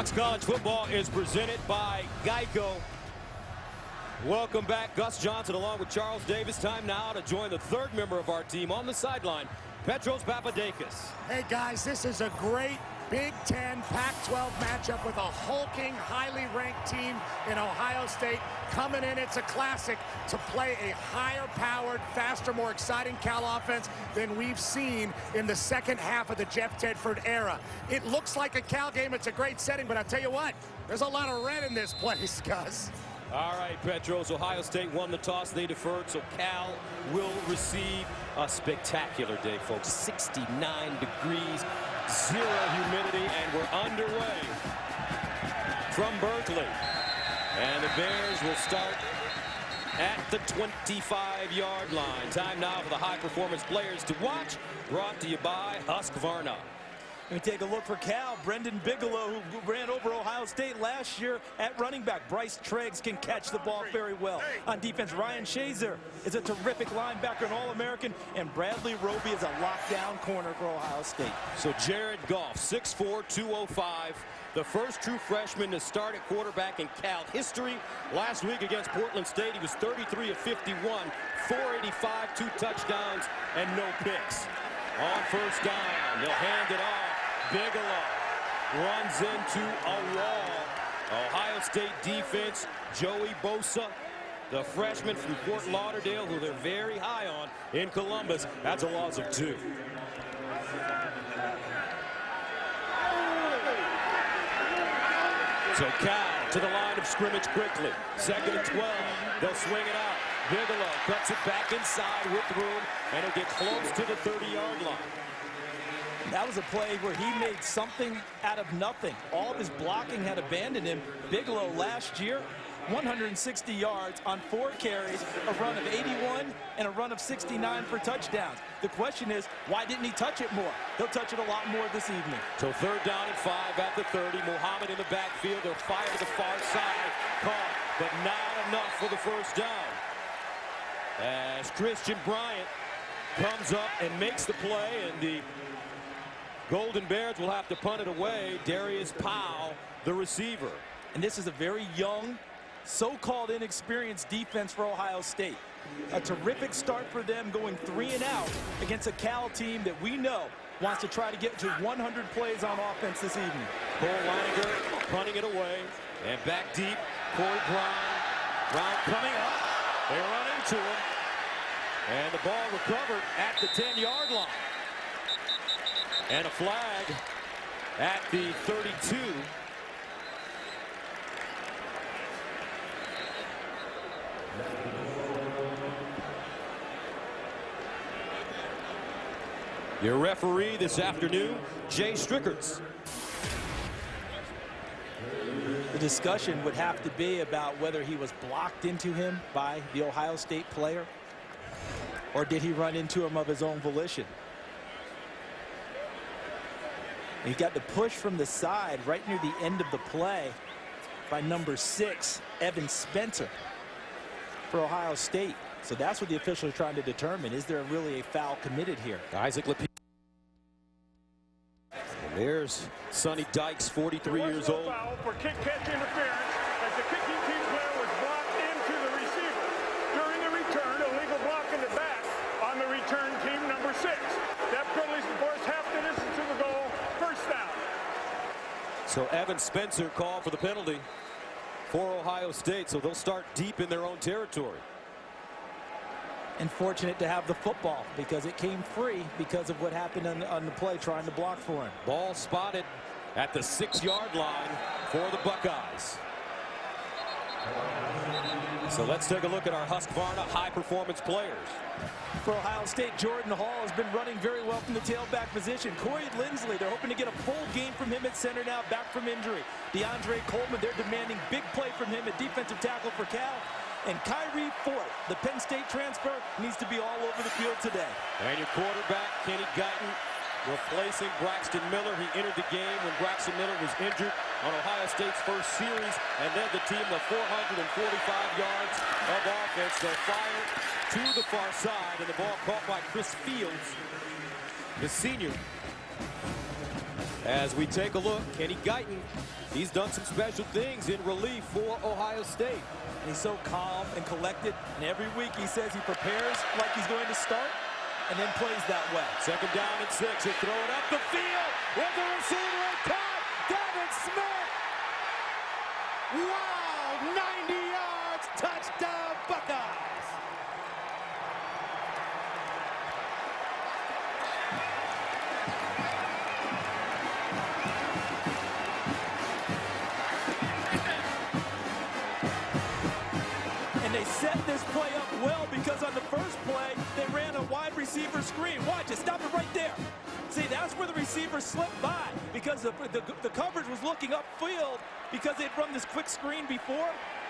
Fox College Football is presented by Geico. Welcome back, Gus Johnson along with Charles Davis. Time now to join the third member of our team on the sideline, Petros Papadakis. Hey guys, this is a great Big Ten Pac-12 matchup with a hulking, highly ranked team in Ohio State. Coming in, it's a classic to play a higher-powered, faster, more exciting Cal offense than we've seen in the second half of the Jeff Tedford era. It looks like a Cal game. It's a great setting, but I'll tell you what, there's a lot of red in this place, Gus. All right, Petros, Ohio State won the toss. They deferred, so Cal will receive a spectacular day, folks. 69 degrees, zero humidity, and we're underway from Berkeley. And the Bears will start at the 25-yard line. Time now for the high-performance players to watch. Brought to you by Husqvarna. We take a look for Cal. Brendan Bigelow, who ran over Ohio State last year at running back. Bryce Treggs can catch the ball very well. On defense, Ryan Shazer is a terrific linebacker, an All-American, and Bradley Roby is a lockdown corner for Ohio State. So Jared Goff, 6'4", 205, the first true freshman to start at quarterback in Cal history. Last week against Portland State, he was 33 of 51, 485, 2 touchdowns, and no picks. On first down, they'll hand it off. Bigelow runs into a wall. Ohio State defense, Joey Bosa, the freshman from Fort Lauderdale, who they're very high on in Columbus. That's a loss of 2. So Cal to the line of scrimmage quickly. 2nd and 12. They'll swing it out. Bigelow cuts it back inside with room, and it'll get close to the 30-yard line. That was a play where he made something out of nothing. All of his blocking had abandoned him. Bigelow last year, 160 yards on 4 carries, a run of 81, and a run of 69 for touchdowns. The question is, why didn't he touch it more? He'll touch it a lot more this evening. So 3rd down and 5 at the 30. Muhammad in the backfield. They'll fire to the far side. Caught, but not enough for the first down. As Christian Bryant comes up and makes the play, and the Golden Bears will have to punt it away. Darius Powell, the receiver. And this is a very young, so-called inexperienced defense for Ohio State. A terrific start for them, going 3 and out against a Cal team that we know wants to try to get to 100 plays on offense this evening. Cole Leininger punting it away. And back deep, Corey Brown. Brown coming up. They run into him. And the ball recovered at the 10-yard line. And a flag at the 32. Your referee this afternoon, Jay Strickerts. The discussion would have to be about whether he was blocked into him by the Ohio State player, or did he run into him of his own volition. He got the push from the side right near the end of the play by number 6, Evan Spencer, for Ohio State. So that's what the officials are trying to determine. Is there really a foul committed here? Isaac Lapine. And there's Sonny Dykes, 43 years old. Foul for kick-catch interference as the kicking team player was blocked into the receiver. During the return, illegal block in the back on the return team, number 6. That penalty forced half the distance to the goal. First down. So Evan Spencer called for the penalty for Ohio State, so they'll start deep in their own territory. And fortunate to have the football because it came free because of what happened on the play trying to block for him. Ball spotted at the 6-yard line for the Buckeyes. So let's take a look at our Husqvarna high-performance players. For Ohio State, Jordan Hall has been running very well from the tailback position. Corey Lindsley, they're hoping to get a full game from him at center now, back from injury. DeAndre Coleman, they're demanding big play from him at defensive tackle for Cal. And Kyrie Fort, the Penn State transfer, needs to be all over the field today. And your quarterback, Kenny Guyton, replacing Braxton Miller. He entered the game when Braxton Miller was injured on Ohio State's first series and led the team to 445 yards of offense. They'll fire to the far side, and the ball caught by Chris Fields, the senior. As we take a look, Kenny Guyton, he's done some special things in relief for Ohio State. And he's so calm and collected, and every week he says he prepares like he's going to start and then plays that way. Second down and 6. He'll throw it up the field with the receiver and caught. Devin Smith. Wow, 90 yards, touchdown Buckeyes. And they set this play up well because on the first play, they ran a wide receiver screen. Watch it, stop it right there. See, that's where the receiver slipped by because the coverage was looking upfield because they'd run this quick screen before,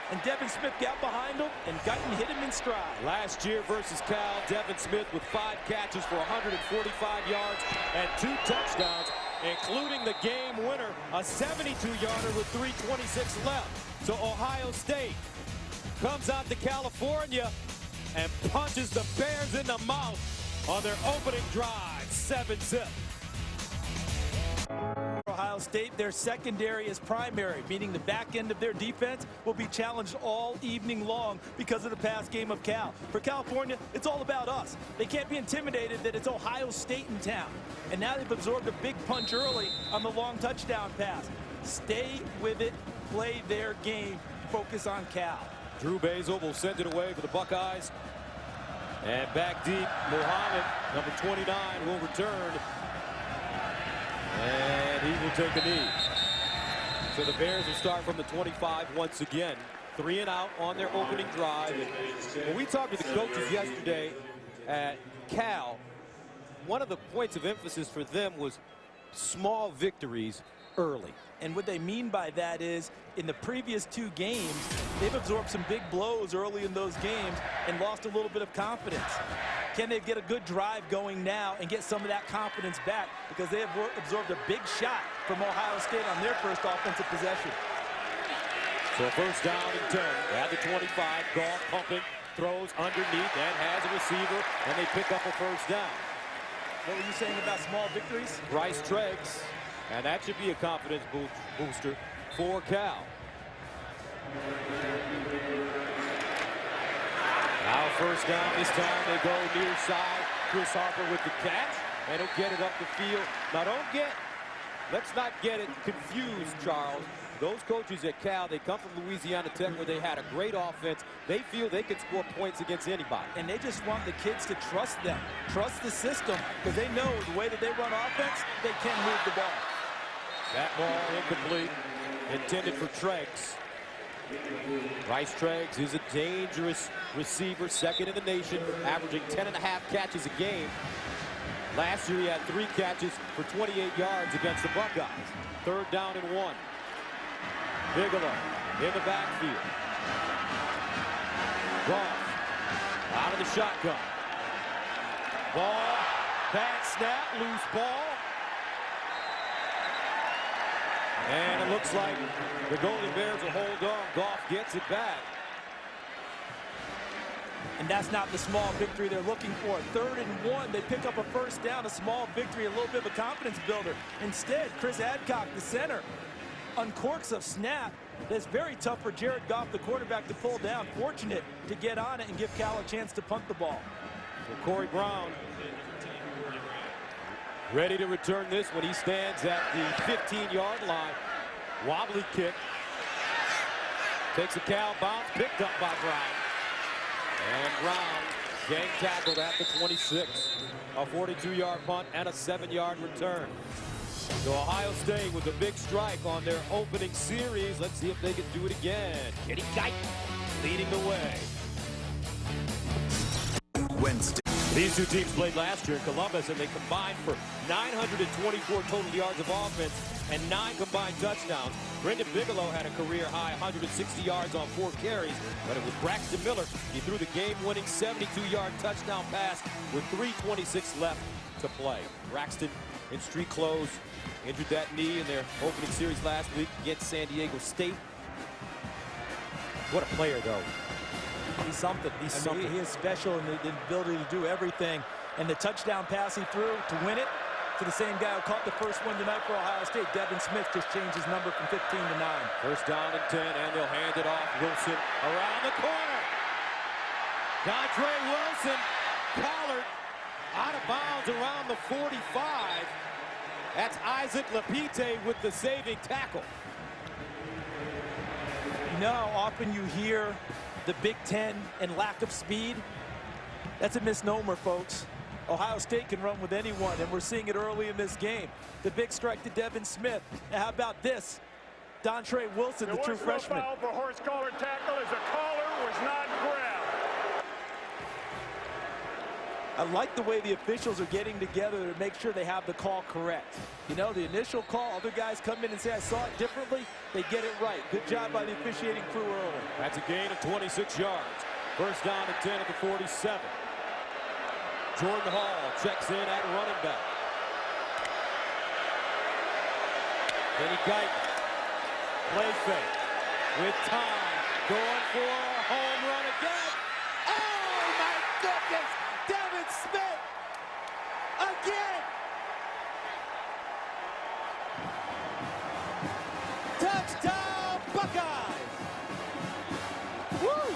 and Devin Smith got behind him, and Guyton hit him in stride. Last year versus Cal, Devin Smith with 5 catches for 145 yards and 2 touchdowns, including the game winner, a 72-yarder with 3:26 left. So Ohio State comes out to California and punches the Bears in the mouth on their opening drive, 7-zip. Ohio State, their secondary is primary, meaning the back end of their defense will be challenged all evening long because of the pass game of Cal. For California, it's all about us. They can't be intimidated that it's Ohio State in town. And now they've absorbed a big punch early on the long touchdown pass. Stay with it, play their game, focus on Cal. Drew Basil will send it away for the Buckeyes. And back deep, Muhammad, number 29, will return. And he will take a knee. So the Bears will start from the 25 once again. 3 and out on their opening drive. And when we talked to the coaches yesterday at Cal, one of the points of emphasis for them was small victories early. And what they mean by that is, in the previous 2 games, they've absorbed some big blows early in those games and lost a little bit of confidence. Can they get a good drive going now and get some of that confidence back? Because they have absorbed a big shot from Ohio State on their first offensive possession. So first down and 10 at the 25. Goff pumping, throws underneath and has a receiver, and they pick up a first down. What were you saying about small victories? Bryce Treggs, and that should be a confidence booster for Cal. Now first down, this time they go near side. Chris Harper with the catch, and he'll get it up the field. Now let's not get it confused, Charles. Those coaches at Cal, they come from Louisiana Tech where they had a great offense. They feel they can score points against anybody. And they just want the kids to trust them, trust the system, because they know the way that they run offense, they can move the ball. That ball incomplete, intended for Treggs. Bryce Treggs is a dangerous receiver, second in the nation, averaging 10.5 catches a game. Last year he had 3 catches for 28 yards against the Buckeyes. Third down and 1. Bigelow in the backfield. Goff out of the shotgun. Ball, bad snap, loose ball. And it looks like the Golden Bears will hold on. Goff gets it back. And that's not the small victory they're looking for. 3rd and 1, they pick up a first down, a small victory, a little bit of a confidence builder. Instead, Chris Adcock, the center, uncorks a snap that's very tough for Jared Goff, the quarterback, to pull down. Fortunate to get on it and give Cal a chance to punt the ball. So Corey Brown ready to return this when he stands at the 15-yard line. Wobbly kick. Takes a Cal bounce, picked up by Brown. And Brown gang tackled at the 26. A 42-yard punt and a 7-yard return. So Ohio State with a big strike on their opening series. Let's see if they can do it again. Kenny Guyton leading the way. Wednesday. These two teams played last year in Columbus, and they combined for 924 total yards of offense and 9 combined touchdowns. Brendan Bigelow had a career-high 160 yards on 4 carries, but it was Braxton Miller. He threw the game-winning 72-yard touchdown pass with 3:26 left to play. Braxton in street clothes, injured that knee in their opening series last week against San Diego State. What a player, though. He's something. He's something. He is special in the ability to do everything. And the touchdown pass he threw to win it, to the same guy who caught the first one tonight for Ohio State. Devin Smith just changed his number from 15 to 9. First down and 10, and they'll hand it off. Wilson around the corner. Dontre Wilson collared out of bounds around the 45. That's Isaac Lapite with the saving tackle. You know how often you hear the Big Ten and lack of speed? That's a misnomer, folks. Ohio State can run with anyone, and we're seeing it early in this game. The big strike to Devin Smith. And how about this? Dontre Wilson, the true freshman. There was no foul for horse collar tackle as the collar was not grabbed. I like the way the officials are getting together to make sure they have the call correct. You know, the initial call, other guys come in and say, I saw it differently. They get it right. Good job by the officiating crew early. That's a gain of 26 yards. First down and 10 at the 47. Jordan Hall checks in at running back. Kenny Guyton, play fake, with time, going for a home run again. Oh my goodness, Devin Smith, again. Touchdown, Buckeyes. Woo!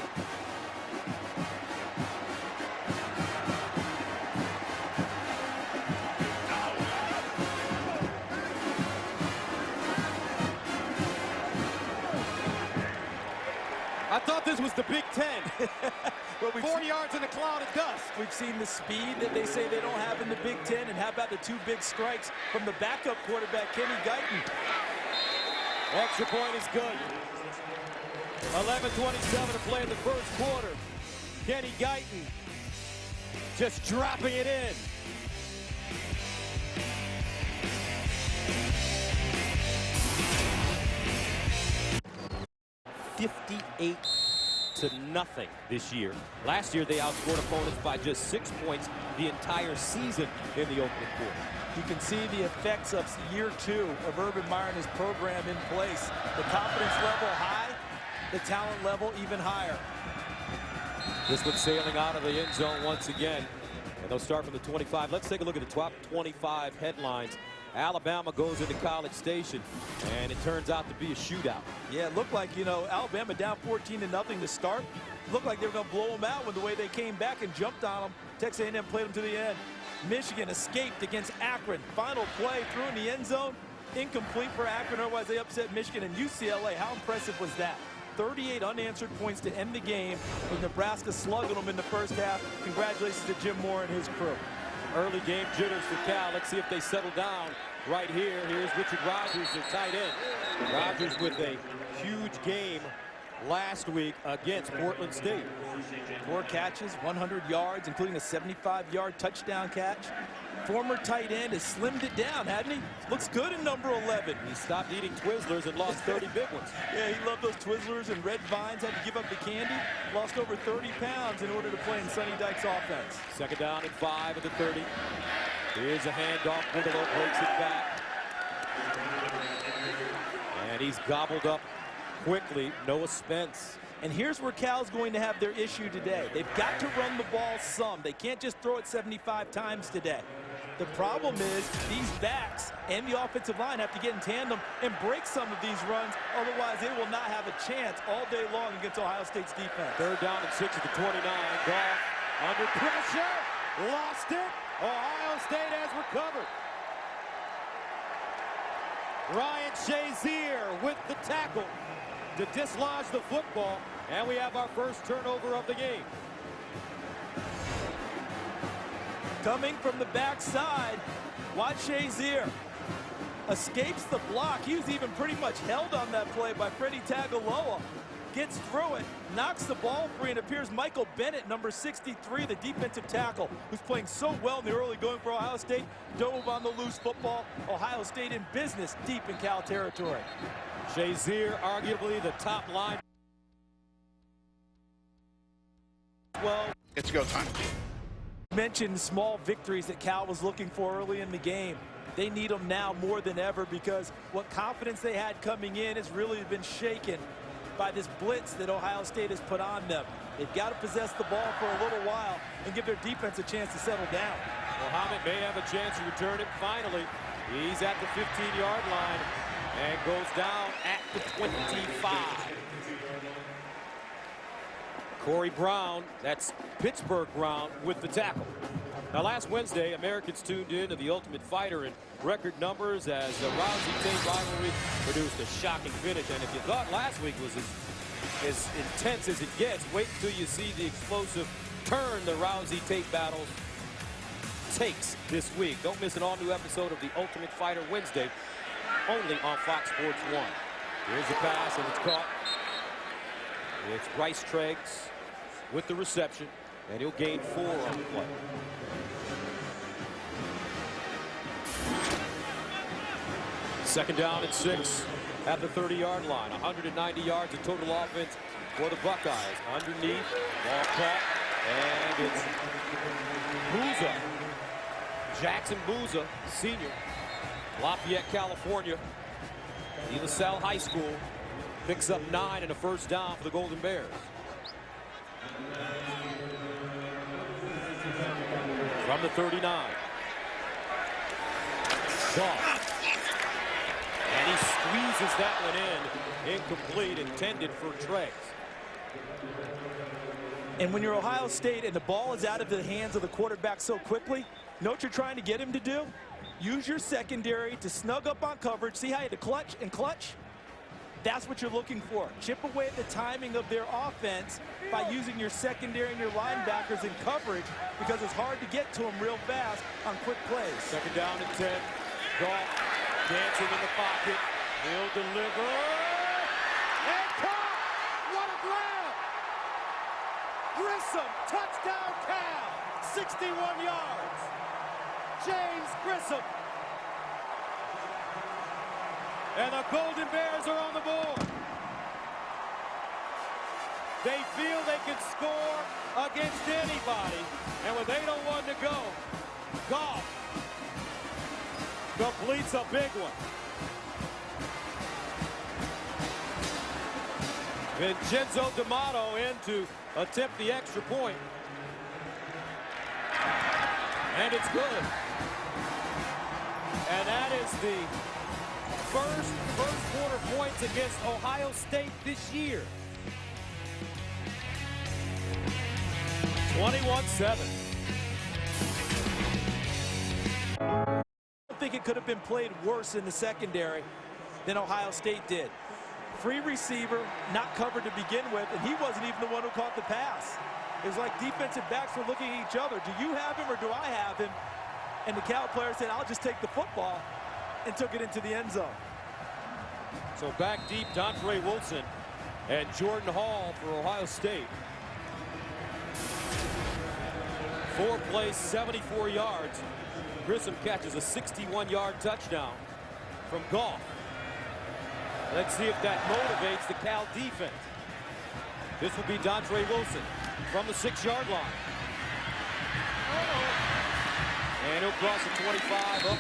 I thought this was the Big Ten. Well, 4 yards in a cloud of dust. We've seen the speed that they say they don't have in the Big Ten, and how about the two big strikes from the backup quarterback, Kenny Guyton. Extra point is good. 11:27 to play in the first quarter. Kenny Guyton just dropping it in. $58-0 this year. Last year they outscored opponents by just 6 points the entire season in the opening quarter. You can see the effects of year 2 of Urban Meyer and his program in place. The confidence level high, the talent level even higher. This one sailing out of the end zone once again. And they'll start from the 25. Let's take a look at the top 25 headlines. Alabama goes into College Station, and it turns out to be a shootout. Yeah, it looked like, you know, Alabama down 14-0 to start. It looked like they were going to blow them out with the way they came back and jumped on them. Texas A&M played them to the end. Michigan escaped against Akron. Final play through in the end zone. Incomplete for Akron, otherwise they upset Michigan. And UCLA, how impressive was that? 38 unanswered points to end the game, with Nebraska slugging them in the first half. Congratulations to Jim Moore and his crew. Early game jitters for Cal. Let's see if they settle down right here. Here's Richard Rodgers, their tight end. Rodgers with a huge game last week against Portland State. 4 catches, 100 yards, including a 75-yard touchdown catch. Former tight end has slimmed it down, hasn't he? Looks good in number 11. He stopped eating Twizzlers and lost 30 big ones. Yeah, he loved those Twizzlers and Red Vines, had to give up the candy. Lost over 30 pounds in order to play in Sonny Dykes' offense. Second down and 5 at the 30. Here's a handoff. Bigelow breaks it back. And he's gobbled up quickly. Noah Spence. And here's where Cal's going to have their issue today. They've got to run the ball some. They can't just throw it 75 times today. The problem is these backs and the offensive line have to get in tandem and break some of these runs. Otherwise, they will not have a chance all day long against Ohio State's defense. Third down and 6 at the 29. Goff under pressure. Lost it. Ohio State has recovered. Ryan Shazier with the tackle to dislodge the football. And we have our first turnover of the game. Coming from the backside, watch Shazier. Escapes the block. He was even pretty much held on that play by Freddie Tagaloa. Gets through it, knocks the ball free, and appears Michael Bennett, number 63, the defensive tackle, who's playing so well in the early going for Ohio State, dove on the loose football. Ohio State in business deep in Cal territory. Shazier, arguably the top line. Well, it's go time. Mentioned small victories that Cal was looking for early in the game. They need them now more than ever, because what confidence they had coming in has really been shaken by this blitz that Ohio State has put on them. They've got to possess the ball for a little while and give their defense a chance to settle down. Muhammad may have a chance to return it finally. He's at the 15-yard line and goes down at the 25. Corey Brown, that's Pittsburgh Brown, with the tackle. Now, last Wednesday, Americans tuned in to the Ultimate Fighter in record numbers as the Rousey-Tate rivalry produced a shocking finish. And if you thought last week was as intense as it gets, wait until you see the explosive turn the Rousey-Tate battles takes this week. Don't miss an all-new episode of the Ultimate Fighter Wednesday, only on Fox Sports 1. Here's the pass, and it's caught. It's Bryce Treggs with the reception, and he'll gain 4 on the play. Second down and 6 at the 30-yard line. 190 yards of total offense for the Buckeyes. Underneath, ball caught, and it's Booza. Jackson Booza, senior, Lafayette, California, De La Salle High School, picks up 9 and a first down for the Golden Bears. From the 39. Goff. And he squeezes that one in. Incomplete, intended for Treggs. And when you're Ohio State and the ball is out of the hands of the quarterback so quickly, you know what you're trying to get him to do? Use your secondary to snug up on coverage. See how you had to clutch and clutch? That's what you're looking for. Chip away at the timing of their offense by using your secondary and your linebackers in coverage, because it's hard to get to them real fast on quick plays. Second down and 10. Goff dancing in the pocket. He'll deliver. And caught! What a grab! Grissom, touchdown Cal. 61 yards. James Grissom. And the Golden Bears are on the board. They feel they can score against anybody. And when they don't want to go, Goff completes a big one. Vincenzo D'Amato in to attempt the extra point. And it's good. And that is the first quarter points against Ohio State this year. 21-7. I think it could have been played worse in the secondary than Ohio State did. Free receiver, not covered to begin with, and he wasn't even the one who caught the pass. It was like defensive backs were looking at each other. Do you have him or do I have him? And the Cal player said, I'll just take the football, and took it into the end zone. So back deep, Dontre Wilson and Jordan Hall for Ohio State. 4 plays, 74 yards. Grissom catches a 61-yard touchdown from Goff. Let's see if that motivates the Cal defense. This will be Dontre Wilson from the 6-yard line. And he'll cross the 25 up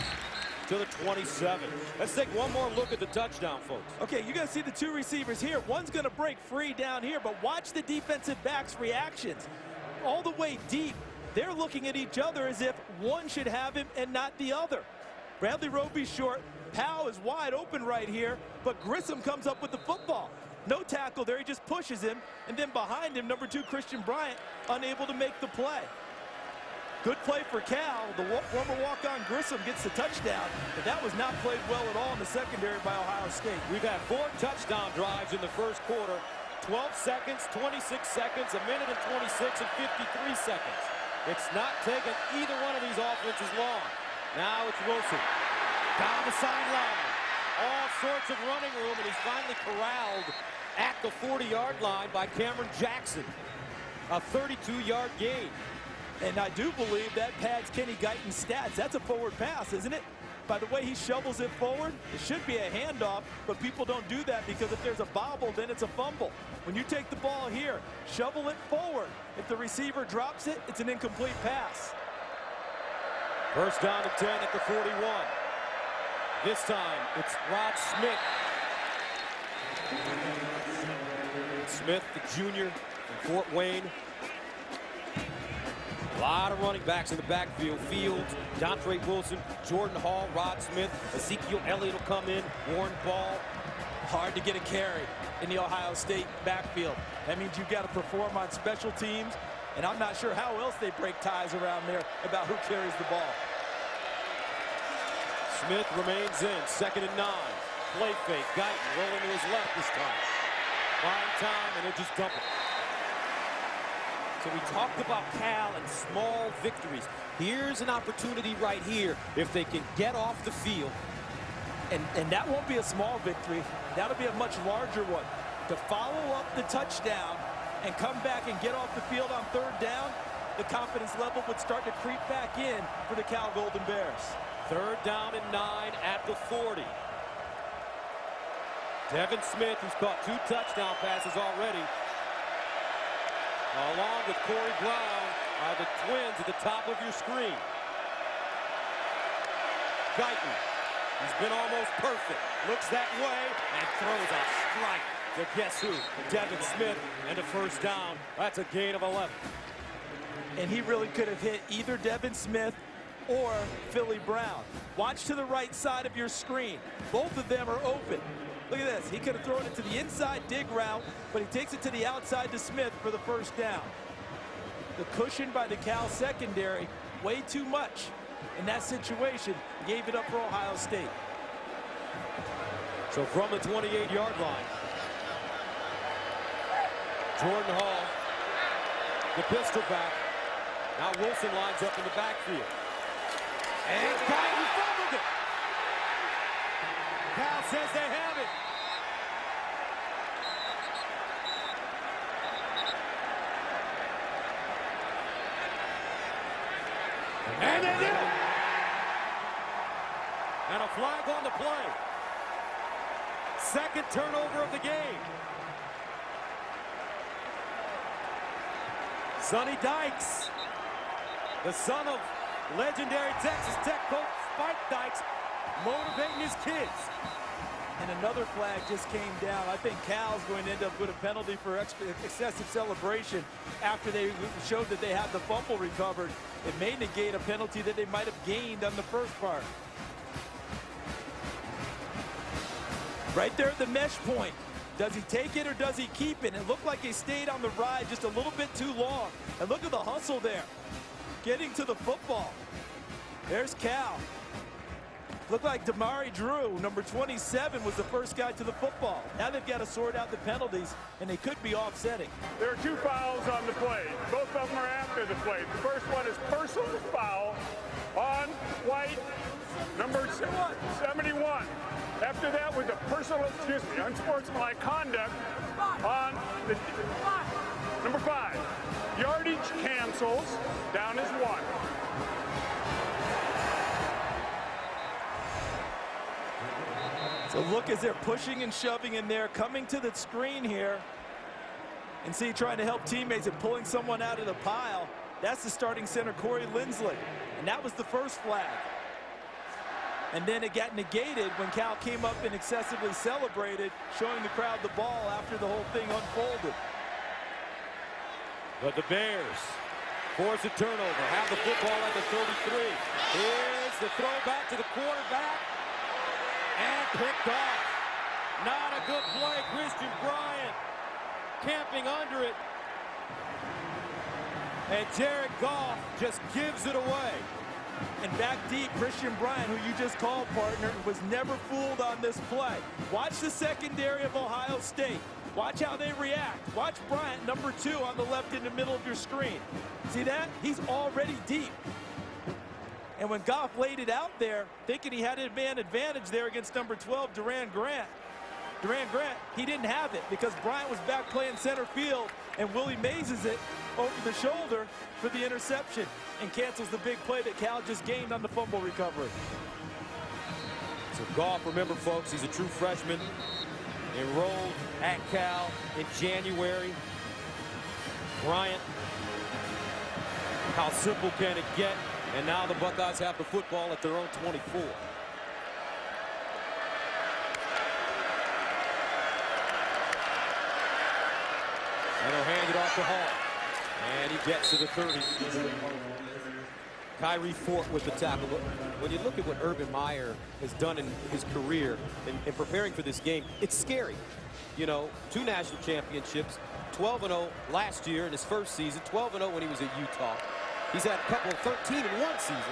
to the 27. Let's take one more look at the touchdown, folks. Okay, you gotta see the 2 receivers here. One's gonna break free down here, but watch the defensive backs' reactions. All the way deep, they're looking at each other as if one should have him and not the other. Bradley Roby's short. Powell is wide open right here, but Grissom comes up with the football. No tackle there, he just pushes him, and then behind him, number 2, Christian Bryant, unable to make the play. Good play for Cal. The former walk-on Grissom gets the touchdown, but that was not played well at all in the secondary by Ohio State. We've had 4 touchdown drives in the first quarter. 12 seconds, 26 seconds, a minute and 26, and 53 seconds. It's not taken either one of these offenses long. Now it's Wilson. Down the sideline. All sorts of running room, and he's finally corralled at the 40-yard line by Cameron Jackson. A 32-yard gain. And I do believe that pads Kenny Guyton's stats. That's a forward pass, isn't it? By the way he shovels it forward, it should be a handoff, but people don't do that because if there's a bobble, then it's a fumble. When you take the ball here, shovel it forward. If the receiver drops it, it's an incomplete pass. First down and 10 at the 41. This time, it's Rod Smith. Smith, the junior from Fort Wayne. A lot of running backs in the backfield. Fields, Dontre Wilson, Jordan Hall, Rod Smith, Ezekiel Elliott will come in, Warren Ball. Hard to get a carry in the Ohio State backfield. That means you've got to perform on special teams, and I'm not sure how else they break ties around there about who carries the ball. Smith remains in, 2nd and 9. Play fake, Guyton rolling to his left this time. Prime time, and he'll just dump it. So we talked about Cal and small victories. Here's an opportunity right here if they can get off the field. And that won't be a small victory. That'll be a much larger one. To follow up the touchdown and come back and get off the field on 3rd down, the confidence level would start to creep back in for the Cal Golden Bears. 3rd down and 9 at the 40. Devin Smith, who's caught 2 touchdown passes already, along with Corey Brown, are the twins at the top of your screen. Guyton, he's been almost perfect. Looks that way and throws a strike to guess who? Devin Smith, and a 1st down. That's a gain of 11. And he really could have hit either Devin Smith or Philly Brown. Watch to the right side of your screen. Both of them are open. Look at this. He could have thrown it to the inside dig route, but he takes it to the outside to Smith for the 1st down. The cushion by the Cal secondary, way too much in that situation, gave it up for Ohio State. So from the 28-yard line, Jordan Hall, the pistol back. Now Wilson lines up in the backfield. And Guyton fumbled it. Cal says they have it. And they did it. And a flag on the play. 2nd turnover of the game. Sonny Dykes, the son of legendary Texas Tech coach Spike Dykes, motivating his kids. And another flag just came down. I think Cal's going to end up with a penalty for excessive celebration after they showed that they had the fumble recovered. It may negate a penalty that they might have gained on the first part. Right there at the mesh point. Does he take it or does he keep it? It looked like he stayed on the ride just a little bit too long. And look at the hustle there. Getting to the football. There's Cal. Looked like Damari Drew, number 27, was the first guy to the football. Now they've got to sort out the penalties, and they could be offsetting. There are 2 fouls on the play. Both of them are after the play. The first one is personal foul on White, number 71. After that was a unsportsmanlike conduct on the number 5. Yardage cancels, down is 1. So look as they're pushing and shoving in there, coming to the screen here. And see, trying to help teammates and pulling someone out of the pile. That's the starting center, Corey Lindsley. And that was the first flag. And then it got negated when Cal came up and excessively celebrated, showing the crowd the ball after the whole thing unfolded. But the Bears force a turnover, have the football at the 33. Here's the throw back to the quarterback. And picked off. Not a good play. Christian Bryant camping under it. And Jared Goff just gives it away. And back deep, Christian Bryant, who you just called, partner, was never fooled on this play. Watch the secondary of Ohio State. Watch how they react. Watch Bryant, number 2, on the left in the middle of your screen. See that? He's already deep. And when Goff laid it out there, thinking he had a man advantage there against number 12, Duran Grant, he didn't have it because Bryant was back playing center field, and Willie mazes it over the shoulder for the interception and cancels the big play that Cal just gained on the fumble recovery. So Goff, remember folks, he's a true freshman, enrolled at Cal in January. Bryant, how simple can it get? And now the Buckeyes have the football at their own 24. off to Hall. And he gets to the 30. Kyrie Fort with the tackle. But when you look at what Urban Meyer has done in his career in preparing for this game, it's scary. You know, 2 national championships, 12-0 last year in his first season, 12-0 when he was at Utah. He's had a couple of 13-1 seasons.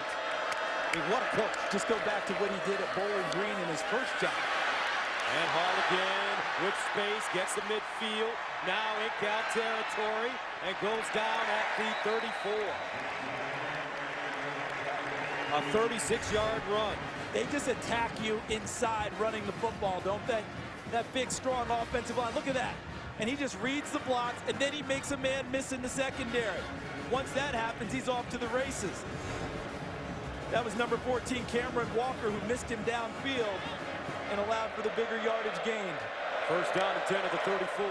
I mean, what a coach. Just go back to what he did at Bowling Green in his first job. And Hall again with space, gets the midfield, now in Cal territory, and goes down at the 34. A 36-yard run. They just attack you inside running the football, don't they? That big, strong offensive line. Look at that. And he just reads the blocks, and then he makes a man miss in the secondary. Once that happens, he's off to the races. That was number 14, Cameron Walker, who missed him downfield and allowed for the bigger yardage gained. First down and 10 of the 34.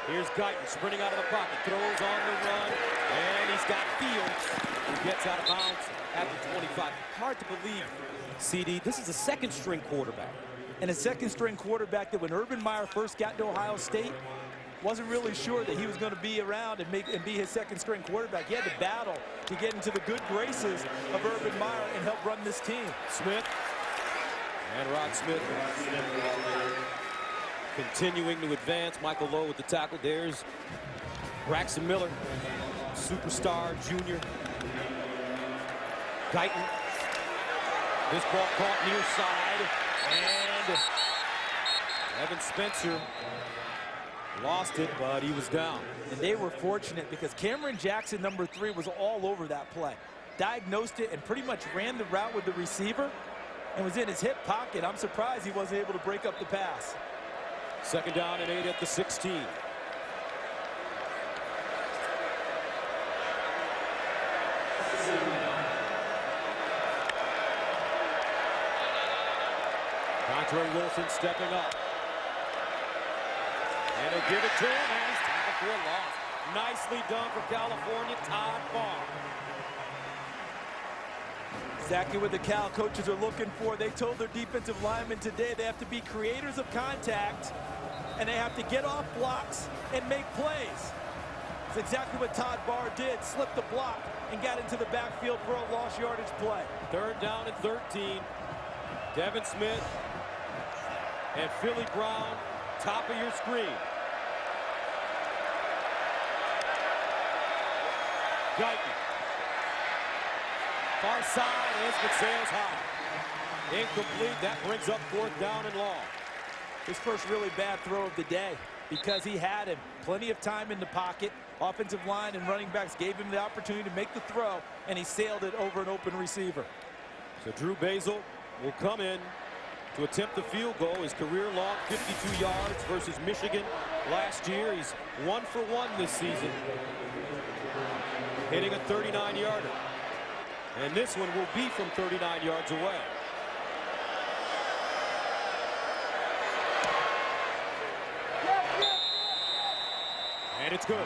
Here's Guyton sprinting out of the pocket, throws on the run, and he's got Fields, who gets out of bounds at the 25. Hard to believe, CD, this is a second-string quarterback. And a second-string quarterback that when Urban Meyer first got to Ohio State, wasn't really sure that he was going to be around and be his second-string quarterback. He had to battle to get into the good graces of Urban Meyer and help run this team. Smith. And Rod Smith continuing to advance. Michael Lowe with the tackle. There's Braxton Miller, superstar junior. Guyton. This ball caught near side. And Evan Spencer lost it, but he was down. And they were fortunate because Cameron Jackson, number 3, was all over that play. Diagnosed it and pretty much ran the route with the receiver and was in his hip pocket. I'm surprised he wasn't able to break up the pass. Second down and 8 at the 16. Dontre Wilson stepping up. And they give it to him, and he's tackled for a loss. Nicely done for California, Todd Barr. Exactly what the Cal coaches are looking for. They told their defensive linemen today they have to be creators of contact, and they have to get off blocks and make plays. It's exactly what Todd Barr did, slipped the block and got into the backfield for a lost yardage play. Third down and 13. Devin Smith and Philly Brown, top of your screen. Guyton. Far side, Esmond sails high. Incomplete, that brings up 4th down and long. His first really bad throw of the day because he had him. Plenty of time in the pocket. Offensive line and running backs gave him the opportunity to make the throw, and he sailed it over an open receiver. So Drew Basil will come in to attempt the field goal. His career-long 52 yards versus Michigan last year. He's 1 for 1 this season, hitting a 39-yarder. And this one will be from 39 yards away. And it's good.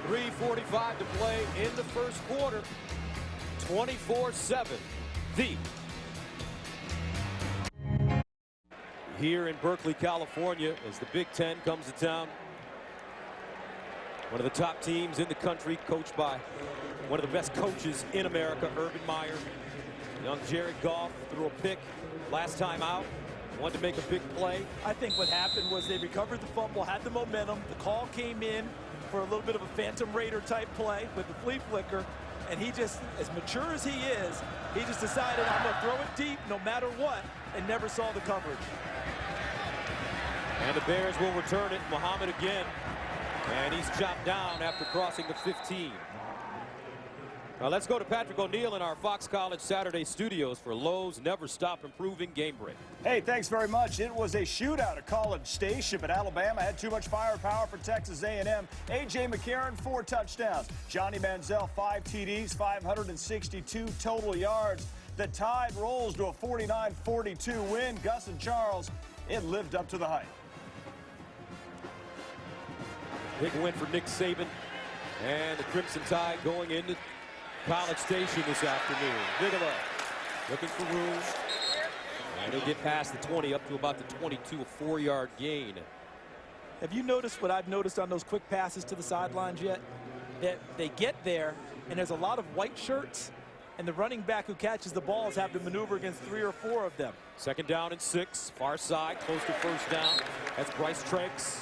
3:45 to play in the first quarter. 24-7. Here in Berkeley, California, as the Big Ten comes to town. One of the top teams in the country, coached by one of the best coaches in America, Urban Meyer. Young Jared Goff threw a pick last time out. Wanted to make a big play. I think what happened was they recovered the fumble, had the momentum. The call came in for a little bit of a Phantom Raider type play with the flea flicker. And he just, as mature as he is, he just decided, I'm going to throw it deep no matter what, and never saw the coverage. And the Bears will return it. Muhammad again. And he's chopped down after crossing the 15. Now let's go to Patrick O'Neill in our Fox College Saturday studios for Lowe's Never Stop Improving Game Break. Hey, thanks very much. It was a shootout at College Station, but Alabama had too much firepower for Texas A&M. A.J. McCarron, 4 touchdowns. Johnny Manziel, 5 TDs, 562 total yards. The Tide rolls to a 49-42 win. Gus and Charles, it lived up to the hype. Big win for Nick Saban and the Crimson Tide going into College Station this afternoon. Bigelow looking for room. And he'll get past the 20 up to about the 22, a 4-yard gain. Have you noticed what I've noticed on those quick passes to the sidelines yet? That they get there, and there's a lot of white shirts, and the running back who catches the balls have to maneuver against 3 or 4 of them. 2nd down and 6, far side, close to 1st down. That's Bryce Treggs.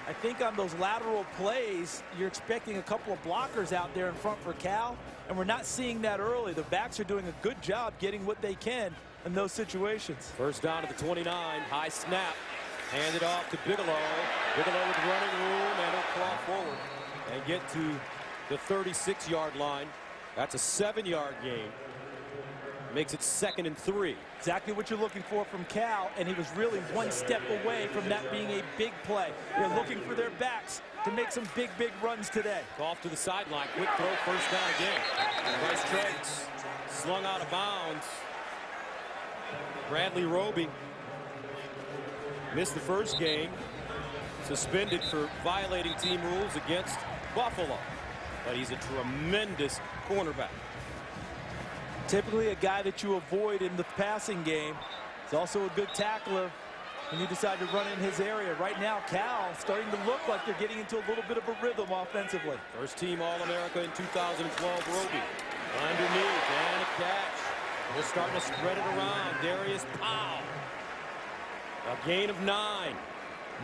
I think on those lateral plays, you're expecting a couple of blockers out there in front for Cal, and we're not seeing that early. The backs are doing a good job getting what they can in those situations. 1st down at the 29, high snap, handed off to Bigelow. Bigelow with running room, and he'll claw forward and get to the 36-yard line. That's a 7-yard gain. Makes it 2nd and 3. Exactly what you're looking for from Cal, and he was really 1 step away from that being a big play. They're looking for their backs to make some big runs today. Off to the sideline, quick throw, 1st down again. Bryce Treggs slung out of bounds. Bradley Roby missed the 1st game, suspended for violating team rules against Buffalo. But he's a tremendous cornerback. Typically a guy that you avoid in the passing game. He's also a good tackler when you decide to run in his area. Right now, Cal starting to look like they're getting into a little bit of a rhythm offensively. 1st team All-America in 2012, Roby. Underneath, and a catch. They're starting to spread it around. Darius Powell. A gain of 9.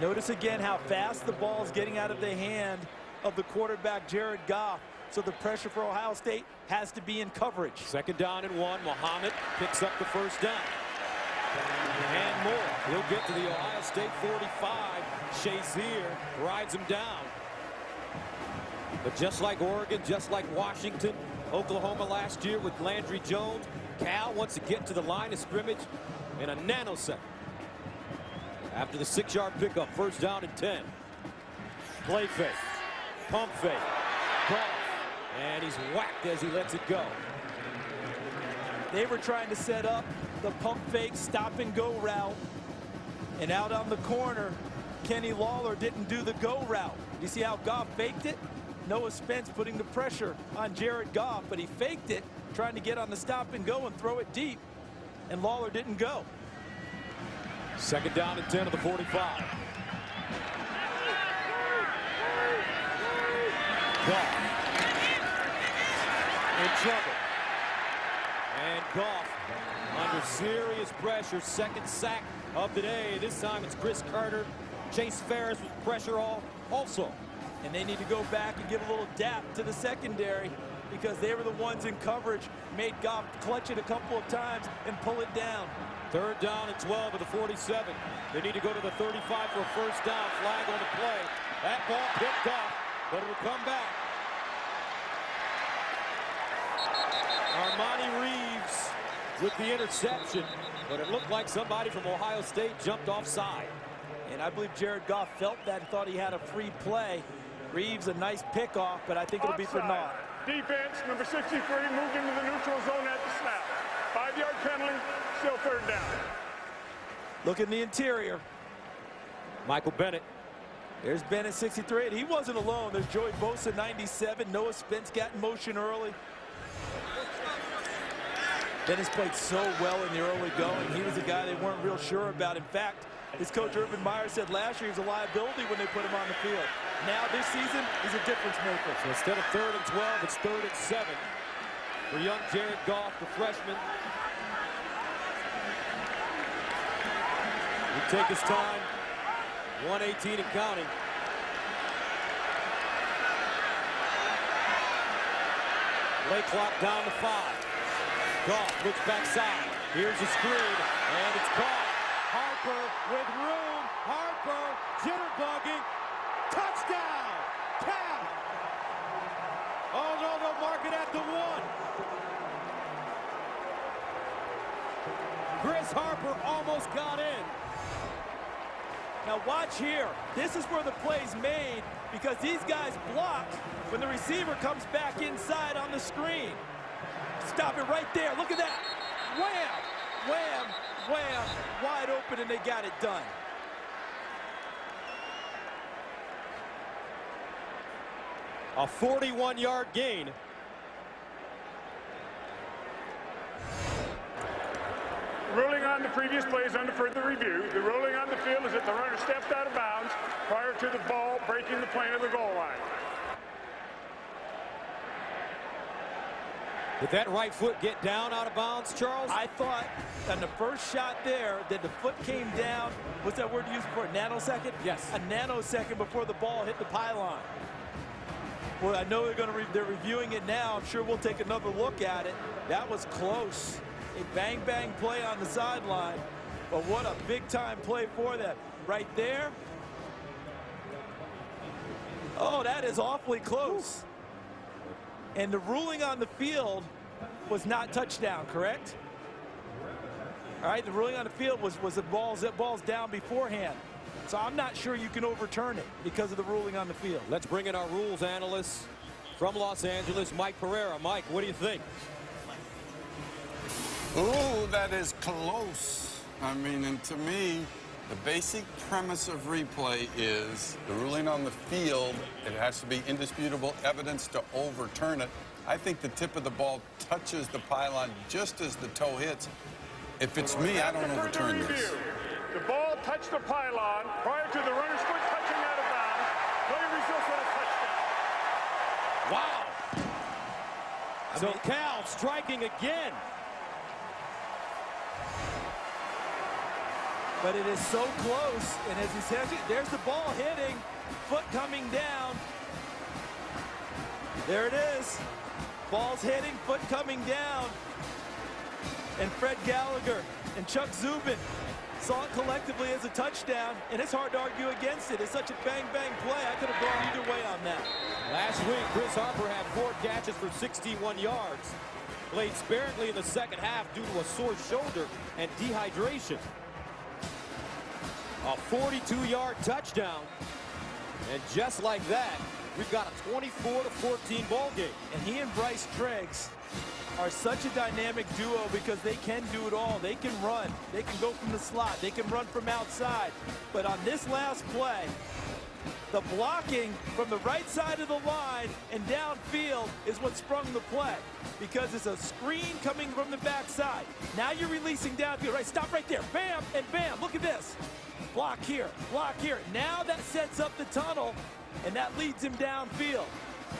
Notice again how fast the ball is getting out of the hand of the quarterback, Jared Goff. So the pressure for Ohio State has to be in coverage. 2nd down and 1. Muhammad picks up the 1st down. And more. He'll get to the Ohio State 45. Shazier rides him down. But just like Oregon, just like Washington, Oklahoma last year with Landry Jones, Cal wants to get to the line of scrimmage in a nanosecond. After the 6-yard pickup, 1st down and 10. Play fake. Pump fake. Goff. And he's whacked as he lets it go. They were trying to set up the pump fake stop and go route. And out on the corner, Kenny Lawler didn't do the go route. You see how Goff faked it? Noah Spence putting the pressure on Jared Goff, but he faked it, trying to get on the stop and go and throw it deep. And Lawler didn't go. 2nd down and 10 of the 45. Goff in trouble. And Goff under serious pressure. 2nd sack of the day. This time it's Chris Carter. Chase Ferris with pressure also. And they need to go back and give a little dap to the secondary because they were the ones in coverage, made Goff clutch it a couple of times and pull it down. 3rd down and 12 of the 47. They need to go to the 35 for a 1st down. Flag on the play. That ball picked off, but it'll come back. Armani Reeves with the interception, but it looked like somebody from Ohio State jumped offside. And I believe Jared Goff felt that and thought he had a free play. Reeves a nice pickoff, but I think it'll be for naught. Defense, number 63, moved into the neutral zone at the snap. 5-yard penalty, still 3rd down. Look in the interior. Michael Bennett. There's Bennett, 63, and he wasn't alone. There's Joey Bosa, 97. Noah Spence got in motion early. Bennett's played so well in the early going. He was a guy they weren't real sure about. In fact, his coach Urban Meyer said last year he was a liability when they put him on the field. Now this season, he's a difference maker. So instead of 3rd and 12, it's 3rd and 7 for young Jared Goff, the freshman. He take his time. 1:18 and counting. Play clock down to 5. Goff looks backside. Here's a screen, and it's caught. Harper with room. Harper jitterbugging. Touchdown! Cal! Oh no, they'll mark it at the 1. Chris Harper almost got in. Now watch here. This is where the play's made because these guys block when the receiver comes back inside on the screen. Stop it right there. Look at that. Wham! Wham! Wham! Wide open, and they got it done. A 41-yard gain. Ruling on the previous plays under further review. The ruling on the field is that the runner stepped out of bounds prior ball breaking the plane of the goal line. Did that right foot get down out of bounds, Charles? I thought on the first shot there that the foot came down. What's that word you used before? Nanosecond? Yes. A nanosecond before the ball hit the pylon. Well, I know they're reviewing it now. I'm sure we'll take another look at it. That was close. A bang-bang play on the sideline. But what a big-time play for them. Right there. Oh, that is awfully close. And the ruling on the field was not touchdown, correct? All right, the ruling on the field was the ball's down beforehand. So I'm not sure you can overturn it because of the ruling on the field. Let's bring in our rules analyst from Los Angeles, Mike Pereira. Mike, what do you think? Ooh, that is close. I mean, and to me, the basic premise of replay is the ruling on the field. It has to be indisputable evidence to overturn it. I think the tip of the ball touches the pylon just as the toe hits. If it's me, I don't overturn this. The ball touched the pylon prior to the runner's foot touching out of bounds. Play results on a touchdown. Wow. So Cal striking again. But it is so close, and as he says, there's the ball hitting, foot coming down. There it is. Ball's hitting, foot coming down. And Fred Gallagher and Chuck Zubin saw it collectively as a touchdown, and it's hard to argue against it. It's such a bang-bang play. I could have gone either way on that. Last week, Chris Harper had 4 catches for 61 yards. Played sparingly in the second half due to a sore shoulder and dehydration. A 42-yard touchdown. And just like that, we've got a 24-14 ball game. And he and Bryce Treggs are such a dynamic duo because they can do it all. They can run. They can go from the slot. They can run from outside. But on this last play, the blocking from the right side of the line and downfield is what sprung the play because it's a screen coming from the backside. Now you're releasing downfield. Right, stop right there. Bam, and bam. Look at this. Block here, block here. Now that sets up the tunnel, and that leads him downfield.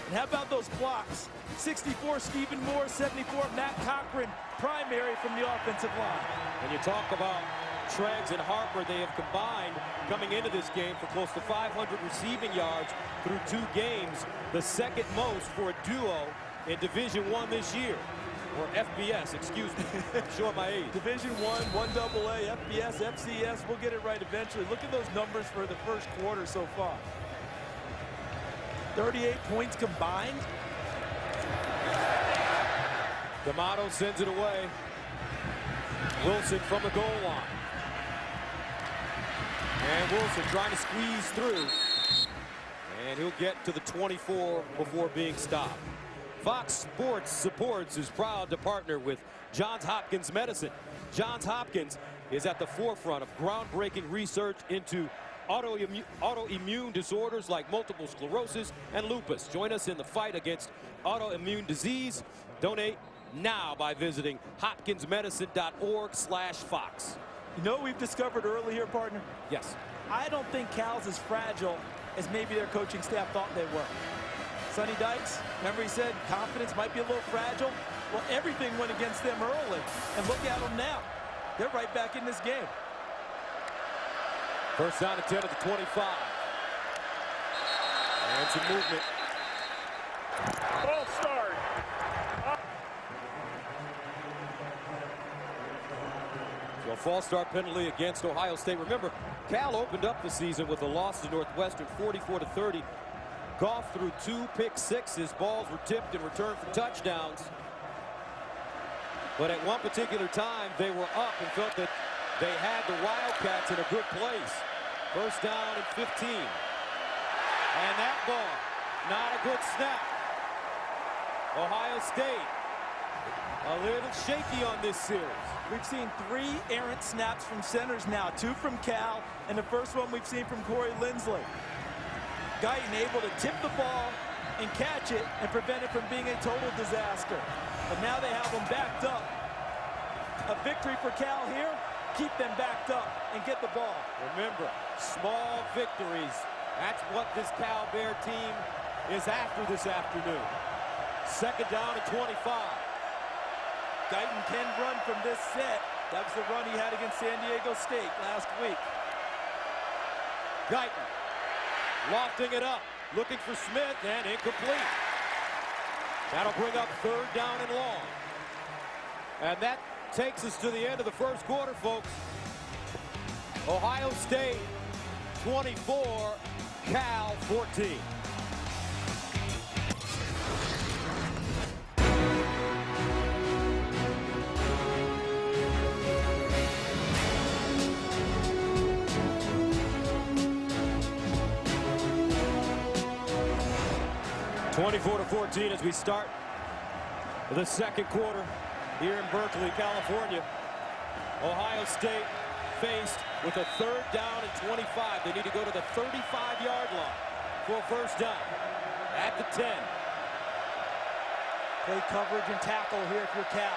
And how about those blocks? 64, Stephen Moore, 74, Matt Cochran, primary from the offensive line. When you talk about Treggs and Harper, they have combined coming into this game for close to 500 receiving yards through 2 games, the second most for a duo in Division I this year. Or FBS, excuse me. Show my age. Division I, 1AA, FBS, FCS. We'll get it right eventually. Look at those numbers for the first quarter so far. 38 points combined. D'Amato sends it away. Wilson from the goal line. And Wilson trying to squeeze through. And he'll get to the 24 before being stopped. Fox Sports Supports is proud to partner with Johns Hopkins Medicine. Johns Hopkins is at the forefront of groundbreaking research into autoimmune disorders like multiple sclerosis and lupus. Join us in the fight against autoimmune disease. Donate now by visiting hopkinsmedicine.org/Fox. You know what we've discovered early here, partner? Yes. I don't think Cal's as fragile as maybe their coaching staff thought they were. Sonny Dykes, remember he said confidence might be a little fragile? Well, everything went against them early. And look at them now. They're right back in this game. First down at 10 at the 25. And some movement. Ball start. So a false start penalty against Ohio State. Remember, Cal opened up the season with a loss to Northwestern, 44-30. Goff threw 2 pick sixes. Balls were tipped and returned for touchdowns. But at one particular time, they were up and felt that they had the Wildcats in a good place. First down and 15. And that ball, not a good snap. Ohio State, a little shaky on this series. We've seen 3 errant snaps from centers now, 2 from Cal, and the first one we've seen from Corey Lindsley. Guyton able to tip the ball and catch it and prevent it from being a total disaster. But now they have them backed up. A victory for Cal here, keep them backed up and get the ball. Remember, small victories That's what this Cal Bear team is after this afternoon. Second down and 25. Guyton can run from this set. That was the run he had against San Diego State last week. Guyton lofting it up, looking for Smith, and incomplete. That'll bring up third down and long. And that takes us to the end of the first quarter, folks. Ohio State 24, Cal 14. (24-14) as we start the second quarter here in Berkeley, California. Ohio State faced with a third down and 25. They need to go to the 35-yard line for a first down at the 10. Play coverage and tackle here if you're Cal.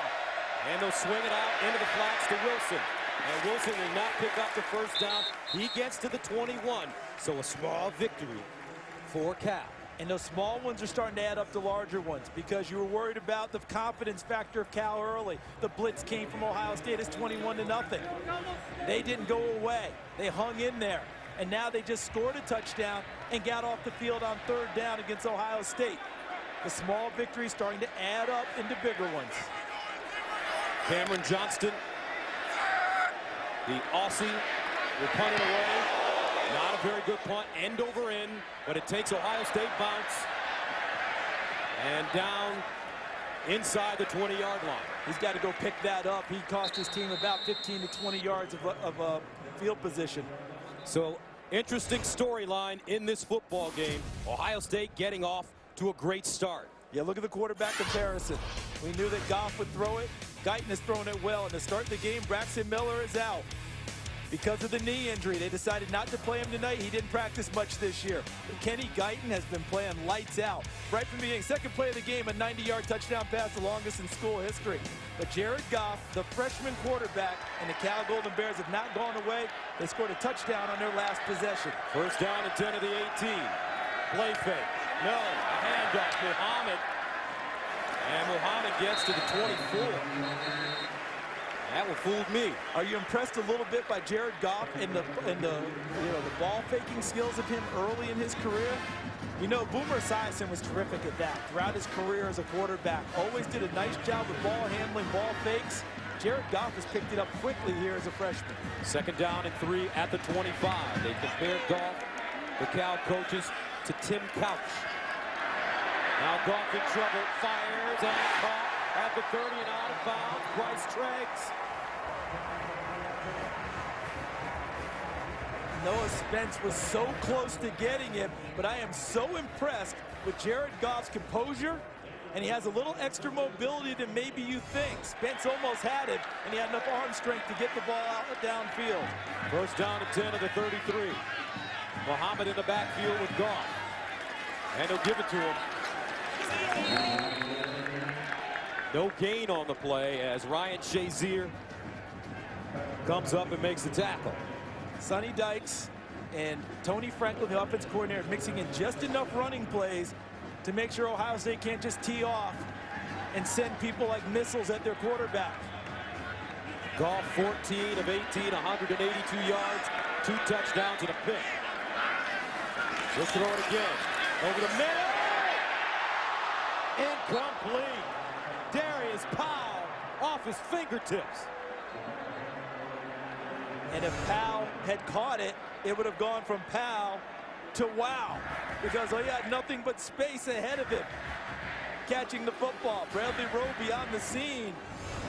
And they'll swing it out into the flats to Wilson. And Wilson will not pick up the first down. He gets to the 21. So a small victory for Cal. And those small ones are starting to add up to larger ones because you were worried about the confidence factor of Cal early. The blitz came from Ohio State. It's 21-0. They didn't go away. They hung in there. And now they just scored a touchdown and got off the field on third down against Ohio State. The small victory starting to add up into bigger ones. Cameron Johnston, the Aussie, will punt it away. Not a very good punt, end over end, but it takes Ohio State bounce and down inside the 20-yard line. He's got to go pick that up. He cost his team about 15 to 20 yards of field position. So interesting storyline in this football game. Ohio State getting off to a great start. Yeah, look at the quarterback comparison. We knew that Goff would throw it. Guyton has thrown it well. And to start the game, Braxton Miller is out. Because of the knee injury, they decided not to play him tonight. He didn't practice much this year. But Kenny Guyton has been playing lights out. Right from the beginning, second play of the game, a 90-yard touchdown pass, the longest in school history. But Jared Goff, the freshman quarterback, and the Cal Golden Bears have not gone away. They scored a touchdown on their last possession. First down and 10 of the 18. Play fake. No, a handoff. Muhammad. And Muhammad gets to the 24. That one fooled me. Are you impressed a little bit by Jared Goff and the ball faking skills of him early in his career? You know, Boomer Esiason was terrific at that throughout his career as a quarterback. Always did a nice job with ball handling, ball fakes. Jared Goff has picked it up quickly here as a freshman. Second down and 3 at the 25. They compared Goff, the Cal coaches, to Tim Couch. Now Goff in trouble, fires and caught at the 30 and out of bounds. Bryce Treggs. Noah Spence was so close to getting him, but I am so impressed with Jared Goff's composure, and he has a little extra mobility than maybe you think. Spence almost had it, and he had enough arm strength to get the ball out downfield. First down and 10 of the 33. Muhammad in the backfield with Goff. And he'll give it to him. No gain on the play as Ryan Shazier comes up and makes the tackle. Sonny Dykes and Tony Franklin, the offense coordinator, mixing in just enough running plays to make sure Ohio State can't just tee off and send people like missiles at their quarterback. Goff 14 of 18, 182 yards, 2 touchdowns and a pick. Let's throw it again. Over the middle. Incomplete. Darius Powell off his fingertips. And if Powell had caught it, it would have gone from Powell to wow, because he had nothing but space ahead of him catching the football. Bradley Roby on the scene,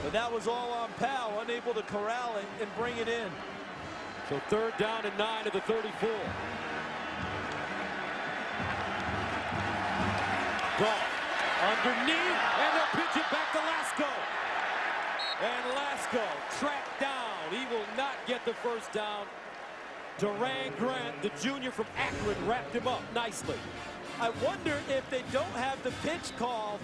but that was all on Powell, unable to corral it and bring it in. So third down and 9 of the 34. Goff underneath, and they'll pitch it back to Lasko. And Lasko tracked down. He will not get the first down. Duran Grant, the junior from Akron, wrapped him up nicely. I wonder if they don't have the pitch call,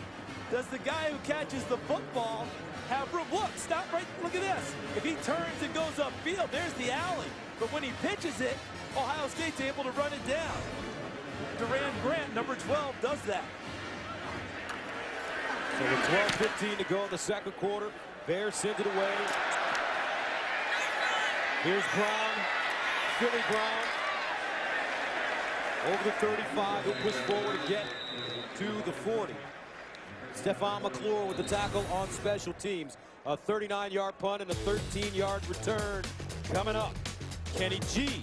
does the guy who catches the football have room? Look, stop right, look at this. If he turns and goes upfield, there's the alley. But when he pitches it, Ohio State's able to run it down. Duran Grant, number 12, does that. So with 12:15 to go in the second quarter, Bears send it away. Here's Brown, Philly Brown. Over the 35, he'll push forward and get to the 40. Stephon McClure with the tackle on special teams. A 39-yard punt and a 13-yard return coming up. Kenny G.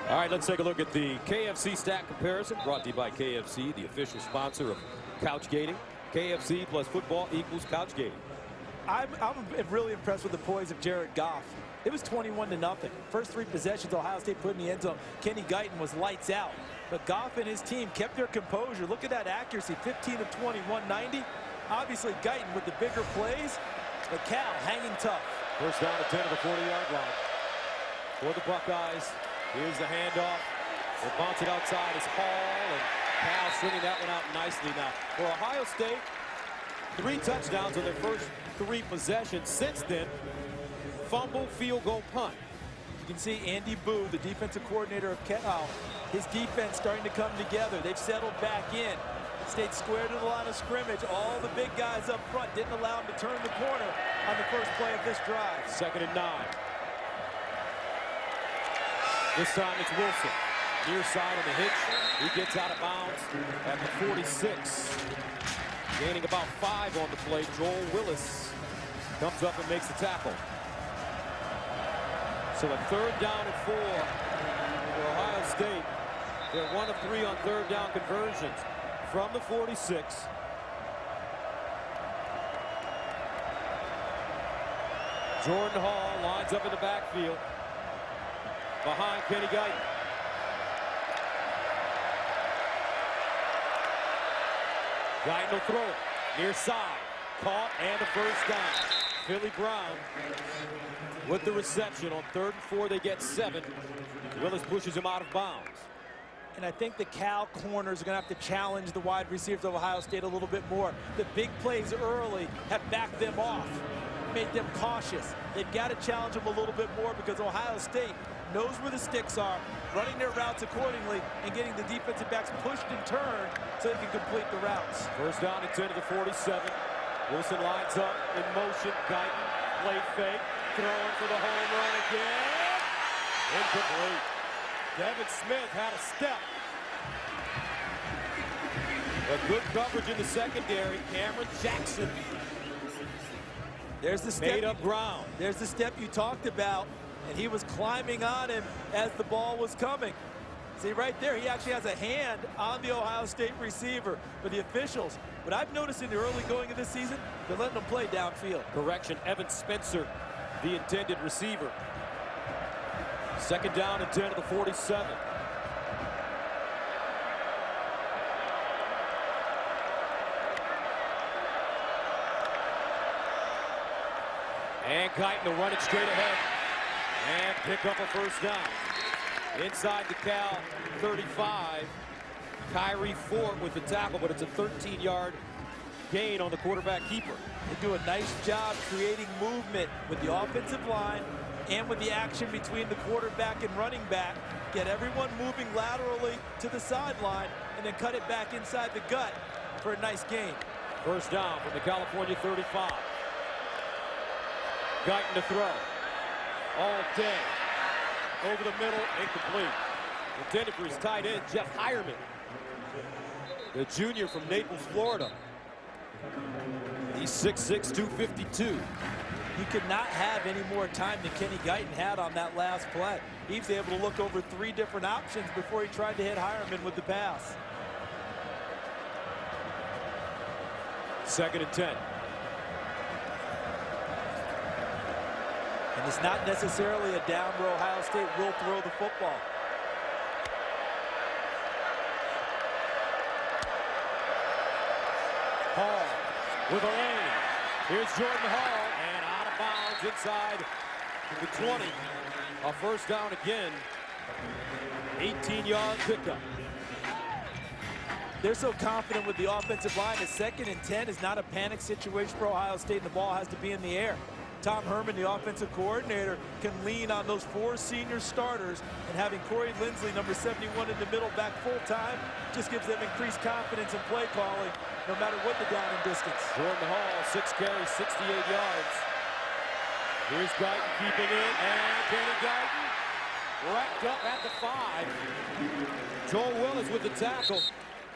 All right, let's take a look at the KFC stat comparison brought to you by KFC, the official sponsor of couch gating. KFC plus football equals couch gating. I'm really impressed with the poise of Jared Goff. It was 21-0. First 3 possessions Ohio State put in the end zone. Kenny Guyton was lights out. But Goff and his team kept their composure. Look at that accuracy, 15 of 20, 190. Obviously Guyton with the bigger plays, but Cal hanging tough. First down at 10 of the 40-yard line. For the Buckeyes, here's the handoff. They'll bounce it outside as Hall, and Cal swinging that one out nicely now. For Ohio State, 3 touchdowns on their first 3 possessions. Since then, fumble, field goal, punt. You can see Andy Boo, the defensive coordinator of Cal, his defense starting to come together. They've settled back in. Stayed square to the line of scrimmage. All the big guys up front didn't allow him to turn the corner on the first play of this drive. 2nd and 9. This time it's Wilson. Near side on the hitch. He gets out of bounds at the 46. Gaining about 5 on the play. Joel Willis comes up and makes the tackle. So a 3rd down and 4 for Ohio State. They're 1 of 3 on 3rd down conversions from the 46. Jordan Hall lines up in the backfield behind Kenny Guyton. Guyton will throw it near side. Caught and a first down. Philly Brown with the reception. On 3rd and 4, they get 7. Willis pushes him out of bounds. And I think the Cal corners are going to have to challenge the wide receivers of Ohio State a little bit more. The big plays early have backed them off, made them cautious. They've got to challenge them a little bit more because Ohio State knows where the sticks are, running their routes accordingly, and getting the defensive backs pushed and turned so they can complete the routes. First down at 10 to the 47. Wilson lines up in motion. Guyton, play fake, throwing for the home run again. Incomplete. Devin Smith had a step. A good coverage in the secondary. Cameron Jackson. There's the step. Made up ground. There's the step you talked about, and he was climbing on him as the ball was coming. See right there, he actually has a hand on the Ohio State receiver. For the officials, what I've noticed in the early going of this season, they're letting them play downfield. Correction, Evan Spencer, the intended receiver. 2nd down and 10 to the 47. And Guyton will run it straight ahead and pick up a first down. Inside the Cal 35. Kyrie Fort with the tackle, but it's a 13-yard gain on the quarterback keeper. They do a nice job creating movement with the offensive line and with the action between the quarterback and running back. Get everyone moving laterally to the sideline and then cut it back inside the gut for a nice gain. First down from the California 35. Guyton to throw. All day. Over the middle, incomplete. Intended for his tight end, Jeff Hireman, the junior from Naples, Florida. He's 6'6", 252. You could not have any more time than Kenny Guyton had on that last play. He was able to look over 3 different options before he tried to hit Hireman with the pass. 2nd and 10. And it's not necessarily a down where Ohio State will throw the football. Hall with a lane. Here's Jordan Hall, and out of bounds inside the 20. A first down again. 18-yard pickup. They're so confident with the offensive line that 2nd and 10 is not a panic situation for Ohio State, and the ball has to be in the air. Tom Herman, the offensive coordinator, can lean on those 4 senior starters, and having Corey Lindsley, number 71 in the middle, back full-time, just gives them increased confidence in play calling, no matter what the down and distance. Jordan Hall, 6 carries, 68 yards. Here's Guyton keeping it, and Kenny Guyton wrapped up at the 5. Joel Willis with the tackle,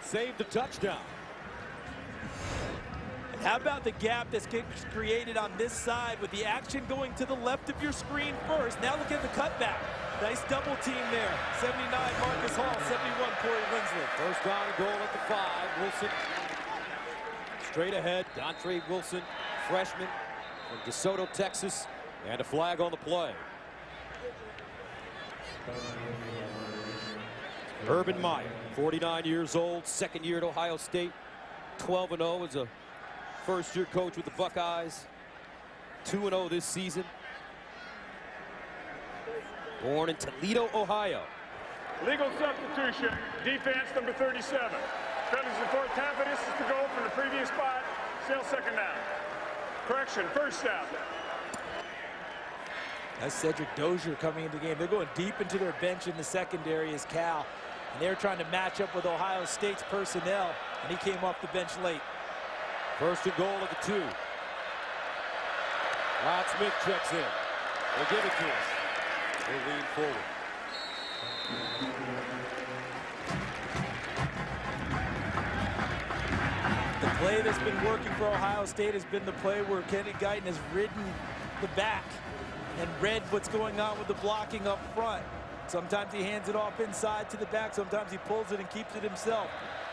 saved the touchdown. And how about the gap that's created on this side with the action going to the left of your screen first? Now look at the cutback. Nice double team there. 79 Marcus Hall, 71 Corey Lindsley. First down and goal at the 5. Wilson straight ahead. Dontre Wilson, freshman from DeSoto, Texas, and a flag on the play. Urban Meyer, 49 years old, second year at Ohio State, 12-0 as a first-year coach with the Buckeyes, 2-0 this season. Born in Toledo, Ohio. Legal substitution, defense number 37. Penalties in the 4th half, this is the goal from the previous spot. Still second down. Correction, first down. That's Cedric Dozier coming into the game. They're going deep into their bench in the secondary as Cal. And they're trying to match up with Ohio State's personnel, and he came off the bench late. First and goal at the 2. Rod Smith checks in. They give it to us. They lean forward. The play that's been working for Ohio State has been the play where Kenny Guyton has ridden the back and read what's going on with the blocking up front. Sometimes he hands it off inside to the back. Sometimes he pulls it and keeps it himself.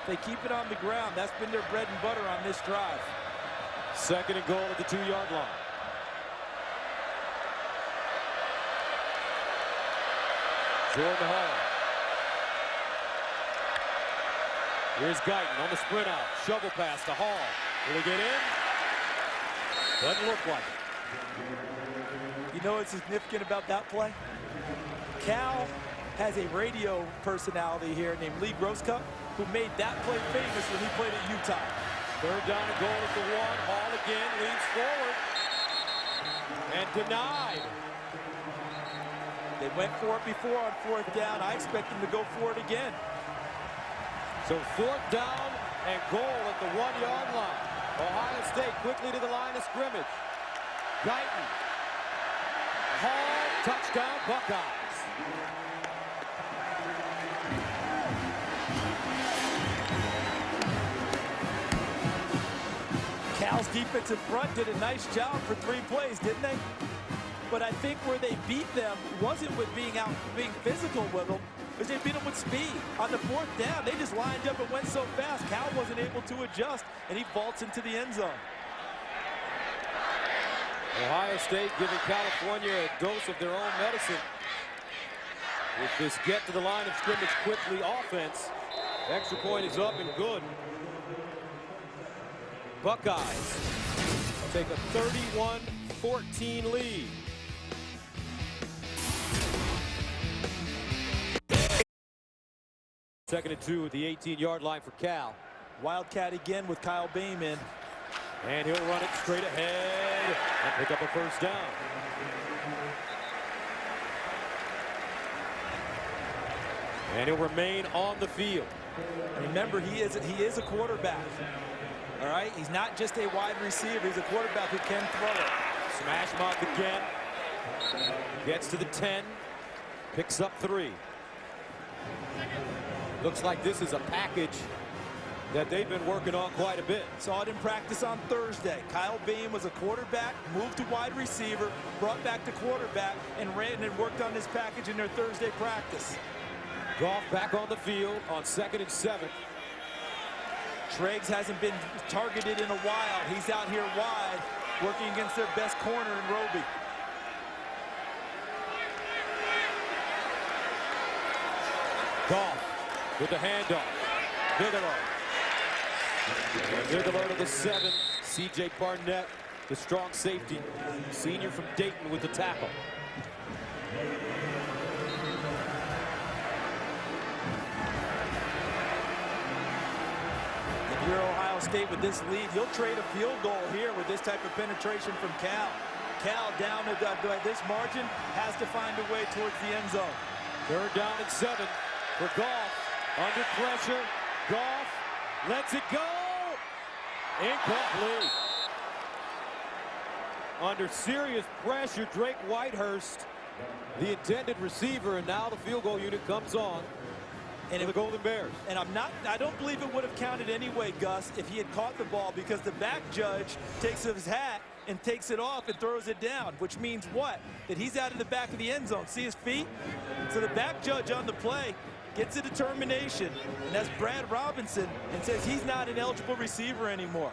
They keep it on the ground. That's been their bread and butter on this drive. Second and goal at the 2-yard line. Jordan Hall. Here's Guyton on the sprint out. Shovel pass to Hall. Will he get in? Doesn't look like it. You know what's significant about that play? Cal has a radio personality here named Lee Grosscup, who made that play famous when he played at Utah. Third down and goal at the 1. Hall again leans forward. And denied. They went for it before on 4th down. I expect them to go for it again. So 4th down and goal at the 1-yard line. Ohio State quickly to the line of scrimmage. Guyton. Hall, touchdown Buckeyes. Cal's defensive front did a nice job for 3 plays, didn't they? But I think where they beat them wasn't with being physical with them, because they beat them with speed. On the 4th down, they just lined up and went so fast, Cal wasn't able to adjust, and he vaults into the end zone. Ohio State giving California a dose of their own medicine with this get to the line of scrimmage quickly offense. Extra point is up and good. Buckeyes take a 31-14 lead. Second and 2 at the 18-yard line for Cal. Wildcat again with Kyle Bain in. And he'll run it straight ahead and pick up a first down. And he'll remain on the field. Remember, he is a quarterback. All right, he's not just a wide receiver. He's a quarterback who can throw it. Smash mouth again. Gets to the 10. Picks up 3. Looks like this is a package that they've been working on quite a bit. Saw it in practice on Thursday. Kyle Bain was a quarterback, moved to wide receiver, brought back to quarterback, and ran and worked on this package in their Thursday practice. Goff back on the field on 2nd and 7. Triggs hasn't been targeted in a while. He's out here wide, working against their best corner in Roby. Goff with the handoff. Bigelow. And Bigelow to the 7. C.J. Barnett, the strong safety, senior from Dayton with the tackle. If you're Ohio State with this lead, you'll trade a field goal here with this type of penetration from Cal. Cal down at this margin has to find a way towards the end zone. 3rd down and 7 for Goff. Under pressure. Goff lets it go. Incomplete. Under serious pressure, Drake Whitehurst, the intended receiver, and now the field goal unit comes on. And the Golden Bears. And I don't believe it would have counted anyway, Gus, if he had caught the ball, because the back judge takes his hat and takes it off and throws it down, which means what? That he's out of the back of the end zone. See his feet? So the back judge on the play gets a determination, and that's Brad Robinson, and says he's not an eligible receiver anymore.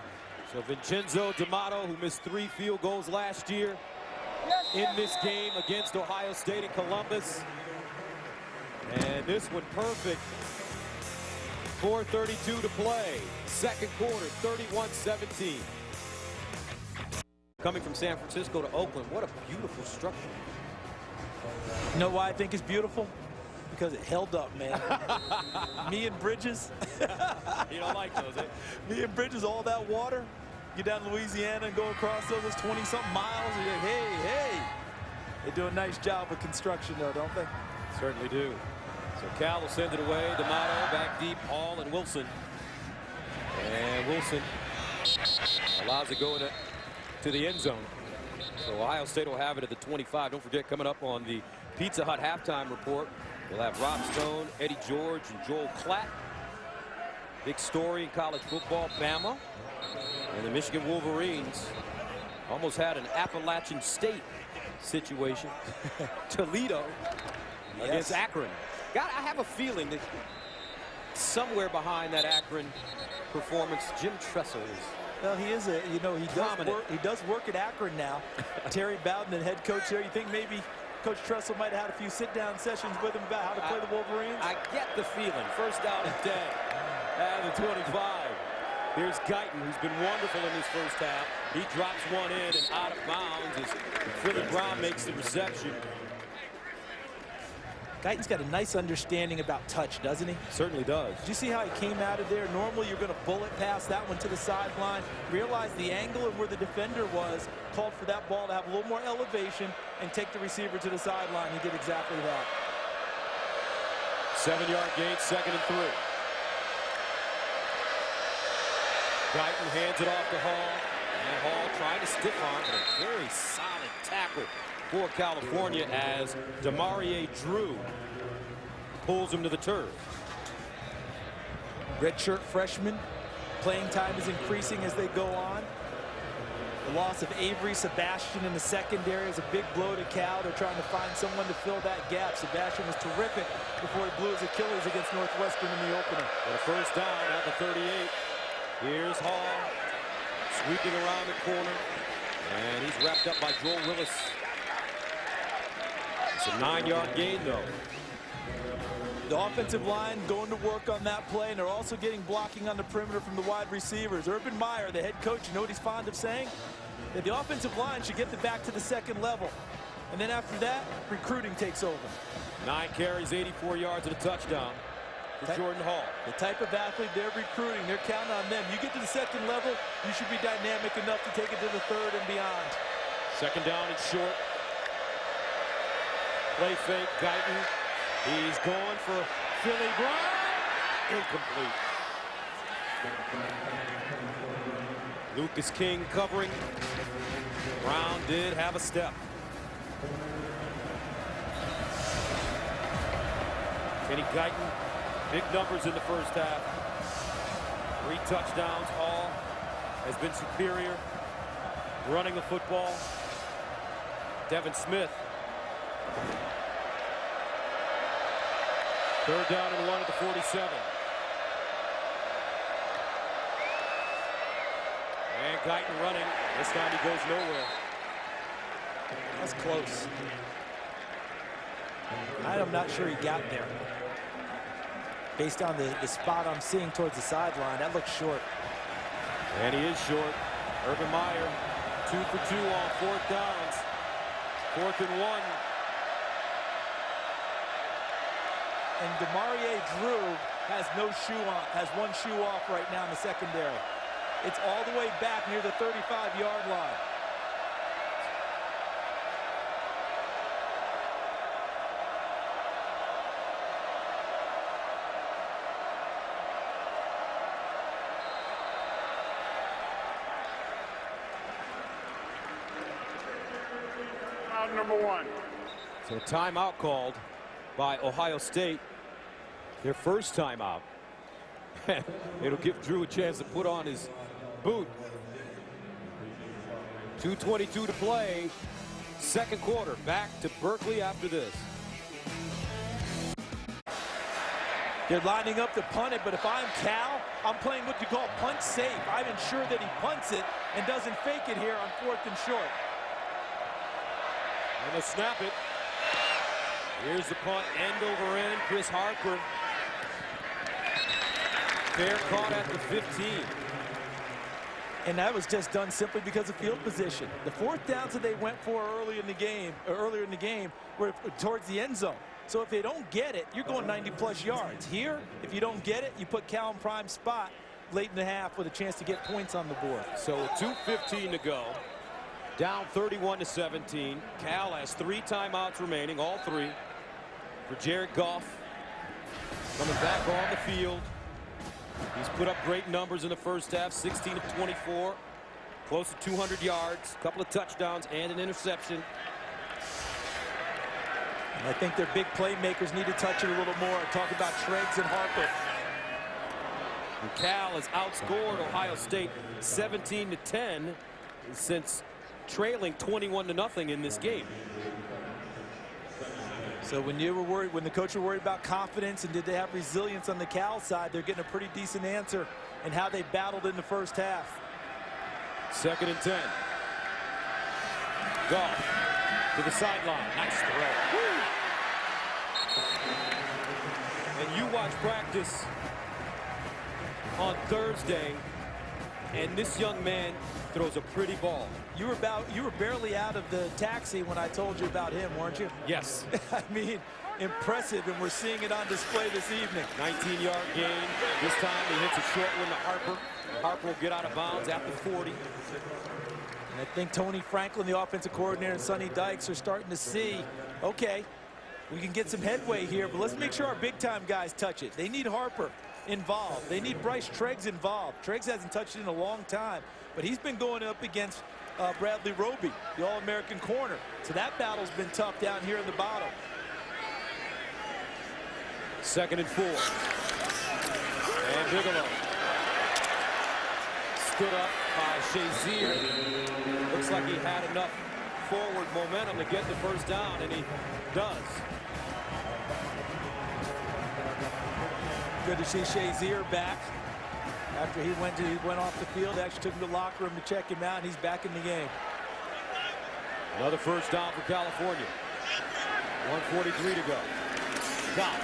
So Vincenzo D'Amato, who missed 3 field goals last year in this game against Ohio State and Columbus. And this one perfect. 4:32 to play. 2nd quarter, 31-17. Coming from San Francisco to Oakland, what a beautiful structure. You know why I think it's beautiful? Because it held up, man. Me and Bridges. You don't like those, eh? Me and Bridges, all that water. Get down to Louisiana and go across those 20-something miles. And you're like, hey. They do a nice job of construction, though, don't they? Certainly do. So Cal will send it away. D'Amato back deep. Hall and Wilson. And Wilson allows it going to the end zone. So Ohio State will have it at the 25. Don't forget, coming up on the Pizza Hut halftime report, we'll have Rob Stone, Eddie George, and Joel Klatt. Big story in college football, Bama. And the Michigan Wolverines almost had an Appalachian State situation. Toledo against Akron. God, I have a feeling that somewhere behind that Akron performance, Jim Tressel is. Well, he is he does work at Akron now. Terry Bowden, the head coach there. You think maybe Coach Tressel might have had a few sit-down sessions with him about how to play the Wolverines? I get the feeling. 1st down and 10 at the 25. Here's Guyton, who's been wonderful in this 1st half. He drops one in and out of bounds as Philly Brown makes the reception. Guyton's got a nice understanding about touch, doesn't he? Certainly does. Did you see how he came out of there? Normally, you're going to bullet pass that one to the sideline. Realize the angle and where the defender was, called for that ball to have a little more elevation and take the receiver to the sideline. He did exactly that. 7-yard gain, 2nd and 3. Guyton hands it off to Hall. And Hall trying to stiff arm, but a very solid tackle for California as Demarie Drew pulls him to the turf. Redshirt freshman. Playing time is increasing as they go on. The loss of Avery Sebastian in the secondary is a big blow to Cal. They're trying to find someone to fill that gap. Sebastian was terrific before he blew his Achilles against Northwestern in the opener. But a 1st down at the 38. Here's Hall sweeping around the corner. And he's wrapped up by Joel Willis. It's a 9-yard gain, though. The offensive line going to work on that play, and they're also getting blocking on the perimeter from the wide receivers. Urban Meyer, the head coach, you know what he's fond of saying? That the offensive line should get the back to the 2nd level. And then after that, recruiting takes over. 9 carries, 84 yards, and a touchdown for Jordan Hall. The type of athlete they're recruiting, they're counting on them. You get to the 2nd level, you should be dynamic enough to take it to the 3rd and beyond. 2nd down and short. Play fake, Guyton. He's going for Philly Brown. Incomplete. Lucas King covering. Brown did have a step. Kenny Guyton, big numbers in the 1st half. 3 touchdowns. Hall has been superior running the football. Devin Smith. 3rd down and 1 at the 47. And Guyton running. This time he goes nowhere. That's close. I'm not sure he got there. Based on the spot I'm seeing towards the sideline, that looks short. And he is short. Urban Meyer, 2 for 2 on 4th downs. 4th and 1. And Demarie Drew has no shoe on, has 1 shoe off right now in the secondary. It's all the way back near the 35-yard line. down number 1. So a timeout called by Ohio State. Their first timeout. It'll give Drew a chance to put on his boot. 2:22 to play. Second quarter. Back to Berkeley after this. They're lining up to punt it, but if I'm Cal, I'm playing what you call punt safe. I'm ensure that he punts it and doesn't fake it here on 4th and short. And they'll snap it. Here's the punt, end over end. Chris Harper. Fair caught at the 15. And that was just done simply because of field position. The 4th downs that they went for earlier in the game were towards the end zone. So if they don't get it, you're going 90-plus yards. Here, if you don't get it, you put Cal in prime spot late in the half with a chance to get points on the board. So 2:15 to go. Down 31-17. Cal has 3 timeouts remaining, all 3. For Jared Goff. Coming back on the field. He's put up great numbers in the first half, 16 of 24. Close to 200 yards, a couple of touchdowns, and an interception. And I think their big playmakers need to touch it a little more. Talk about Treggs and Harper. And Cal has outscored Ohio State 17-10 since trailing 21-0 in this game. So when you were worried, when the coach were worried about confidence and did they have resilience on the Cal side, they're getting a pretty decent answer in how they battled in the first half. 2nd and 10. Goff to the sideline. Nice throw. Woo! And you watch practice on Thursday, and this young man throws a pretty ball. You were barely out of the taxi when I told you about him, weren't you? Yes. I mean, impressive, and we're seeing it on display this evening. 19-yard gain. This time he hits a short one to Harper. Harper will get out of bounds at the 40. And I think Tony Franklin, the offensive coordinator, and Sonny Dykes are starting to see, okay, we can get some headway here, but let's make sure our big-time guys touch it. They need Harper involved. They need Bryce Treggs involved. Treggs hasn't touched it in a long time, but he's been going up against Bradley Roby, the All-American corner. So that battle's been tough down here in the bottom. 2nd and 4. And Bigelow. Stood up by Shazier. Looks like he had enough forward momentum to get the first down, and he does. Good to see Shazier back. After he went off the field, actually took him to the locker room to check him out, and he's back in the game. Another first down for California. 1:43 to go. Goff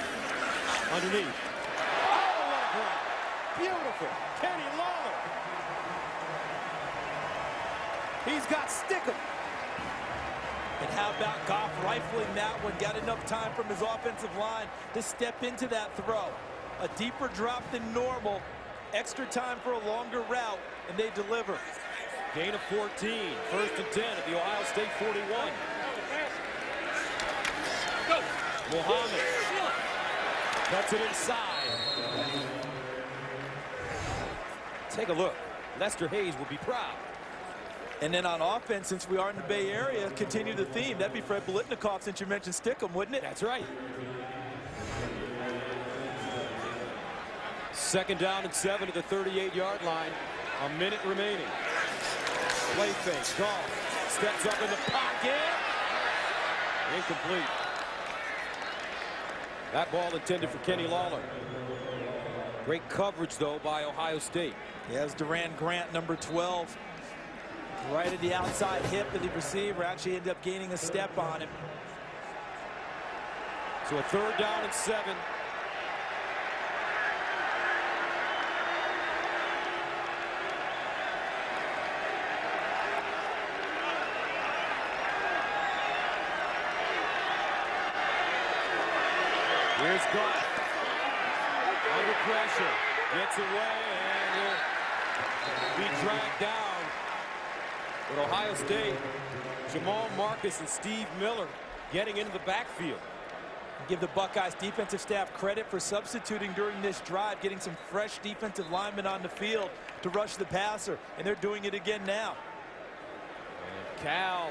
underneath. Oh, what a grab. Beautiful. Kenny Lawler. He's got Stickum. And how about Goff rifling that one? Got enough time from his offensive line to step into that throw. A deeper drop than normal. Extra time for a longer route, and they deliver. Gain of 14. 1st and 10 at the Ohio State 41. Go. Muhammad cuts it inside. Take a look. Lester Hayes will be proud. And then on offense, since we are in the Bay Area, continue the theme. That'd be Fred Biletnikoff, since you mentioned Stickum, wouldn't it? That's right. 2nd down and 7 at the 38-yard line. A minute remaining. Play fake. Goff steps up in the pocket. Incomplete. That ball intended for Kenny Lawler. Great coverage, though, by Ohio State. Yeah, it's Duran Grant, number 12. Right at the outside hip of the receiver. Actually ended up gaining a step on him. So a 3rd down and 7. Here's Goff. Under pressure. Gets away and will be dragged down. But Ohio State, Jamal Marcus and Steve Miller getting into the backfield. Give the Buckeyes defensive staff credit for substituting during this drive, getting some fresh defensive linemen on the field to rush the passer, and they're doing it again now. And Cal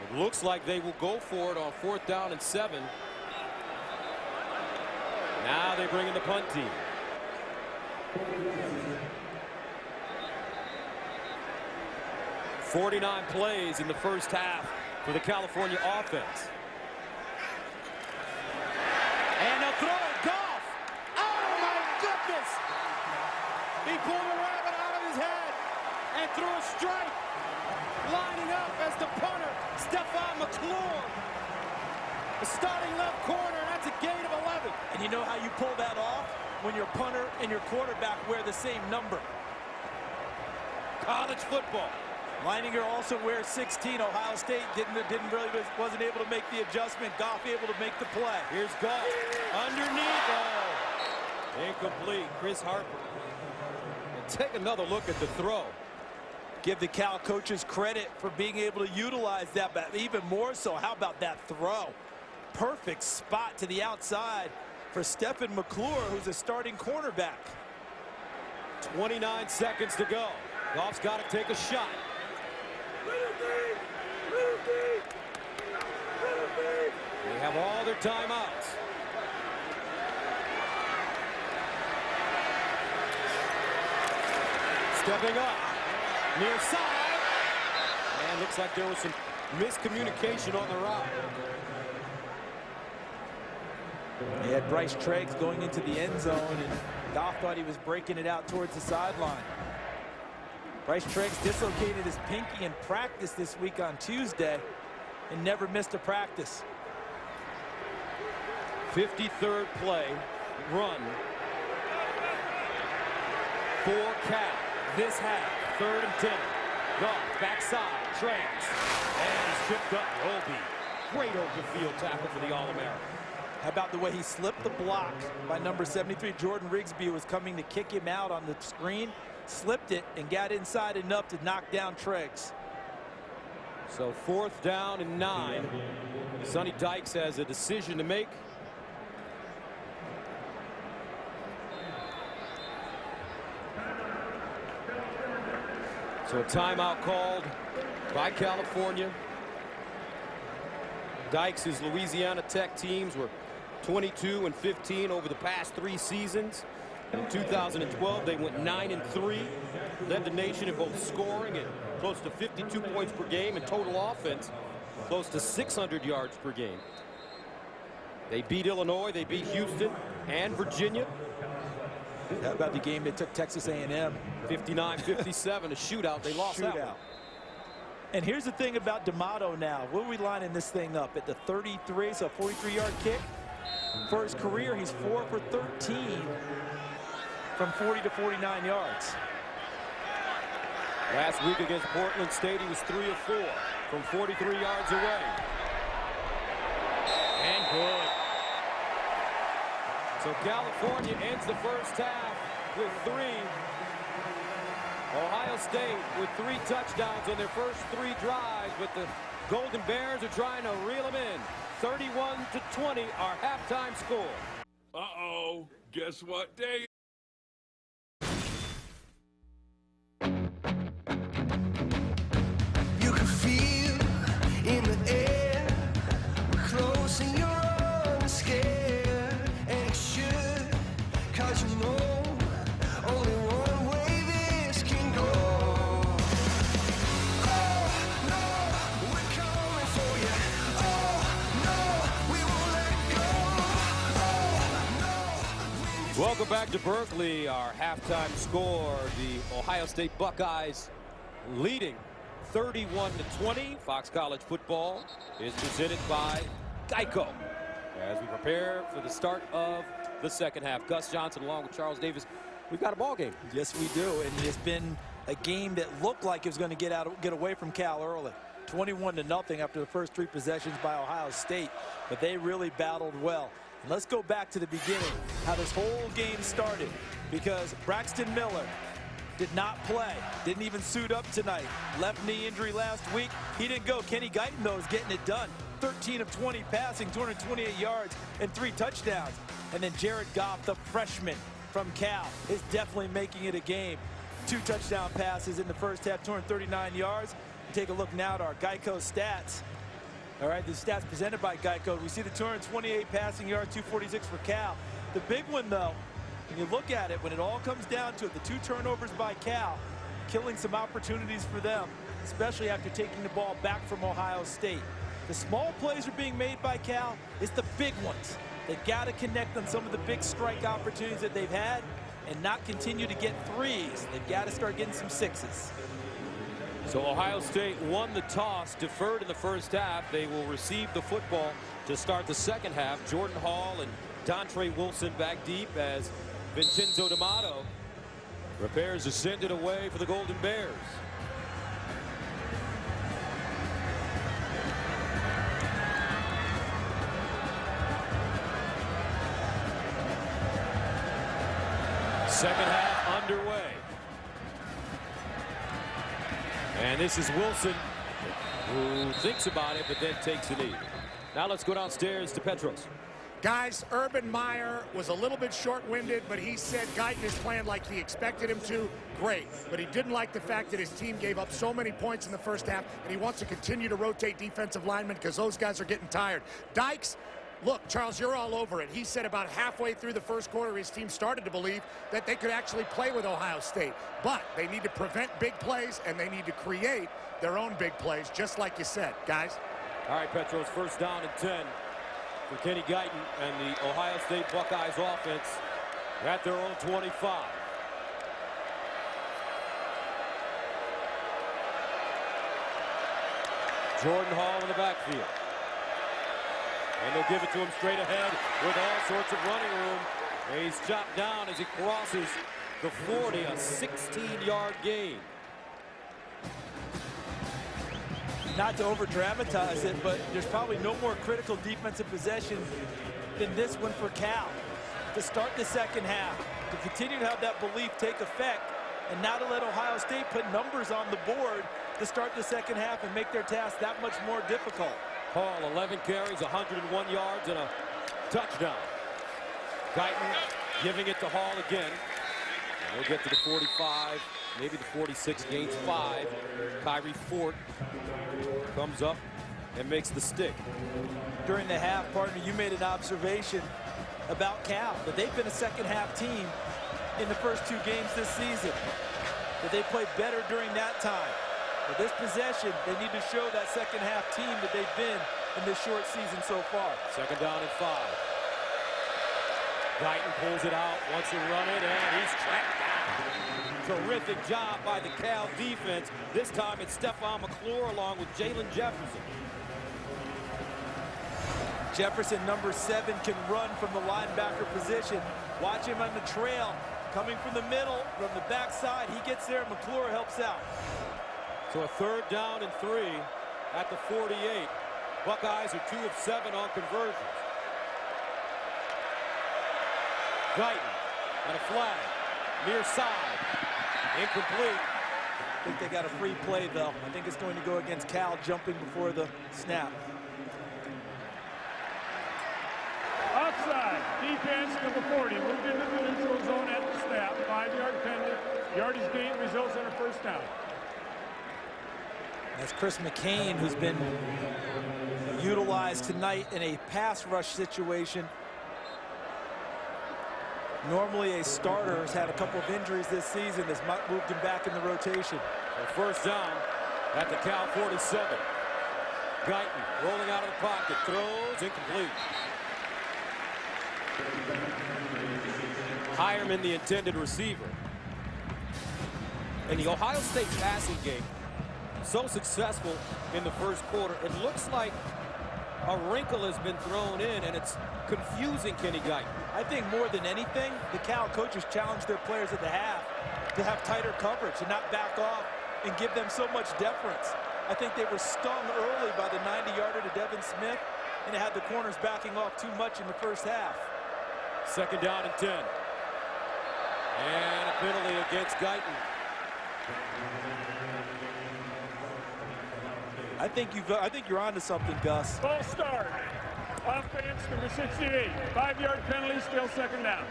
It looks like they will go for it on 4th down and 7. Now they bring in the punt team. "49 plays in the first half for the California offense. And a throw at Goff. Oh my goodness! He pulled a rabbit out of his head and threw a strike. Lining up as the punter, Stephon McClure. The starting left corner, and that's a gain of 11. And you know how you pull that off? When your punter and your quarterback wear the same number. College football. Leininger also wears 16. Ohio State wasn't able to make the adjustment. Goff able to make the play. Here's Goff underneath. Oh, incomplete. Chris Harper. And take another look at the throw. Give the Cal coaches credit for being able to utilize that, but even more so, how about that throw? Perfect spot to the outside for Stephon McClure, who's a starting cornerback. 29 seconds to go. Goff's got to take a shot. They have all their timeouts. Stepping up. Near side. And looks like there was some miscommunication on the route. They had Bryce Treggs going into the end zone, and Goff thought he was breaking it out towards the sideline. Bryce Treggs dislocated his pinky in practice this week on Tuesday and never missed a practice. 53rd play, run for Cal. This half, 3rd and 10. Goff, backside, Treggs, and he's tripped up. Roby, great open field tackle for the All-American. How about the way he slipped the block by number 73, Jordan Rigsby, was coming to kick him out on the screen, slipped it, and got inside enough to knock down Treggs. So 4th down and 9. Sonny Dykes has a decision to make. So a timeout called by California. Dykes' Louisiana Tech teams were 22 and 15 over the past 3 seasons. In 2012, they went 9-3, led the nation in both scoring and close to 52 points per game, and total offense close to 600 yards per game. They beat Illinois, they beat Houston and Virginia. How about the game that took Texas A&M? 59-57, a shootout. They lost that one. And here's the thing about D'Amato now. What are we lining this thing up? At the 33, so a 43-yard kick. For his career, he's 4 for 13 from 40 to 49 yards. Last week against Portland State, he was 3 of 4 from 43 yards away. And good. So California ends the first half with 3. Ohio State with 3 touchdowns on their first 3 drives, but the Golden Bears are trying to reel them in. 31-20, our halftime score. Uh-oh, guess what day? You can feel in the air, we're close and you're unscared, and it should, 'cause you know only one way this can go. Oh no, we're coming for you. Oh no, we won't let go. Oh no. Welcome back to Berkeley. Our halftime score, the Ohio State Buckeyes leading 31-20. Fox College football is presented by Geico. As we prepare for the start of the second half, Gus Johnson along with Charles Davis, we've got a ball game. Yes, we do, and it's been a game that looked like it was going to get away from Cal early. 21-0 after the first 3 possessions by Ohio State, but they really battled well. And let's go back to the beginning, how this whole game started, because Braxton Miller did not play, didn't even suit up tonight. Left knee injury last week. He didn't go. Kenny Guyton, though, is getting it done. 13 of 20 passing, 228 yards, and 3 touchdowns. And then Jared Goff, the freshman from Cal, is definitely making it a game. 2 touchdown passes in the first half, 239 yards. Take a look now at our Geico stats. All right, the stats presented by Geico. We see the 228 passing yards, 246 for Cal. The big one, though, when you look at it, when it all comes down to it, the 2 turnovers by Cal, killing some opportunities for them, especially after taking the ball back from Ohio State. The small plays are being made by Cal. It's the big ones. They've got to connect on some of the big strike opportunities that they've had and not continue to get 3s. They've got to start getting some 6s. So Ohio State won the toss, deferred in the first half. They will receive the football to start the second half. Jordan Hall and Dontre Wilson back deep as Vincenzo D'Amato prepares to send it away for the Golden Bears. Second half underway. And this is Wilson, who thinks about it, but then takes a knee. Now let's go downstairs to Petros. Guys, Urban Meyer was a little bit short-winded, but he said Guyton is playing like he expected him to. Great. But he didn't like the fact that his team gave up so many points in the first half, and he wants to continue to rotate defensive linemen because those guys are getting tired. Dykes, look, Charles, you're all over it. He said about halfway through the first quarter, his team started to believe that they could actually play with Ohio State. But they need to prevent big plays, and they need to create their own big plays, just like you said, guys. All right, Petros, first down and 10 for Kenny Guyton and the Ohio State Buckeyes offense at their own 25. Jordan Hall in the backfield. And they'll give it to him straight ahead with all sorts of running room. And he's chopped down as he crosses the 40, a 16-yard gain. Not to over-dramatize it, but there's probably no more critical defensive possession than this one for Cal. To start the second half, to continue to have that belief take effect, and now to let Ohio State put numbers on the board to start the second half and make their task that much more difficult. Hall, 11 carries, 101 yards, and a touchdown. Guyton giving it to Hall again. And we'll get to the 45, maybe the 46, gains 5. Kyrie Fort comes up and makes the stick. During the half, partner, you made an observation about Cal, that they've been a second-half team in the first 2 games this season, that they played better during that time. But this possession, they need to show that second-half team that they've been in this short season so far. Second down and 5. Guyton pulls it out, wants to run it, and he's tracked down. Terrific job by the Cal defense. This time it's Stephon McClure along with Jalen Jefferson. Jefferson, number 7, can run from the linebacker position. Watch him on the trail, coming from the middle, from the backside. He gets there, McClure helps out. So a third down and 3 at the 48. Buckeyes are 2 of 7 on conversions. Guyton and a flag, near side, incomplete. I think they got a free play, though. I think it's going to go against Cal jumping before the snap. Outside, defense number 40 moved into the neutral zone at the snap. 5-yard penalty. Yardage gain results in a first down. That's Chris McCain, who's been utilized tonight in a pass rush situation. Normally a starter, has had a couple of injuries this season, has moved him back in the rotation. And first down at the Cal 47. Guyton rolling out of the pocket, throws, incomplete. Hireman, the intended receiver. And the Ohio State passing game, so successful in the first quarter, it looks like a wrinkle has been thrown in, and it's confusing Kenny Guyton. I think more than anything, the Cal coaches challenged their players at the half to have tighter coverage and not back off and give them so much deference. I think they were stung early by the 90-yarder to Devin Smith, and it had the corners backing off too much in the first half. Second down and 10. And a penalty against Guyton. I think you're onto something, Gus. False start. Offense number 68. 5-yard penalty, still second down.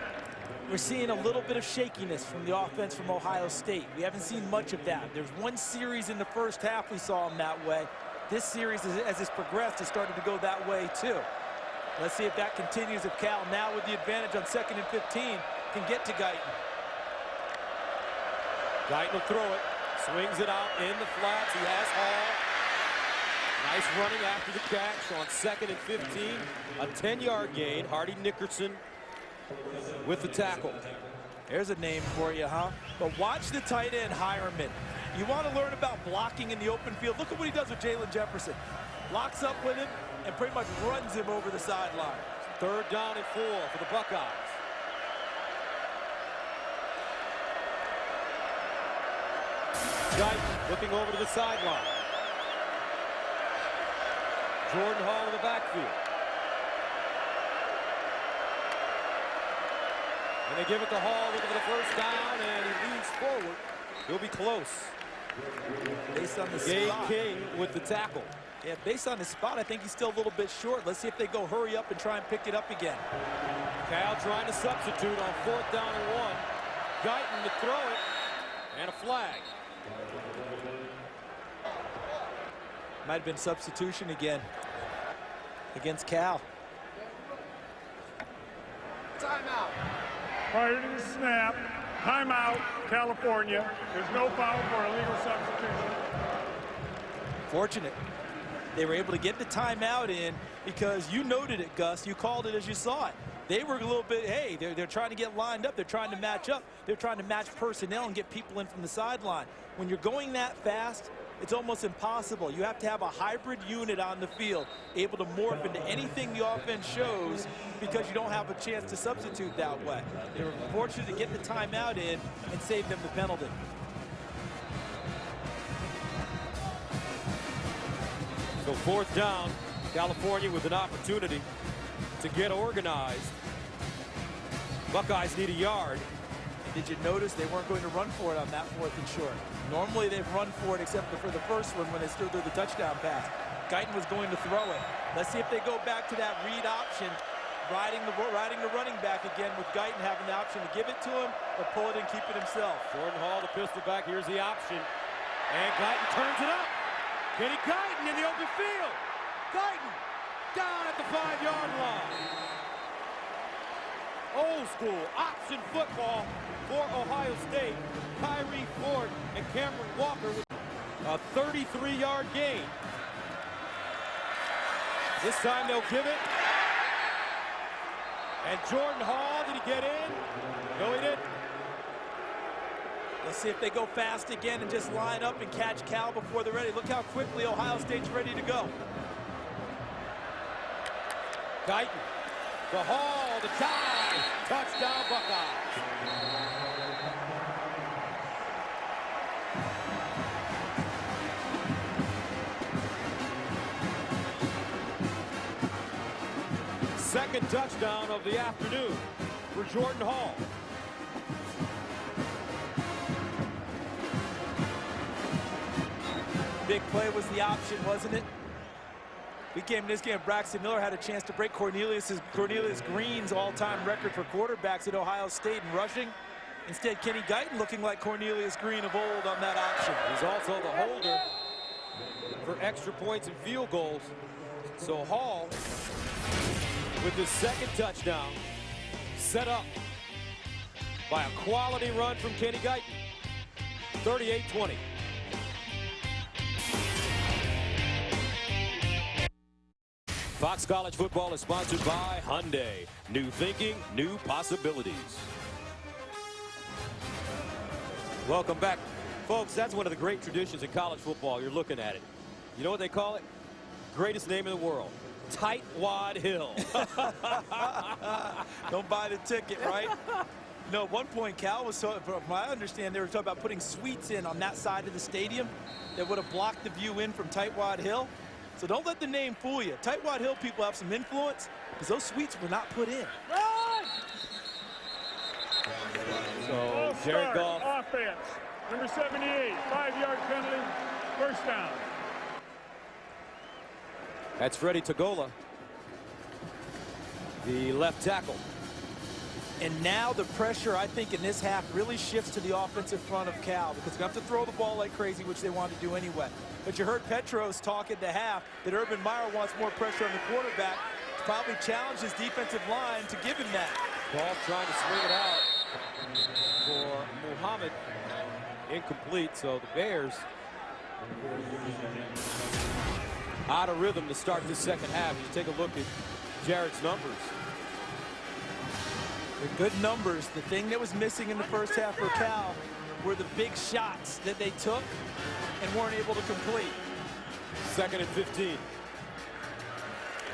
We're seeing a little bit of shakiness from the offense from Ohio State. We haven't seen much of that. There's one series in the first half we saw them that way. this series, as it's progressed, has started to go that way too. Let's see if that continues. If Cal, now with the advantage on 2nd and 15, can get to Guyton. Guyton will throw it. Swings it out in the flats. He has Hall. Nice running after the catch on 2nd and 15. A 10-yard gain. Hardy Nickerson with the tackle. There's a name for you, huh? But watch the tight end, Hireman. You want to learn about blocking in the open field. Look at what he does with Jalen Jefferson. Locks up with him and pretty much runs him over the sideline. 3rd down and 4 for the Buckeyes. Guyton looking over to the sideline. Jordan Hall in the backfield. And they give it to Hall, looking for the 1st down, and he leans forward. He'll be close. Based on the Gabe spot. King with the tackle. Yeah, based on the spot, I think he's still a little bit short. Let's see if they go hurry up and try and pick it up again. Cal trying to substitute on 4th down and 1. Guyton to throw it, and a flag. Might have been substitution again against Cal. Timeout. Prior to the snap, timeout, California. There's no foul for illegal substitution. Fortunate. They were able to get the timeout in because you noted it, Gus. You called it as you saw it. They were a little bit, hey, they're trying to get lined up. They're trying to match up. They're trying to match personnel and get people in from the sideline. When you're going that fast, it's almost impossible. You have to have a hybrid unit on the field, able to morph into anything the offense shows because you don't have a chance to substitute that way. They were fortunate to get the timeout in and save them the penalty. So 4th down, California with an opportunity to get organized. Buckeyes need a yard. Did you notice they weren't going to run for it on that 4th and short? Normally they've run for it except for the first one when they still do the touchdown pass. Guyton was going to throw it. Let's see if they go back to that read option, riding the running back again with Guyton having the option to give it to him or pull it and keep it himself. Jordan Hall, the pistol back. Here's the option. And Guyton turns it up. Kenny Guyton in the open field. Guyton down at the 5-yard line. Old school option football for Ohio State. Kyrie Ford and Cameron Walker with a 33-yard gain. This time they'll give it. And Jordan Hall, did he get in? No, he didn't. Let's see if they go fast again and just line up and catch Cal before they're ready. Look how quickly Ohio State's ready to go. Guyton, the Hall, the tie, touchdown Buckeyes. Second touchdown of the afternoon for Jordan Hall. Big play was the option, wasn't it? We came in this game, Braxton Miller had a chance to break Cornelius Green's all-time record for quarterbacks at Ohio State in rushing. Instead, Kenny Guyton looking like Cornelius Green of old on that option. He's also the holder for extra points and field goals. So Hall, with his second touchdown, set up by a quality run from Kenny Guyton. 38-20. Fox College Football is sponsored by Hyundai. New thinking, new possibilities. Welcome back. Folks, that's one of the great traditions in college football. You're looking at it. You know what they call it? Greatest name in the world. Tightwad Hill. Don't buy the ticket, right? You know, at one point, Cal was, from my understanding, they were talking about putting suites in on that side of the stadium that would have blocked the view in from Tightwad Hill. So don't let the name fool you. Tightwad Hill people have some influence because those suites were not put in. So Jared Goff. Offense. Number 78, 5-yard penalty, first down. That's Freddie Togola, the left tackle. And now the pressure, I think, in this half really shifts to the offensive front of Cal because they have to throw the ball like crazy, which they want to do anyway. But you heard Petros talk at the half that Urban Meyer wants more pressure on the quarterback to probably challenge his defensive line to give him that. Ball trying to swing it out for Muhammad. Incomplete, so the Bears out of rhythm to start this second half. You take a look at Jared's numbers. They're good numbers. The thing that was missing in the first half for Cal were the big shots that they took and weren't able to complete. 2nd and 15.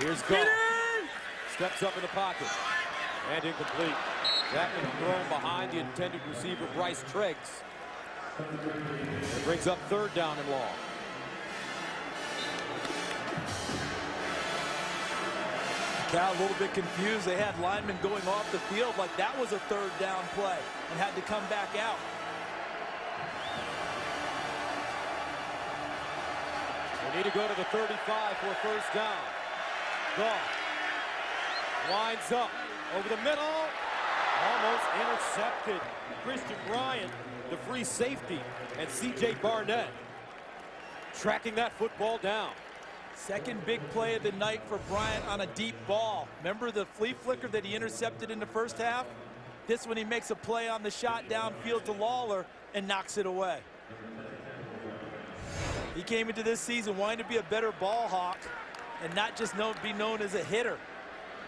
Here's Goff. Steps up in the pocket. And incomplete. That one thrown behind the intended receiver, Bryce Treggs. It brings up 3rd down and long. Cal a little bit confused. They had linemen going off the field like that was a 3rd down play and had to come back out. They need to go to the 35 for a 1st down. Goff winds up over the middle. Almost intercepted. Christian Bryant, the free safety, and C.J. Barnett tracking that football down. Second big play of the night for Bryant on a deep ball. Remember the flea flicker that he intercepted in the first half? This one he makes a play on the shot downfield to Lawler and knocks it away. He came into this season wanting to be a better ball hawk and not just be known as a hitter.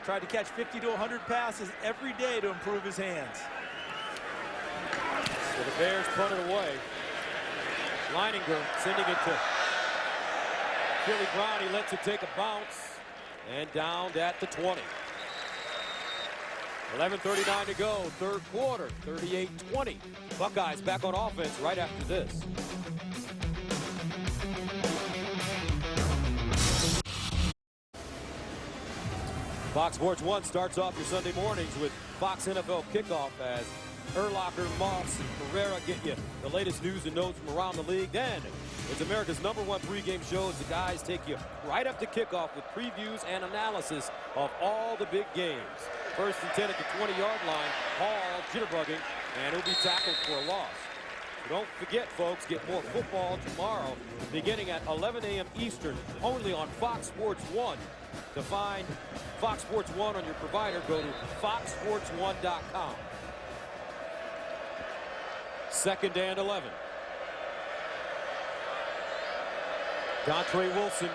Tried to catch 50 to 100 passes every day to improve his hands. So the Bears punt it away. Leininger sending it to Philly Brown. He lets it take a bounce and down at the 20. 11:39 to go, 3rd quarter, 38-20. Buckeyes back on offense right after this. Fox Sports 1 starts off your Sunday mornings with Fox NFL Kickoff as Urlacher, Moss, and Pereira get you the latest news and notes from around the league. Then it's America's #1 pregame show as the guys take you right up to kickoff with previews and analysis of all the big games. 1st and 10 at the 20-yard line. Hall jitterbugging, and he'll be tackled for a loss. So don't forget, folks, get more football tomorrow beginning at 11 a.m. Eastern only on Fox Sports 1. To find Fox Sports 1 on your provider, go to foxsports1.com. 2nd and 11. Dontre Wilson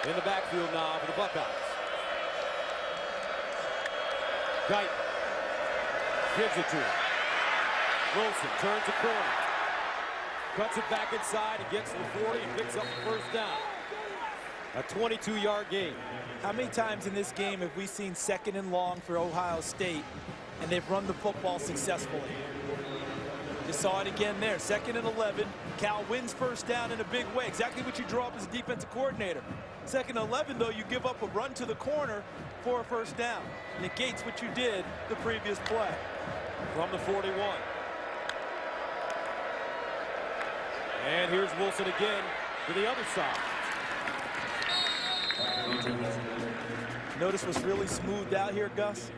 in the backfield now for the Buckeyes. Guyton gives it to him. Wilson turns the corner. Cuts it back inside and gets to the 40 and picks up the 1st down. A 22-yard gain. How many times in this game have we seen 2nd and long for Ohio State and they've run the football successfully? You saw it again there. 2nd and 11. Cal wins 1st down in a big way. Exactly what you draw up as a defensive coordinator. 2nd and 11, though, you give up a run to the corner for a 1st down. Negates what you did the previous play. From the 41. And here's Wilson again to the other side. Notice what's really smoothed out here, Gus?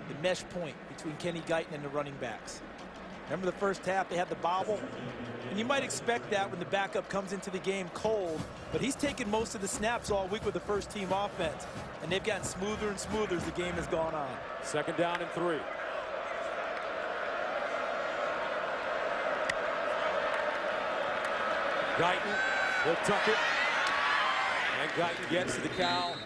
The mesh point between Kenny Guyton and the running backs. Remember the first half, they had the bobble? And you might expect that when the backup comes into the game cold, but he's taken most of the snaps all week with the first-team offense, and they've gotten smoother and smoother as the game has gone on. 2nd down and 3. Guyton will tuck it. And Guyton gets to the Cal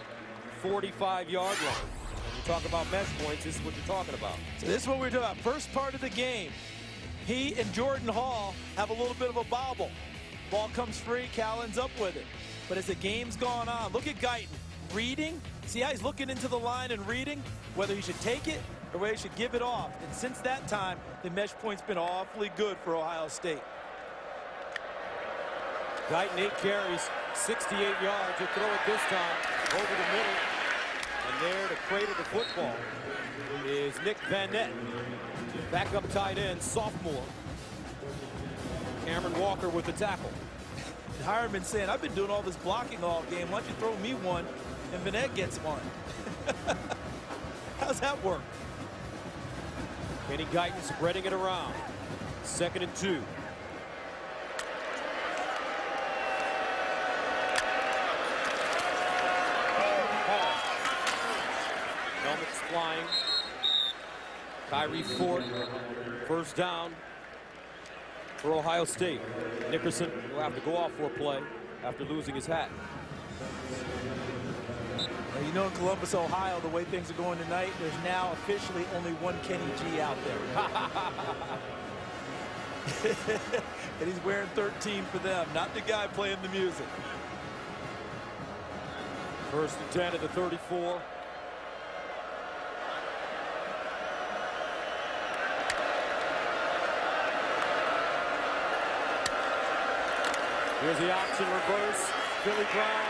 45-yard line. When you talk about mesh points, this is what you're talking about. So this is what we're talking about. First part of the game, he and Jordan Hall have a little bit of a bobble. Ball comes free, Cal ends up with it. But as the game's gone on, look at Guyton reading. See how he's looking into the line and reading whether he should take it or whether he should give it off. And since that time, the mesh point's been awfully good for Ohio State. Guyton 8 carries, 68 yards. He'll throw it this time over the middle. And there to cradle the football is Nick Van Nett. Backup tight end, sophomore. Cameron Walker with the tackle. Hireman saying, I've been doing all this blocking all game. Why don't you throw me one and Van Nett gets one? How's that work? Kenny Guyton spreading it around. 2nd and 2. Helmets flying. Kyrie Ford, 1st down for Ohio State. Nickerson will have to go off for a play after losing his hat. Well, you know, in Columbus, Ohio, the way things are going tonight, there's now officially only one Kenny G out there. And he's wearing 13 for them, not the guy playing the music. 1st and 10 at the 34. Here's the option reverse. Billy Brown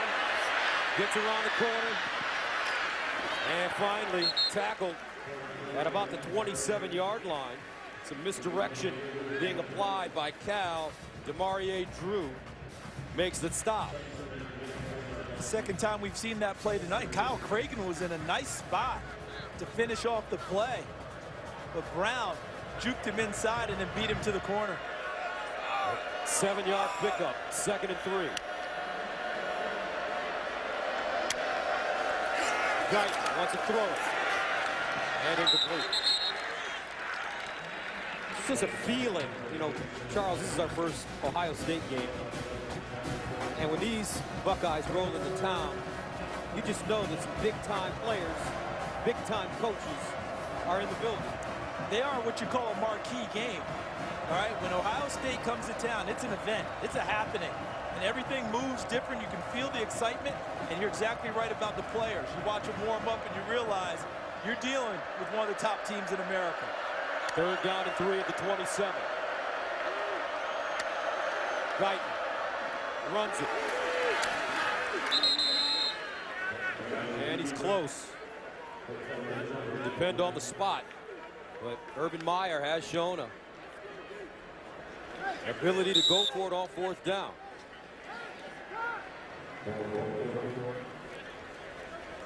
gets around the corner. And finally tackled at about the 27-yard line. Some misdirection being applied by Cal. Demarie Drew makes the stop. Second time we've seen that play tonight. Kyle Cragen was in a nice spot to finish off the play. But Brown juked him inside and then beat him to the corner. 7-yard pickup, 2nd and 3. Guyton wants to throw it. And incomplete. Just a feeling, you know, Charles, this is our first Ohio State game. And when these Buckeyes roll into town, you just know that some big-time players, big-time coaches are in the building. They are what you call a marquee game. All right, when Ohio State comes to town, it's an event, it's a happening, and everything moves different. You can feel the excitement, and you're exactly right about the players. You watch them warm up, and you realize you're dealing with one of the top teams in America. 3rd down and 3 at the 27. Guyton runs it. And he's close. Will depend on the spot, but Urban Meyer has shown a ability to go for it on 4th down.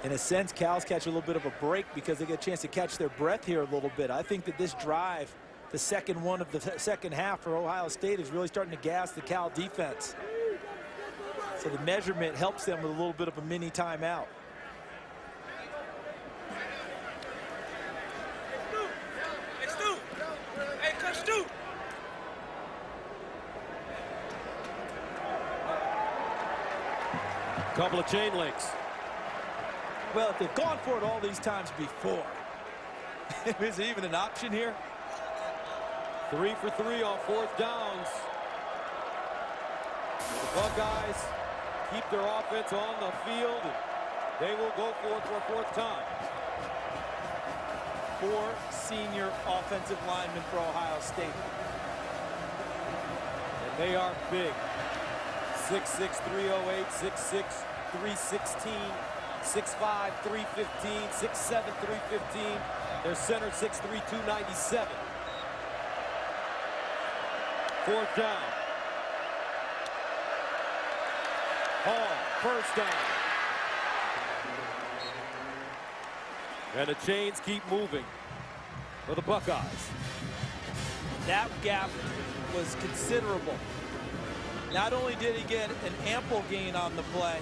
In a sense, Cal's catch a little bit of a break because they get a chance to catch their breath here a little bit. I think that this drive, the second one of the second half for Ohio State, is really starting to gas the Cal defense. So the measurement helps them with a little bit of a mini timeout. Couple of chain links. Well, if they've gone for it all these times before, is it even an option here? 3 for 3 on 4th downs. The Buckeyes keep their offense on the field, and they will go for it for a 4th time. 4 senior offensive linemen for Ohio State. And they are big. 6'6", 308, 6'6", 316, 6'5", 315, 6'7", 315. Their center 6'3", 297. 4th down. Hall, 1st down. And the chains keep moving for the Buckeyes. That gap was considerable. Not only did he get an ample gain on the play,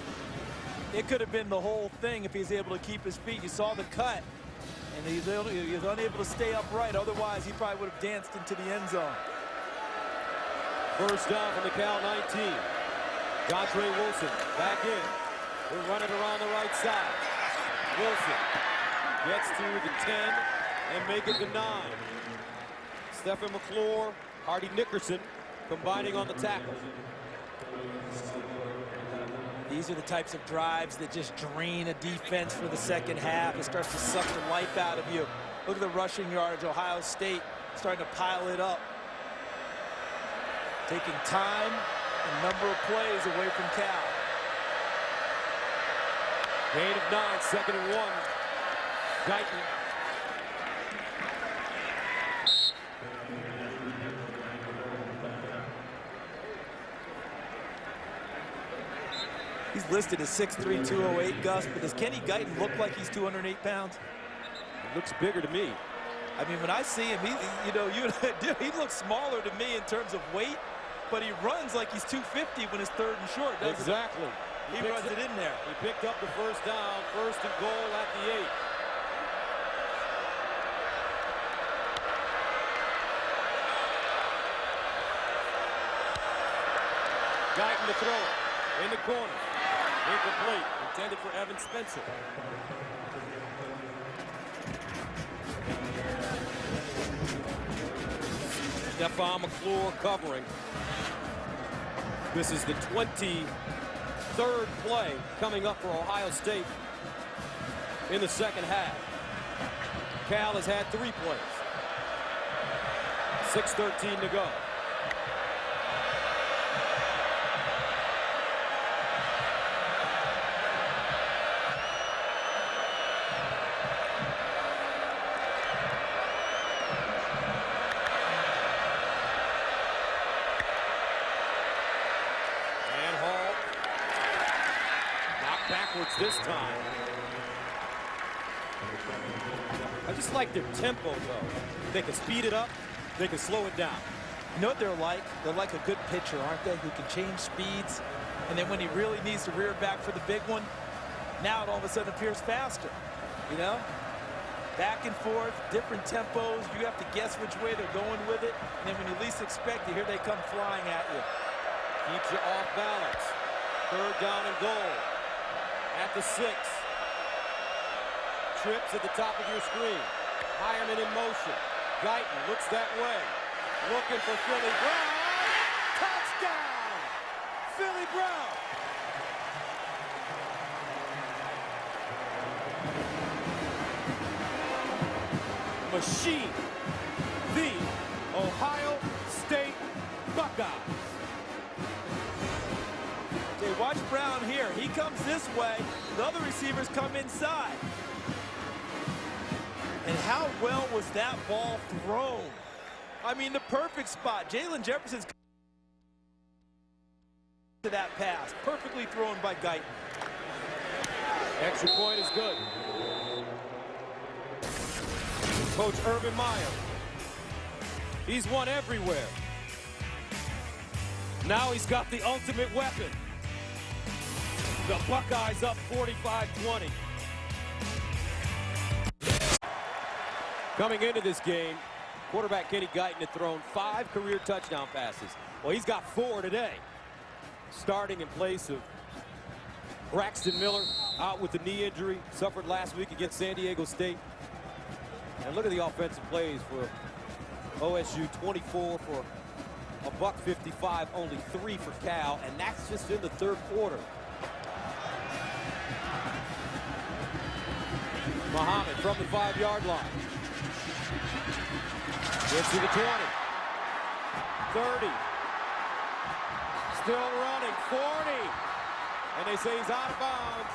it could have been the whole thing if he's able to keep his feet. You saw the cut, and he was unable to stay upright. Otherwise, he probably would have danced into the end zone. 1st down from the Cal 19. Dontre Wilson back in. We're running around the right side. Wilson gets to the 10 and make it the 9. Stephen McClure, Hardy Nickerson combining on the tackle. These are the types of drives that just drain a defense for the second half. It starts to suck the life out of you. Look at the rushing yards. Ohio State starting to pile it up. Taking time and number of plays away from Cal. Gain of 9, 2nd and 1. Guyton. He's listed as 6'3", 208, Gus, but does Kenny Guyton look like he's 208 pounds? It looks bigger to me. I mean, when I see him, he looks smaller to me in terms of weight, but he runs like he's 250 when it's 3rd and short, doesn't Exactly. he? He runs it in there. He picked up the first down, 1st and goal at the 8. Guyton to throw it in the corner. Incomplete. Intended for Evan Spencer. Stephon McClure covering. This is the 23rd play coming up for Ohio State in the second half. Cal has had 3 plays. 6:13 to go. Backwards this time. I just like their tempo, though. They can speed it up. They can slow it down. You know what they're like? They're like a good pitcher, aren't they? Who can change speeds. And then when he really needs to rear back for the big one, now it all of a sudden appears faster. You know? Back and forth, different tempos. You have to guess which way they're going with it. And then when you least expect it, here they come flying at you. Keeps you off balance. 3rd down and goal. At the 6. Trips at the top of your screen. Hireman in motion. Guyton looks that way. Looking for Philly Brown. Touchdown! Philly Brown. Machine. The Ohio State Buckeyes. Okay, watch Brown here. He comes this way. The other receivers come inside. And how well was that ball thrown? I mean, the perfect spot. Jalen Jefferson's to that pass. Perfectly thrown by Guyton. Extra point is good. Coach Urban Meyer. He's won everywhere. Now he's got the ultimate weapon. The Buckeyes up 45-20. Coming into this game, quarterback Kenny Guyton had thrown 5 career touchdown passes. Well, he's got 4 today. Starting in place of Braxton Miller, out with the knee injury, suffered last week against San Diego State. And look at the offensive plays for OSU. 24 for a $155, only 3 for Cal, and that's just in the 3rd quarter. Muhammad from the 5-yard line. Gets to the 20. 30. Still running. 40. And they say he's out of bounds.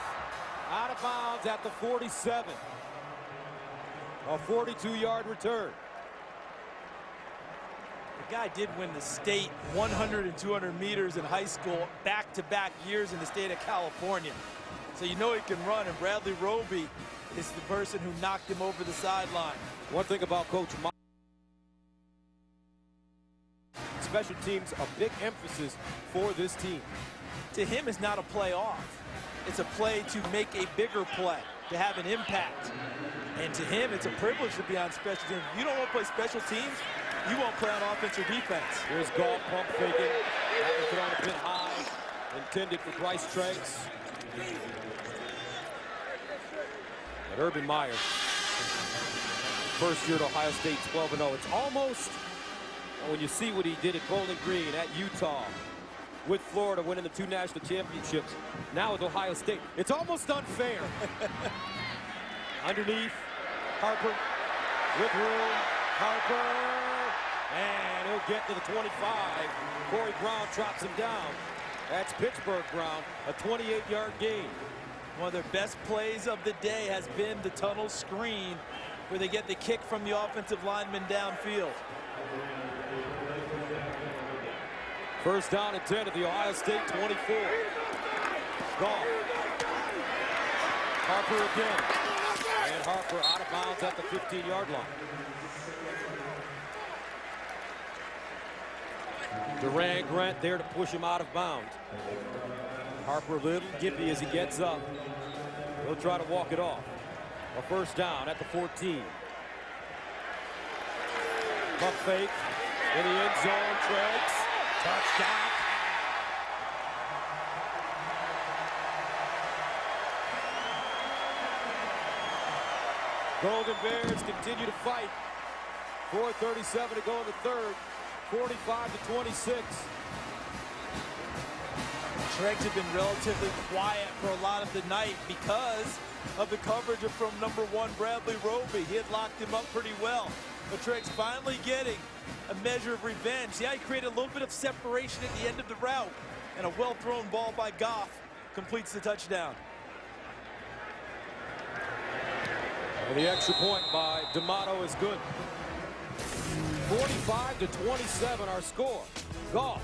Out of bounds at the 47. A 42-yard return. The guy did win the state 100 and 200 meters in high school back-to-back years in the state of California. So you know he can run, and Bradley Roby is the person who knocked him over the sideline. One thing about Coach Meyer, special teams, a big emphasis for this team. To him, it's not a play off. It's a play to make a bigger play, to have an impact. And to him, it's a privilege to be on special teams. If you don't want to play special teams, you won't play on offense or defense. Here's Goff pump faking. That was thrown a bit high. Intended for Bryce Treggs. But Urban Meyer, first year at Ohio State, 12-0. It's almost, when you see what he did at Bowling Green, at Utah, with Florida winning the 2 national championships, now with Ohio State, it's almost unfair. Underneath, Harper with room. Harper, and he'll get to the 25. Corey Brown drops him down. That's Pittsburgh Brown, a 28-yard gain. One of their best plays of the day has been the tunnel screen, where they get the kick from the offensive lineman downfield. First down and 10 at the Ohio State 24. Goff. Harper again. And Harper out of bounds at the 15-yard line. Durant Grant there to push him out of bounds. Harper a little gimpy as he gets up. He'll try to walk it off. A first down at the 14. Pump fake in the end zone. Treggs. Touchdown. Golden Bears continue to fight. 4:37 to go in the third. 45-26. Treggs have been relatively quiet for a lot of the night because of the coverage from #1 Bradley Roby. He had locked him up pretty well. But Treggs finally getting a measure of revenge. Yeah, he created a little bit of separation at the end of the route. And a well-thrown ball by Goff completes the touchdown. And the extra point by D'Amato is good. 45-27 our score. Goff.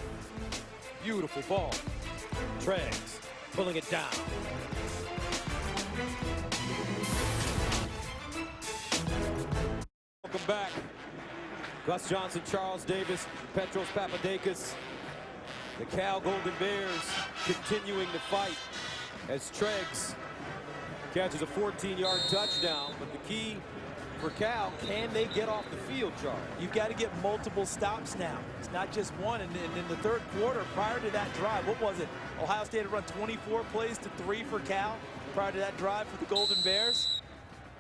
Beautiful ball. Treggs pulling it down. Welcome back. Gus Johnson, Charles Davis, Petros Papadakis. The Cal Golden Bears continuing to fight as Treggs catches a 14-yard touchdown. But the key for Cal, can they get off the field, Charles? You've got to get multiple stops now. It's not just one. And in the third quarter, prior to that drive, what was it? Ohio State had run 24 plays to 3 for Cal prior to that drive for the Golden Bears.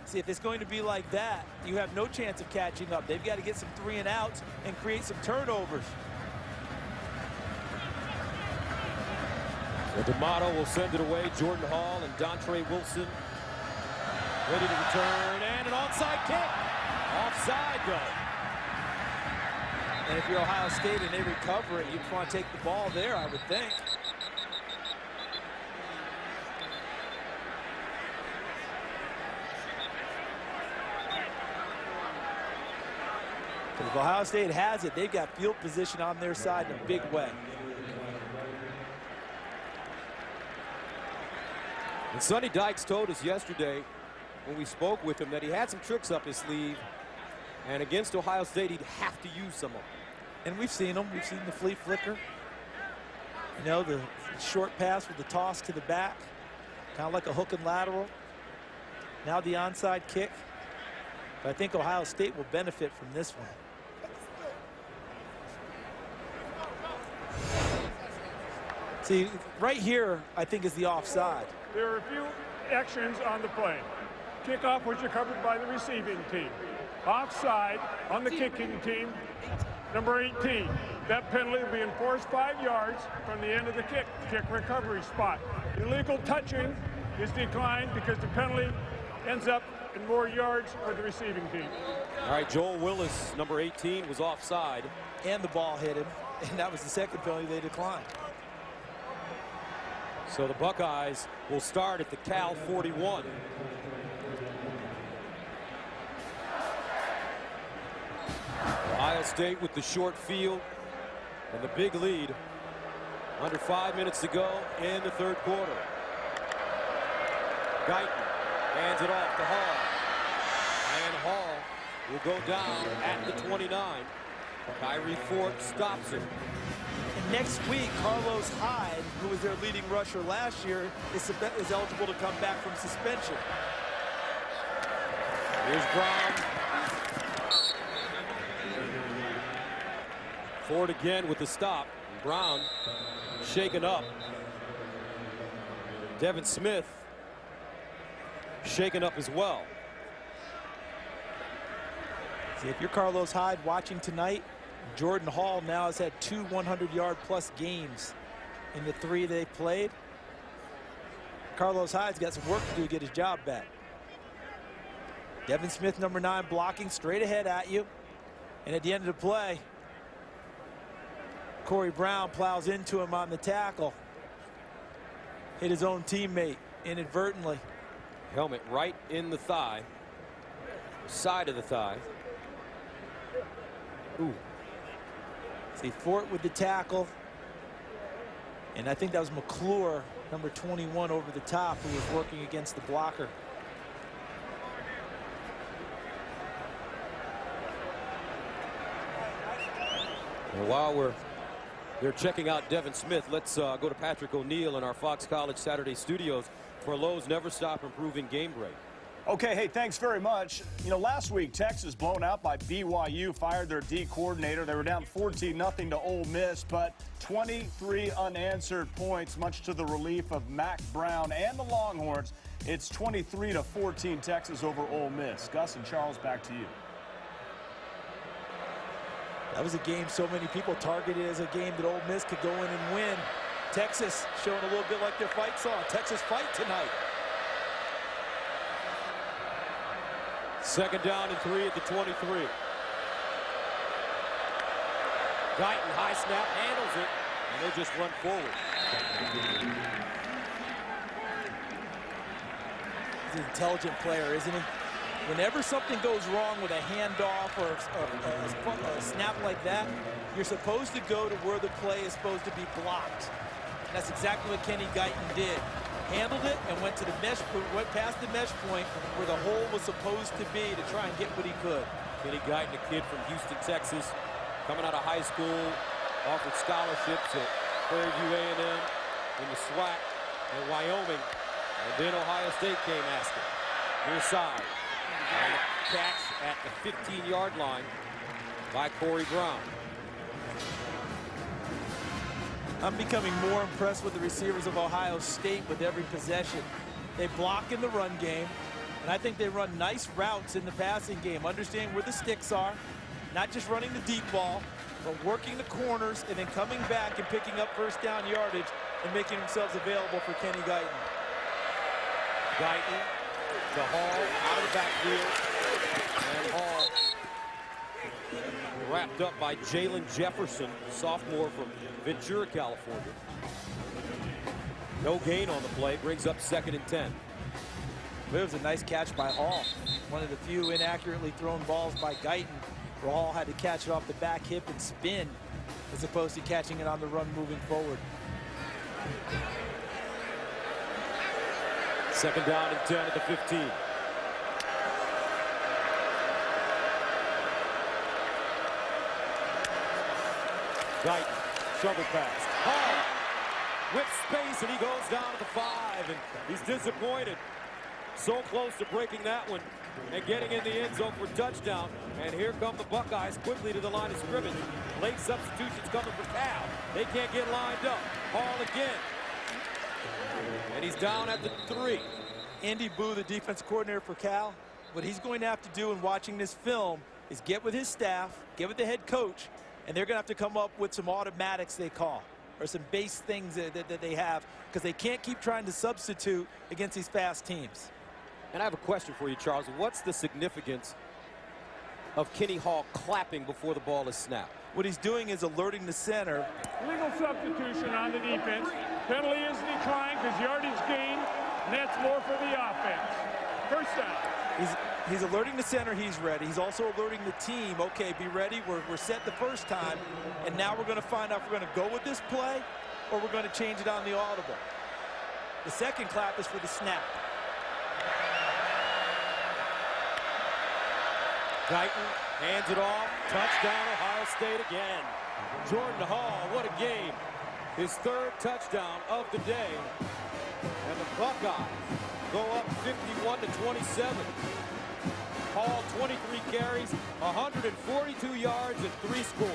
See, if it's going to be like that, you have no chance of catching up. They've got to get some 3-and-outs and create some turnovers. So D'Amato will send it away. Jordan Hall and Dontre Wilson ready to return, and an onside kick. Offside, though. And if you're Ohio State and they recover it, you just want to take the ball there, I would think. But if Ohio State has it, they've got field position on their side in a big way. And Sonny Dykes told us yesterday when we spoke with him that he had some tricks up his sleeve, and against Ohio State he'd have to use some of them. And we've seen them. We've seen the flea flicker. You know, the short pass with the toss to the back, kind of like a hook and lateral. Now the onside kick. But I think Ohio State will benefit from this one. See, right here, I think, is the offside. There are a few actions on the play. Kickoff was recovered by the receiving team. Offside on the kicking team, number 18. That penalty will be enforced 5 yards from the end of the kick recovery spot. Illegal touching is declined because the penalty ends up in more yards for the receiving team. All right, Joel Willis, number 18, was offside. And the ball hit him, and that was the second penalty they declined. So the Buckeyes will start at the Cal 41. Ohio State with the short field and the big lead. Under 5 minutes to go in the third quarter. Guyton hands it off to Hall. And Hall will go down at the 29. Kyrie Fort stops him. And next week, Carlos Hyde, who was their leading rusher last year, is eligible to come back from suspension. Here's Brown. Ford again with the stop. Brown shaken up. Devin Smith shaken up as well. See, if you're Carlos Hyde watching tonight, Jordan Hall now has had 2 100-yard-plus games in the 3 they've played. Carlos Hyde's got some work to do to get his job back. Devin Smith, number 9, blocking straight ahead at you. And at the end of the play, Corey Brown plows into him on the tackle. Hit his own teammate inadvertently. Helmet right in the thigh. Side of the thigh. Ooh. See, Fort with the tackle. And I think that was McClure, number 21, over the top, who was working against the blocker. And while they're checking out Devin Smith, let's go to Patrick O'Neill in our Fox College Saturday studios for Lowe's Never Stop Improving Game Break. Okay, hey, thanks very much. You know, last week, Texas blown out by BYU, fired their D coordinator. They were down 14-0 to Ole Miss, but 23 unanswered points, much to the relief of Mac Brown and the Longhorns. It's 23-14 Texas over Ole Miss. Gus and Charles, back to you. That was a game so many people targeted as a game that Ole Miss could go in and win. Texas showing a little bit like their fight song. Texas fight tonight. Second down and 3 at the 23. Guyton, high snap, handles it, and they just run forward. He's an intelligent player, isn't he? Whenever something goes wrong with a handoff or a snap like that, you're supposed to go to where the play is supposed to be blocked. And that's exactly what Kenny Guyton did. Handled it and went to the mesh, went past the mesh point where the hole was supposed to be to try and get what he could. Kenny Guyton, a kid from Houston, Texas, coming out of high school, offered scholarships at Prairie View A&M, in the SWAC, in Wyoming, and then Ohio State came asking. Near side, and catch at the 15-yard line by Corey Brown. I'm becoming more impressed with the receivers of Ohio State with every possession. They block in the run game, and I think they run nice routes in the passing game, understanding where the sticks are, not just running the deep ball, but working the corners and then coming back and picking up first down yardage and making themselves available for Kenny Guyton. Guyton to Hall out of the backfield, and Hall wrapped up by Jalen Jefferson, sophomore from Ventura, California. No gain on the play, brings up 2nd and 10. It was a nice catch by Hall. One of the few inaccurately thrown balls by Guyton, where Hall had to catch it off the back hip and spin, as opposed to catching it on the run moving forward. 2nd down and 10 at the 15. Guyton, shovel pass. Hall with space, and he goes down to the 5, and he's disappointed. So close to breaking that one and getting in the end zone for a touchdown. And here come the Buckeyes quickly to the line of scrimmage. Late substitutions coming for Cal. They can't get lined up. Hall again. And he's down at the 3. Andy Boo, the defense coordinator for Cal, what he's going to have to do in watching this film is get with his staff, get with the head coach, and they're going to have to come up with some automatics they call, or some base things that they have, because they can't keep trying to substitute against these fast teams. And I have a question for you, Charles. What's the significance of Kenny Hall clapping before the ball is snapped? What he's doing is alerting the center. Legal substitution on the defense. Penalty is declined because yardage gained, and that's more for the offense. First down. He's alerting the center he's ready. He's also alerting the team, okay, be ready. We're set the first time, and now we're going to find out if we're going to go with this play or we're going to change it on the audible. The second clap is for the snap. Guyton hands it off. Touchdown, Ohio State again. Jordan Hall, what a game. His 3rd touchdown of the day. And the Buckeyes go up 51-27. Hall, 23 carries, 142 yards, and 3 scores.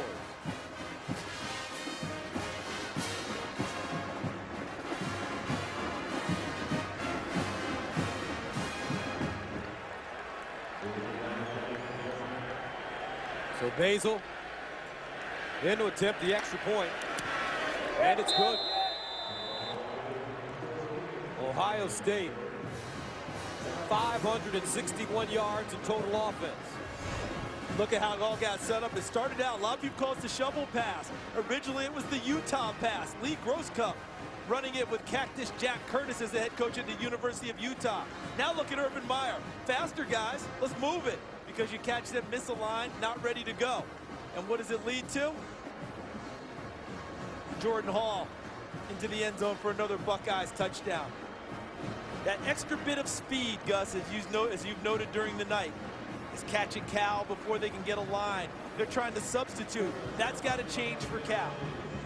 So Basil in to attempt the extra point, and it's good. Ohio State, 561 yards in total offense. Look at how it all got set up. It started out, a lot of people call it the shovel pass. Originally, it was the Utah pass. Lee Grosscup running it with Cactus Jack Curtis as the head coach at the University of Utah. Now look at Urban Meyer. Faster, guys. Let's move it. Because you catch them misaligned, not ready to go. And what does it lead to? Jordan Hall into the end zone for another Buckeyes touchdown. That extra bit of speed, Gus, as you've noted during the night, is catching Cal before they can get a line. they're trying to substitute. That's got to change for Cal.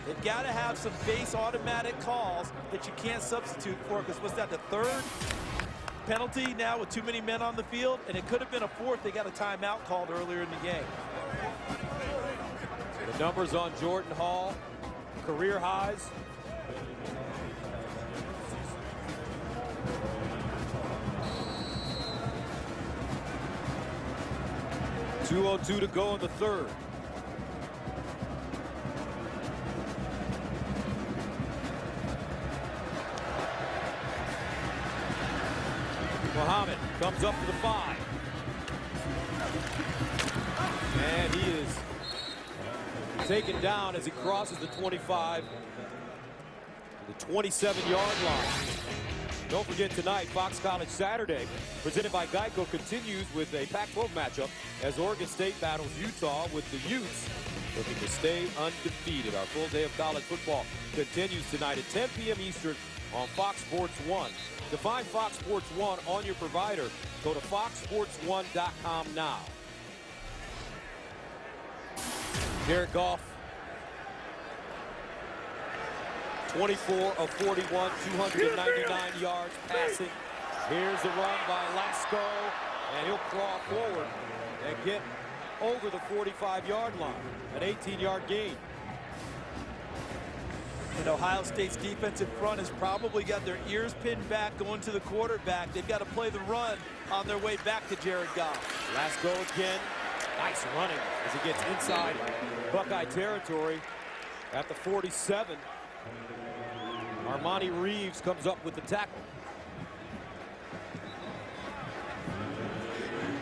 They've got to have some base automatic calls that you can't substitute for, because what's that, the third penalty now with too many men on the field? And it could have been a fourth. They got a timeout called earlier in the game. So the numbers on Jordan Hall, career highs. .202 to go in the third. Muhammad comes up to the 5. And he is taken down as he crosses the 25 to the 27-yard line. Don't forget tonight, Fox College Saturday, presented by Geico, continues with a Pac-12 matchup as Oregon State battles Utah, with the Utes looking to stay undefeated. Our full day of college football continues tonight at 10 p.m. Eastern on Fox Sports 1. To find Fox Sports 1 on your provider, go to foxsports1.com now. Jared Goff, 24 of 41, 299 yards passing. Here's the run by Lasco, and he'll crawl forward and get over the 45-yard line, an 18-yard gain. And Ohio State's defensive front has probably got their ears pinned back going to the quarterback. They've got to play the run on their way back to Jared Goff. Lasco again. Nice running as he gets inside Buckeye territory at the 47. Armani Reeves comes up with the tackle.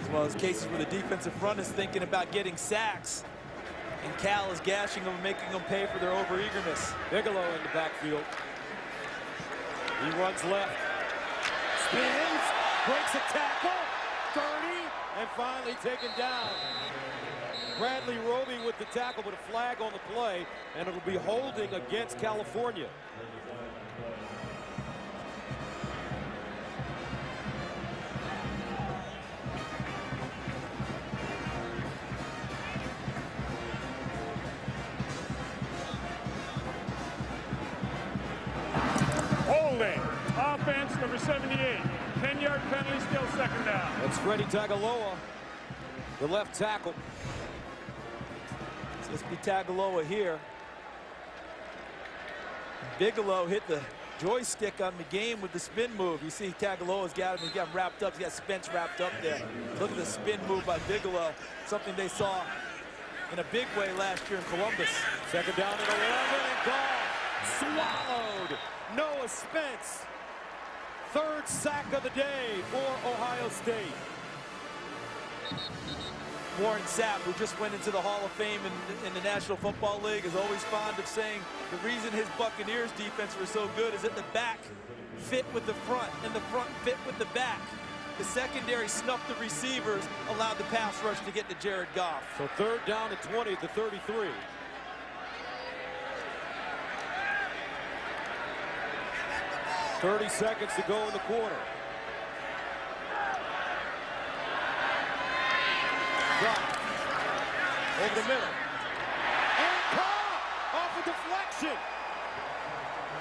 As well as cases where the defensive front is thinking about getting sacks, and Cal is gashing them and making them pay for their overeagerness. Bigelow in the backfield. He runs left. Spins. Breaks a tackle. 30. And finally taken down. Bradley Roby with the tackle, but a flag on the play, and it'll be holding against California. Holding. Offense, number 78. 10-yard penalty, still second down. That's Freddie Tagaloa, the left tackle. So let's be Tagaloa here. Bigelow hit the joystick on the game with the spin move. You see Tagaloa's got him. He's got him wrapped up. He's got Spence wrapped up there. Look at the spin move by Bigelow. Something they saw in a big way last year in Columbus. Second down and 11, and Goff swallowed. Noah Spence. Third sack of the day for Ohio State. Warren Sapp, who just went into the Hall of Fame in the National Football League, is always fond of saying the reason his Buccaneers defense was so good is that the back fit with the front and the front fit with the back. The secondary snuffed the receivers, allowed the pass rush to get to Jared Goff. So third down and 20 at the 33. $30 to go in the quarter. Goff over the middle. And caught off a deflection.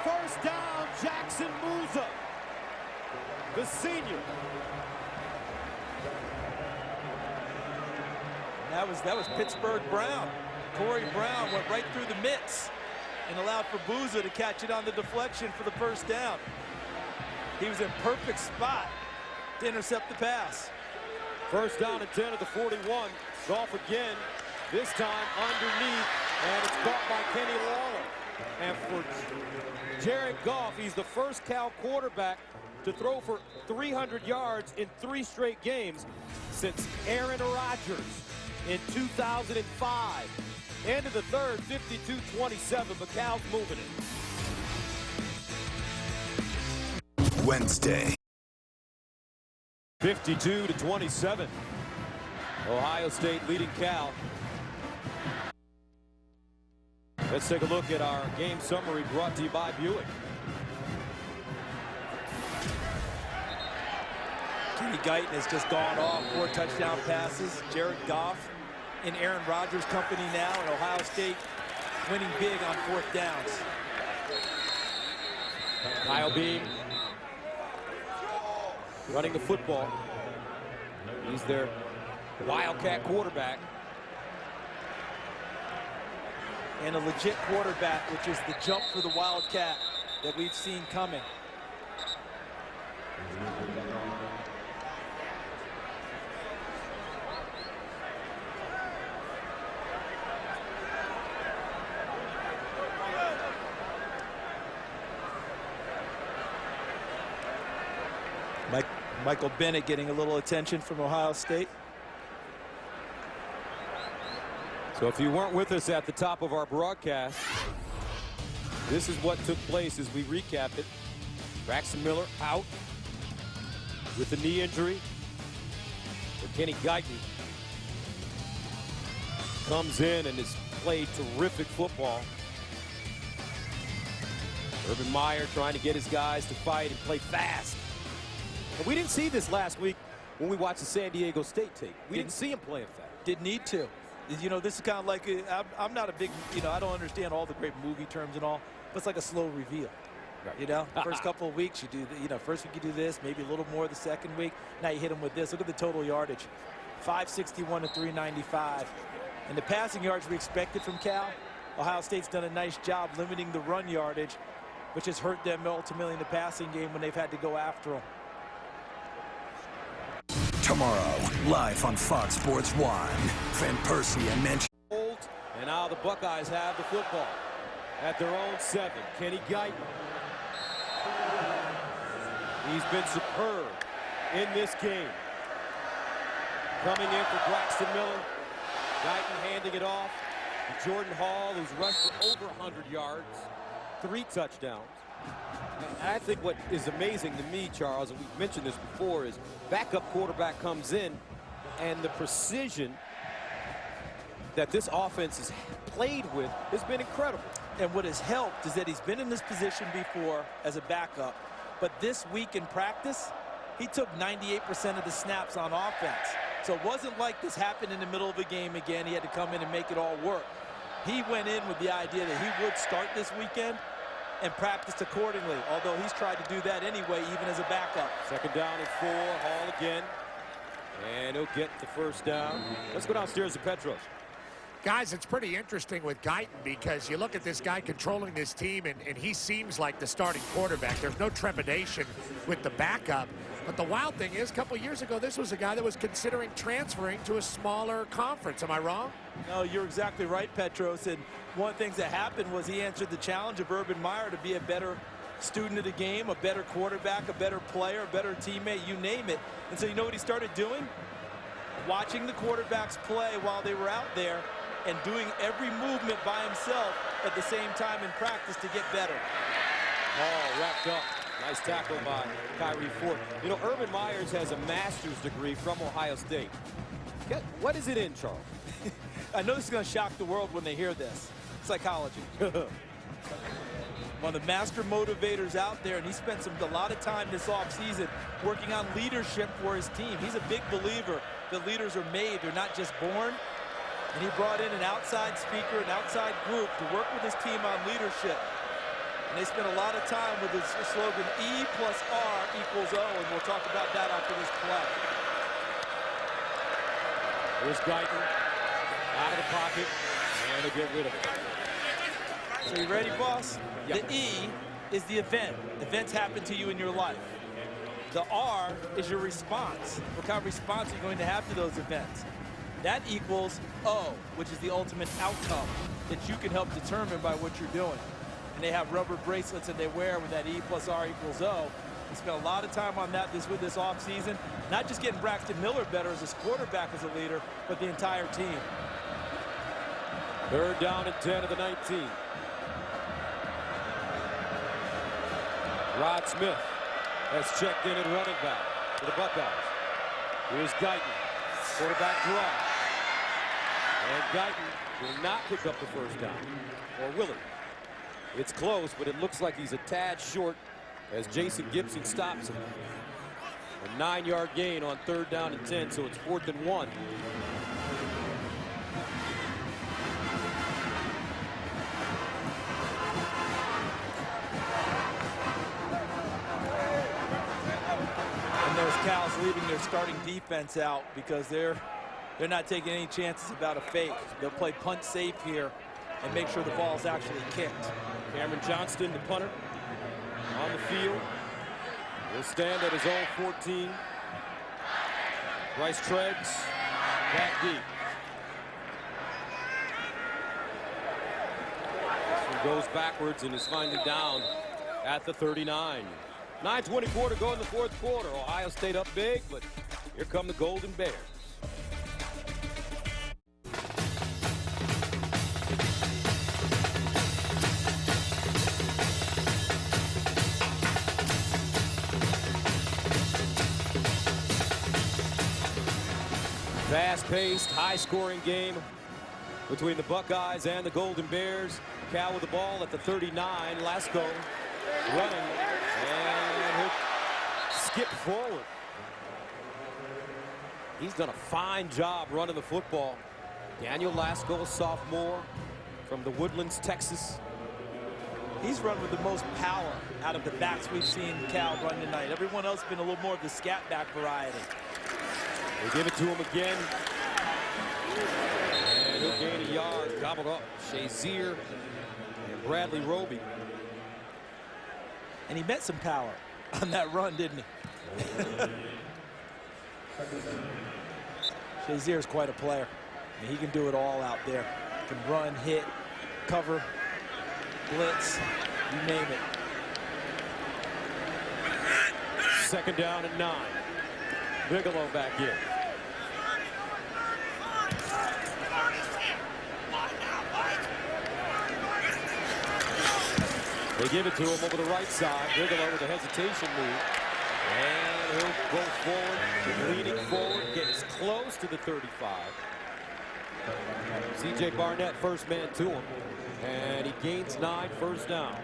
First down, Jackson Musa, the senior. That was Pittsburgh Brown. Corey Brown went right through the mitts and allowed for Booza to catch it on the deflection for the first down. He was in perfect spot to intercept the pass. First down and 10 at the 41. Goff again, this time underneath, and it's caught by Kenny Lawler. And for Jared Goff, he's the first Cal quarterback to throw for 300 yards in 3 straight games since Aaron Rodgers in 2005. End of the third, 52-27, but Cal's moving it. Wednesday. 52-27. Ohio State leading Cal. Let's take a look at our game summary brought to you by Buick. Kenny Guyton has just gone off 4 touchdown passes. Jared Goff in Aaron Rodgers' company now, and Ohio State winning big on 4th downs. Kyle Beam running the football. He's their Wildcat quarterback. And a legit quarterback, which is the jump for the Wildcat that we've seen coming. Michael Bennett getting a little attention from Ohio State. So if you weren't with us at the top of our broadcast, this is what took place as we recap it. Braxton Miller out with a knee injury. But Kenny Guyton comes in and has played terrific football. Urban Meyer trying to get his guys to fight and play fast. And we didn't see this last week when we watched the San Diego State tape. We didn't see him playing fast. Didn't need to. You know, this is kind of like, I'm not a big, you know, I don't understand all the great movie terms and all, but it's like a slow reveal. Right. You know, first couple of weeks you do, you know, first week you do this, maybe a little more the second week. Now you hit them with this. Look at the total yardage, 561 to 395. And the passing yards we expected from Cal, Ohio State's done a nice job limiting the run yardage, which has hurt them ultimately in the passing game when they've had to go after them. Tomorrow, live on Fox Sports 1, Van Persie and Mensch. And now the Buckeyes have the football at their own 7. Kenny Guyton. He's been superb in this game. Coming in for Braxton Miller. Guyton handing it off to Jordan Hall, who's rushed for over 100 yards, 3 touchdowns. And I think what is amazing to me, Charles, and we've mentioned this before, is backup quarterback comes in and the precision that this offense has played with has been incredible. And what has helped is that he's been in this position before as a backup, but this week in practice, he took 98% of the snaps on offense. So it wasn't like this happened in the middle of a game again. He had to come in and make it all work. He went in with the idea that he would start this weekend and practiced accordingly, although he's tried to do that anyway, even as a backup. 2nd down and 4, Hall again. And he'll get the 1st down. Let's go downstairs to Petros. Guys, it's pretty interesting with Guyton because you look at this guy controlling this team, and he seems like the starting quarterback. There's no trepidation with the backup. But the wild thing is, a couple years ago, this was a guy that was considering transferring to a smaller conference. Am I wrong? No, you're exactly right, Petros. And one of the things that happened was he answered the challenge of Urban Meyer to be a better student of the game, a better quarterback, a better player, a better teammate, you name it. And so you know what he started doing? Watching the quarterbacks play while they were out there and doing every movement by himself at the same time in practice to get better. Hall wrapped up. Nice tackle by Kyrie Ford. You know, Urban Myers has a master's degree from Ohio State. What is it in, Charles? I know this is going to shock the world when they hear this. Psychology. One of the master motivators out there, and he spent a lot of time this offseason working on leadership for his team. He's a big believer that leaders are made. They're not just born. And he brought in an outside speaker, an outside group to work with his team on leadership. And they spent a lot of time with his slogan, E plus R equals O, and we'll talk about that after this play. Here's Guyton out of the pocket, and to get rid of it. So you ready, boss? Yep. The E is the event. Events happen to you in your life. The R is your response. What kind of response are you going to have to those events? That equals O, which is the ultimate outcome that you can help determine by what you're doing. And they have rubber bracelets that they wear with that E plus R equals O. We spent a lot of time on that this offseason. Not just getting Braxton Miller better as a quarterback, as a leader, but the entire team. 3rd down and 10 of the 19. Rod Smith has checked in at running back for the Buckeyes. Here's Guyton. Quarterback draw. And Guyton will not pick up the 1st down. Or will he? It's close, but it looks like he's a tad short as Jason Gibson stops him. A 9-yard gain on 3rd down and 10, so it's 4th and 1. Cal's leaving their starting defense out because they're not taking any chances about a fake. They'll play punt safe here and make sure the ball's actually kicked. Cameron Johnston, the punter, on the field. Will stand at his own 14. Bryce Treggs back deep. This one goes backwards and is finally down at the 39. 9:24 to go in the fourth quarter. Ohio State up big, but here come the Golden Bears. Fast-paced, high-scoring game between the Buckeyes and the Golden Bears. Cal with the ball at the 39. Lasco running, and he'll skip forward. He's done a fine job running the football. Daniel Lasco, a sophomore from the Woodlands, Texas. He's run with the most power out of the backs we've seen Cal run tonight. Everyone else has been a little more of the scat back variety. They give it to him again. And he'll gain a yard. Gobbled up. Shazier and Bradley Roby. And he met some power on that run, didn't he? Shazier is quite a player. I mean, he can do it all out there. He can run, hit, cover, blitz, you name it. Second down and 9. Bigelow back in. They give it to him over the right side. Bigelow with a hesitation move. And he'll go forward, leaning forward, gets close to the 35. C.J. Barnett, first man to him. And he gains 9, first down.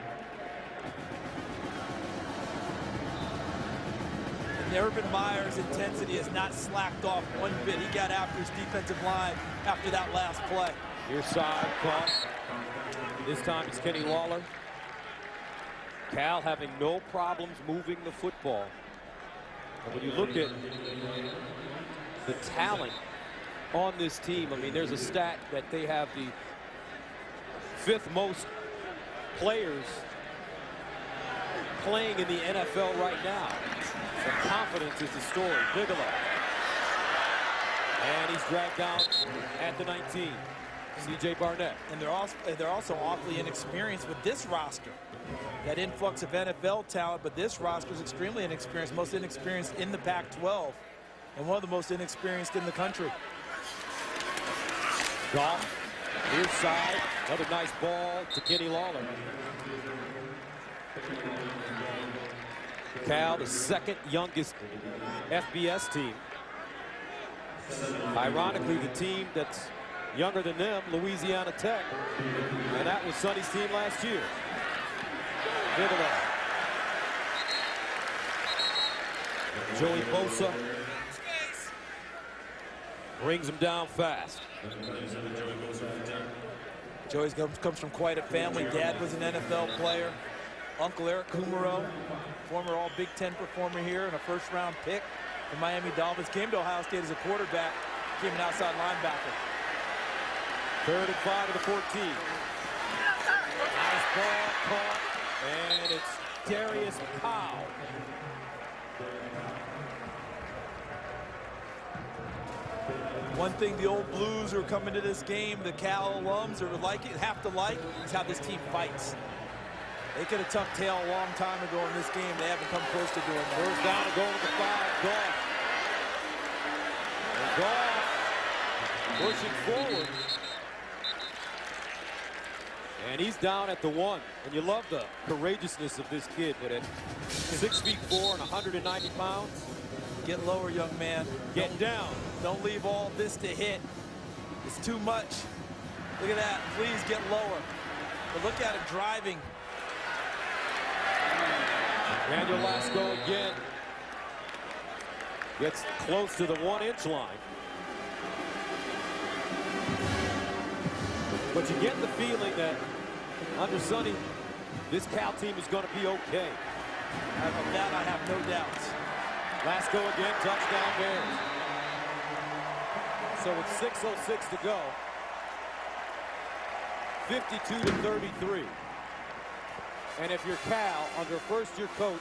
And Urban Meyer's intensity has not slacked off one bit. He got after his defensive line after that last play. Near side, caught. This time it's Kenny Lawler. Cal having no problems moving the football. And when you look at the talent on this team, I mean, there's a stat that they have the 5th most players playing in the NFL right now. The confidence is the story. Bigelow. And he's dragged down at the 19. C.J. Barnett. And they're also awfully inexperienced with this roster. That influx of NFL talent, but this roster is extremely inexperienced, most inexperienced in the Pac-12, and one of the most inexperienced in the country. Goff, near side, another nice ball to Kenny Lawler. Cal, the second youngest FBS team. Ironically, the team that's younger than them, Louisiana Tech, and that was Sonny's team last year. Bigelow. Joey Bosa brings him down fast. Joey comes from quite a family. Dad was an NFL player. Uncle Eric Kumaro, former All-Big Ten performer here and a first-round pick. The Miami Dolphins came to Ohio State as a quarterback, became an outside linebacker. 3rd and 5 to the 14. Nice ball caught, and it's Darius Powell. One thing the old Blues who are coming to this game, the Cal alums have to like, is how this team fights. They could have tucked tail a long time ago in this game. They haven't come close to doing that. First down and going to the 5. Goff. Pushing forward. And he's down at the 1. And you love the courageousness of this kid, but at 6'4" and 190 pounds. Get lower, young man. Get down. Don't leave all this to hit. It's too much. Look at that. Please get lower. But look at him driving. Daniel Lasco again. Gets close to the 1-inch line. But you get the feeling that under Sonny, this Cal team is going to be okay. Of that, I have no doubts. Last go again, touchdown Bears. So with 6:06 to go, 52-33. And if you're Cal, under first-year coach,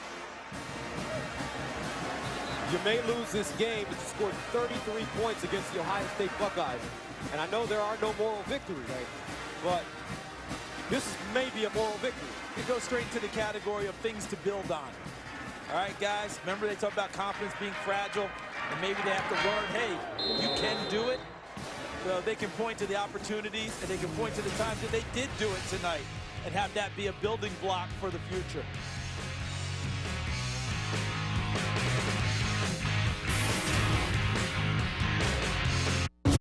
you may lose this game, but you scored 33 points against the Ohio State Buckeyes. And I know there are no moral victories, but this may be a moral victory. It goes straight into the category of things to build on. All right, guys, remember they talk about confidence being fragile, and maybe they have to learn, hey, you can do it. So they can point to the opportunities, and they can point to the times that they did do it tonight, and have that be a building block for the future.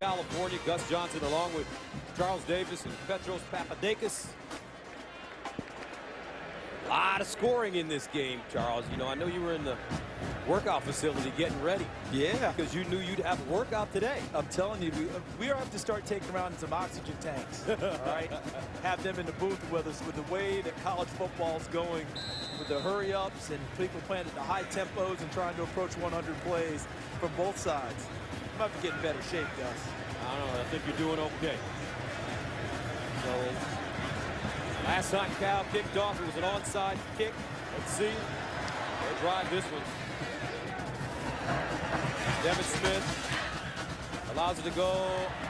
California, Gus Johnson along with Charles Davis and Petros Papadakis. A lot of scoring in this game, Charles. You know, I know you were in the workout facility getting ready. Yeah. Because you knew you'd have a workout today. I'm telling you, we have to start taking around some oxygen tanks, all right? Have them in the booth with us with the way that college football is going, with the hurry-ups and people playing at the high tempos and trying to approach 100 plays from both sides. I'm about to get in better shape, Gus. I don't know. I think you're doing okay. So, last time Cal kicked off, it was an onside kick. Let's see. They'll drive this one. Devin Smith allows it to go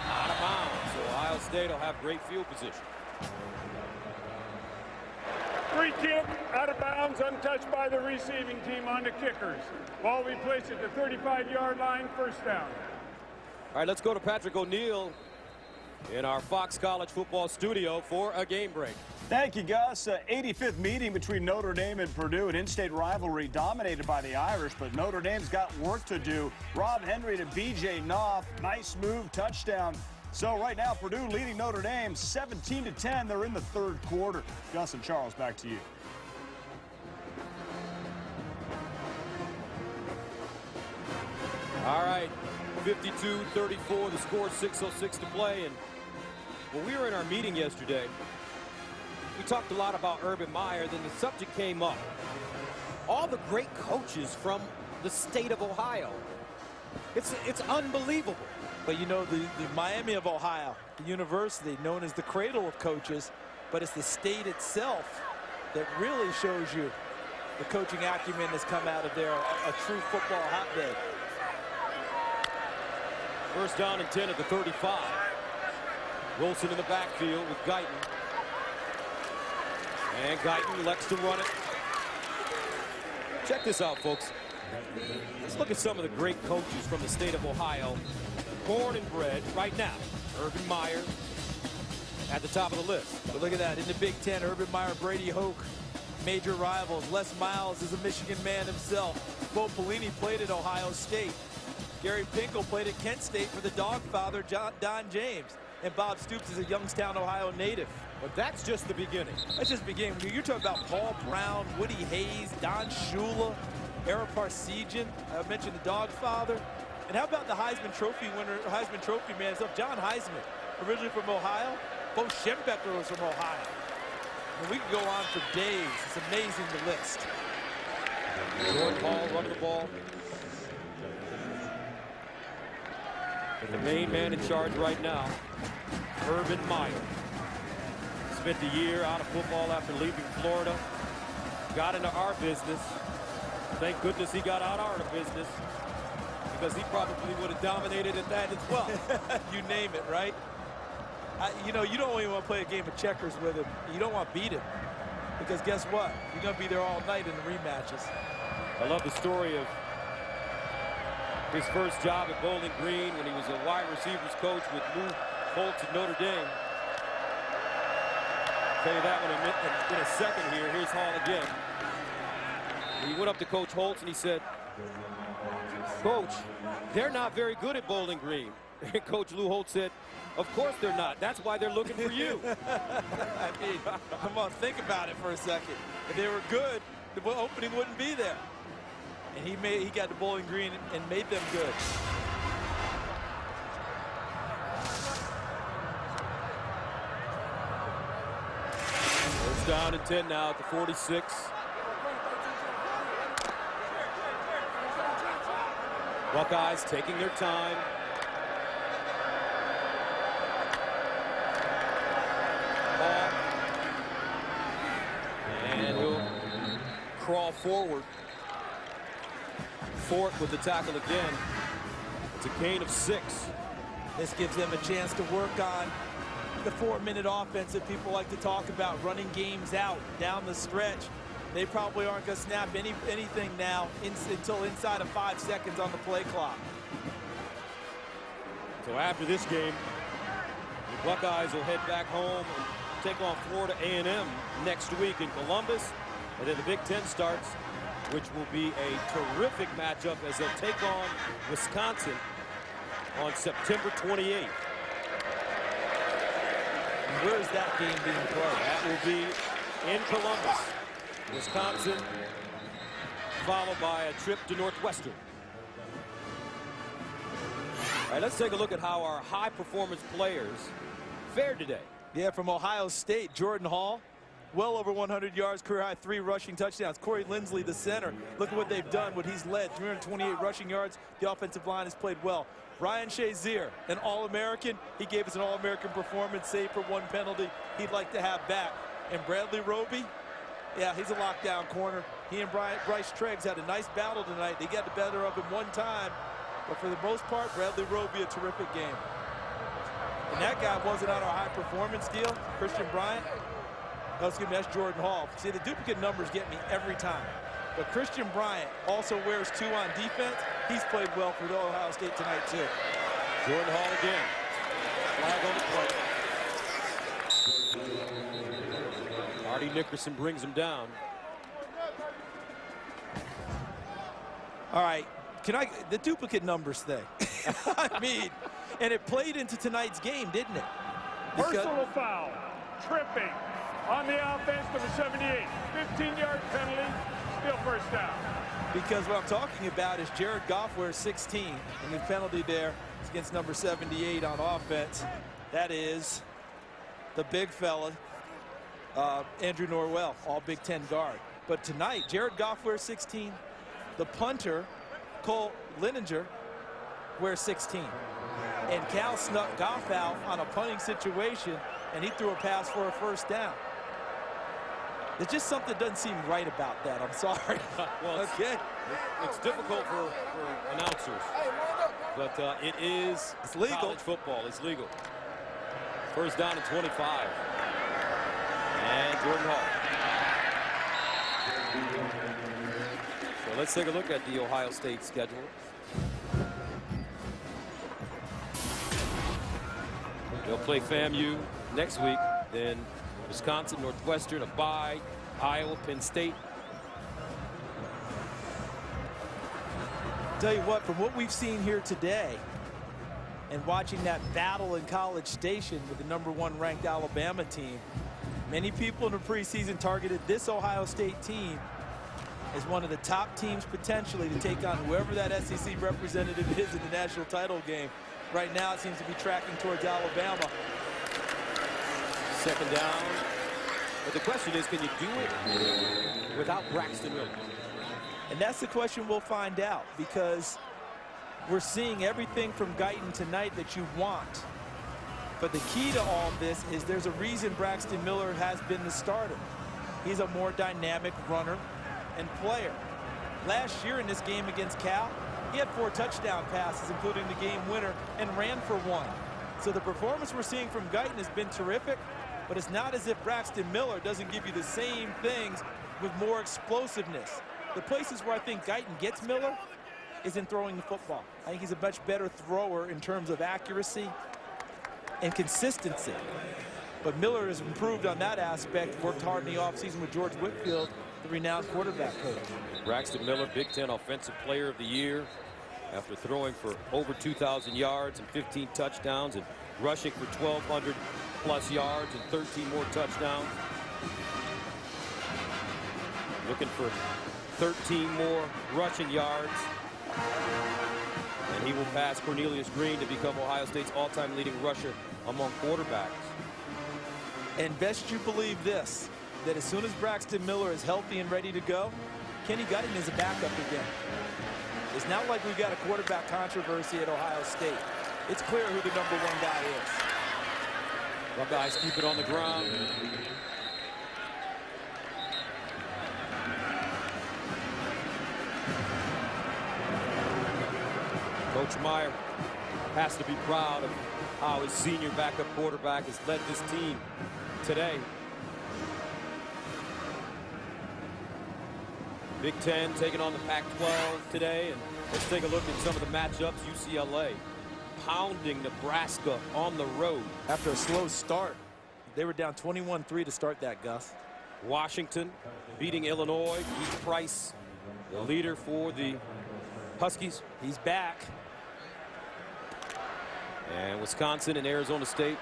out of bounds. So Ohio State will have great field position. Free kick, out of bounds, untouched by the receiving team on the kickers. Ball will be placed at the 35-yard line, first down. All right, let's go to Patrick O'Neill in our Fox College Football studio for a game break. Thank you, Gus. 85th meeting between Notre Dame and Purdue. An in-state rivalry dominated by the Irish, but Notre Dame's got work to do. Rob Henry to B.J. Knopf. Nice move, touchdown. So right now, Purdue leading Notre Dame 17-10. They're in the third quarter. Gus and Charles, back to you. All right, 52-34, the score, 6:06 to play. And when we were in our meeting yesterday, we talked a lot about Urban Meyer. Then the subject came up. All the great coaches from the state of Ohio. It's unbelievable. But you know, the Miami of Ohio, the university known as the cradle of coaches, but it's the state itself that really shows you the coaching acumen that's come out of there, a true football hotbed. First down and 10 at the 35. Wilson in the backfield with Guyton. And Guyton elects to run it. Check this out, folks. Let's look at some of the great coaches from the state of Ohio, born and bred right now. Urban Meyer at the top of the list. But look at that, in the Big Ten, Urban Meyer, Brady Hoke, major rivals. Les Miles is a Michigan man himself. Bo Pelini played at Ohio State. Gary Pinkel played at Kent State for the dog father, Don James. And Bob Stoops is a Youngstown, Ohio native. But that's just the beginning. That's just the beginning. When you're talking about Paul Brown, Woody Hayes, Don Shula, Ara Parsegian, I mentioned the dog father. And how about the Heisman Trophy winner, Heisman Trophy man himself, John Heisman, originally from Ohio. Bo Schembecker was from Ohio. And we could go on for days. It's amazing, the list. Jordan Hall running the ball. And the main man in charge right now, Urban Meyer. Spent a year out of football after leaving Florida. Got into our business. Thank goodness he got out of our business, because he probably would have dominated at that as well. You name it, right? You know, you don't even want to play a game of checkers with him. You don't want to beat him, because guess what? You're going to be there all night in the rematches. I love the story of his first job at Bowling Green when he was a wide receivers coach with Lou Holtz at Notre Dame. I'll tell you that one in a second here. Here's Hall again. He went up to Coach Holtz and he said, "Coach, they're not very good at Bowling Green." And Coach Lou Holtz said, "Of course they're not. That's why they're looking for you." I mean, come on, think about it for a second. If they were good, the opening wouldn't be there. And he got to Bowling Green and made them good. First down and 10 now at the 46. Buckeyes taking their time. Ball. And he'll crawl forward. Fort with the tackle again. It's a gain of 6. This gives them a chance to work on the 4-minute offense that people like to talk about, running games out down the stretch. They probably aren't going to snap anything now until inside of 5 seconds on the play clock. So after this game, the Buckeyes will head back home and take on Florida A&M next week in Columbus. And then the Big Ten starts, which will be a terrific matchup as they'll take on Wisconsin on September 28th. Where is that game being played? That will be in Columbus, Wisconsin, followed by a trip to Northwestern. All right, let's take a look at how our high-performance players fared today. Yeah, from Ohio State, Jordan Hall, well over 100 yards, career-high 3 rushing touchdowns. Corey Lindsley, the center, look at what they've done, what he's led, 328 rushing yards. The offensive line has played well. Ryan Shazier, an All-American. He gave us an All-American performance, save for 1 penalty he'd like to have back. And Bradley Roby, yeah, he's a lockdown corner. He and Bryce Treggs had a nice battle tonight. They got the better of him one time. But for the most part, Bradley Roby, a terrific game. And that guy wasn't on our high-performance deal. Christian Bryant, oh, excuse me, that's Jordan Hall. See, the duplicate numbers get me every time. But Christian Bryant also wears 2 on defense. He's played well for the Ohio State tonight, too. Jordan Hall again. Flag on the play. Artie Nickerson brings him down. All right, the duplicate numbers thing. I mean, and it played into tonight's game, didn't it? Personal foul, tripping on the offense, number 78. 15-yard penalty, still first down. Because what I'm talking about is Jared Goff wears 16, and the penalty there is against number 78 on offense. That is the big fella, Andrew Norwell, all Big Ten guard. But tonight, Jared Goff wears 16. The punter, Cole Lininger, wears 16. And Cal snuck Goff out on a punting situation, and he threw a pass for a first down. There's just something that doesn't seem right about that. I'm sorry. Well, it's difficult for announcers, but it's legal. College football. It's legal. First down and 25. And Jordan Hall. So let's take a look at the Ohio State schedule. They'll play FAMU next week, then Wisconsin, Northwestern, a bye, Iowa, Penn State. Tell you what, from what we've seen here today and watching that battle in College Station with the #1 ranked Alabama team, many people in the preseason targeted this Ohio State team as one of the top teams potentially to take on whoever that SEC representative is in the national title game. Right now it seems to be tracking towards Alabama. Second down. But the question is, can you do it without Braxton Miller? And that's the question we'll find out, because we're seeing everything from Guyton tonight that you want. But the key to all this is there's a reason Braxton Miller has been the starter. He's a more dynamic runner and player. Last year in this game against Cal, he had 4 touchdown passes, including the game winner, and ran for 1. So the performance we're seeing from Guyton has been terrific, but it's not as if Braxton Miller doesn't give you the same things with more explosiveness. The places where I think Guyton gets Miller is in throwing the football. I think he's a much better thrower in terms of accuracy and consistency. But Miller has improved on that aspect, worked hard in the offseason with George Whitfield, the renowned quarterback coach. Braxton Miller, Big Ten Offensive Player of the Year, after throwing for over 2,000 yards and 15 touchdowns and rushing for 1,200 plus yards and 13 more touchdowns. Looking for 13 more rushing yards. And he will pass Cornelius Green to become Ohio State's all-time leading rusher among quarterbacks. And best you believe this, that as soon as Braxton Miller is healthy and ready to go, Kenny Guyton is a backup again. It's not like we've got a quarterback controversy at Ohio State. It's clear who the #1 guy is. Buckeyes keep it on the ground. Coach Meyer has to be proud of how his senior backup quarterback has led this team today. Big Ten taking on the Pac-12 today, and let's take a look at some of the matchups. UCLA pounding Nebraska on the road. After a slow start, they were down 21-3 to start that, Gus. Washington beating Illinois. Pete Price, the leader for the Huskies. He's back. And Wisconsin and Arizona State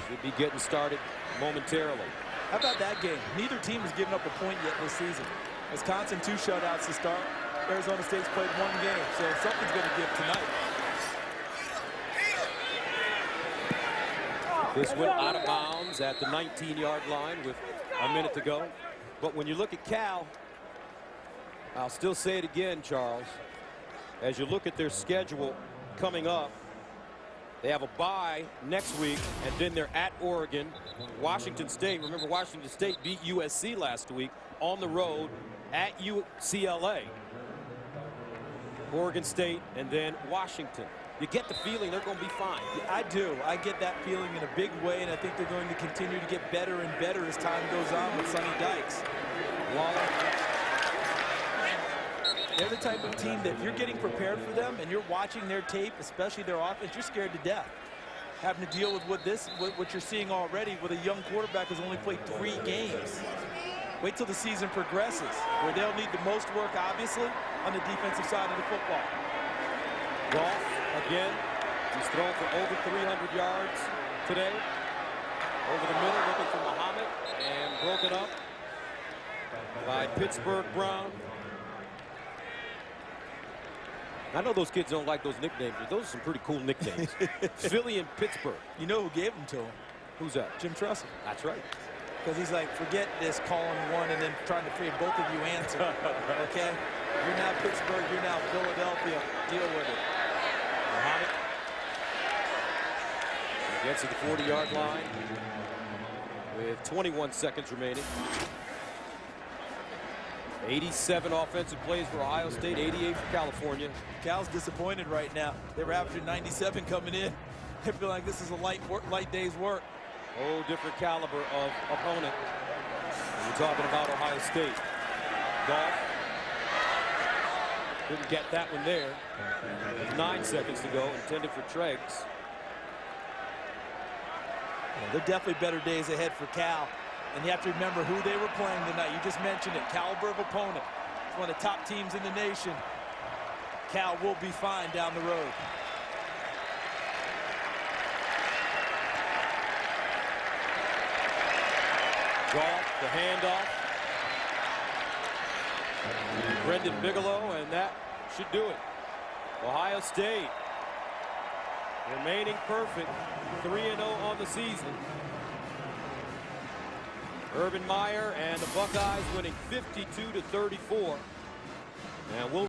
should be getting started momentarily. How about that game? Neither team has given up a point yet this season. Wisconsin 2 shutouts to start. Arizona State's played 1 game, so something's going to give tonight. This went out of bounds at the 19-yard line with a minute to go. But when you look at Cal, I'll still say it again, Charles, as you look at their schedule coming up, they have a bye next week, and then they're at Oregon, Washington State. Remember, Washington State beat USC last week on the road at UCLA. Oregon State, and then Washington. You get the feeling they're going to be fine. Yeah, I do. I get that feeling in a big way, and I think they're going to continue to get better and better as time goes on with Sonny Dykes. Waller. They're the type of team that if you're getting prepared for them and you're watching their tape, especially their offense, you're scared to death. Having to deal with what you're seeing already with a young quarterback who's only played 3 games. Wait till the season progresses, where they'll need the most work, obviously, on the defensive side of the football. Goff again. He's thrown for over 300 yards today. Over the middle, looking for Muhammad, and broken up by Pittsburgh Brown. I know those kids don't like those nicknames, but those are some pretty cool nicknames. Philly and Pittsburgh. You know who gave them to him? Who's that? Jim Tressel. That's right. Because he's like, forget this calling one and then trying to figure both of you answer. Okay? You're now Pittsburgh, you're now Philadelphia. Deal with it. Muhammad gets to the 40-yard line with 21 seconds remaining. 87 offensive plays for Ohio State, 88 for California. Cal's disappointed right now. They were averaging 97 coming in. They feel like this is a light day's work. Whole different caliber of opponent. And we're talking about Ohio State. Goff didn't get that one there. With 9 seconds to go, intended for Treggs. Yeah, they're definitely better days ahead for Cal. And you have to remember who they were playing tonight. You just mentioned it, caliber of opponent. It's one of the top teams in the nation. Cal will be fine down the road. Goff, the handoff. Brendan Bigelow, and that should do it. Ohio State remaining perfect, 3-0 on the season. Urban Meyer and the Buckeyes winning 52-34. And we'll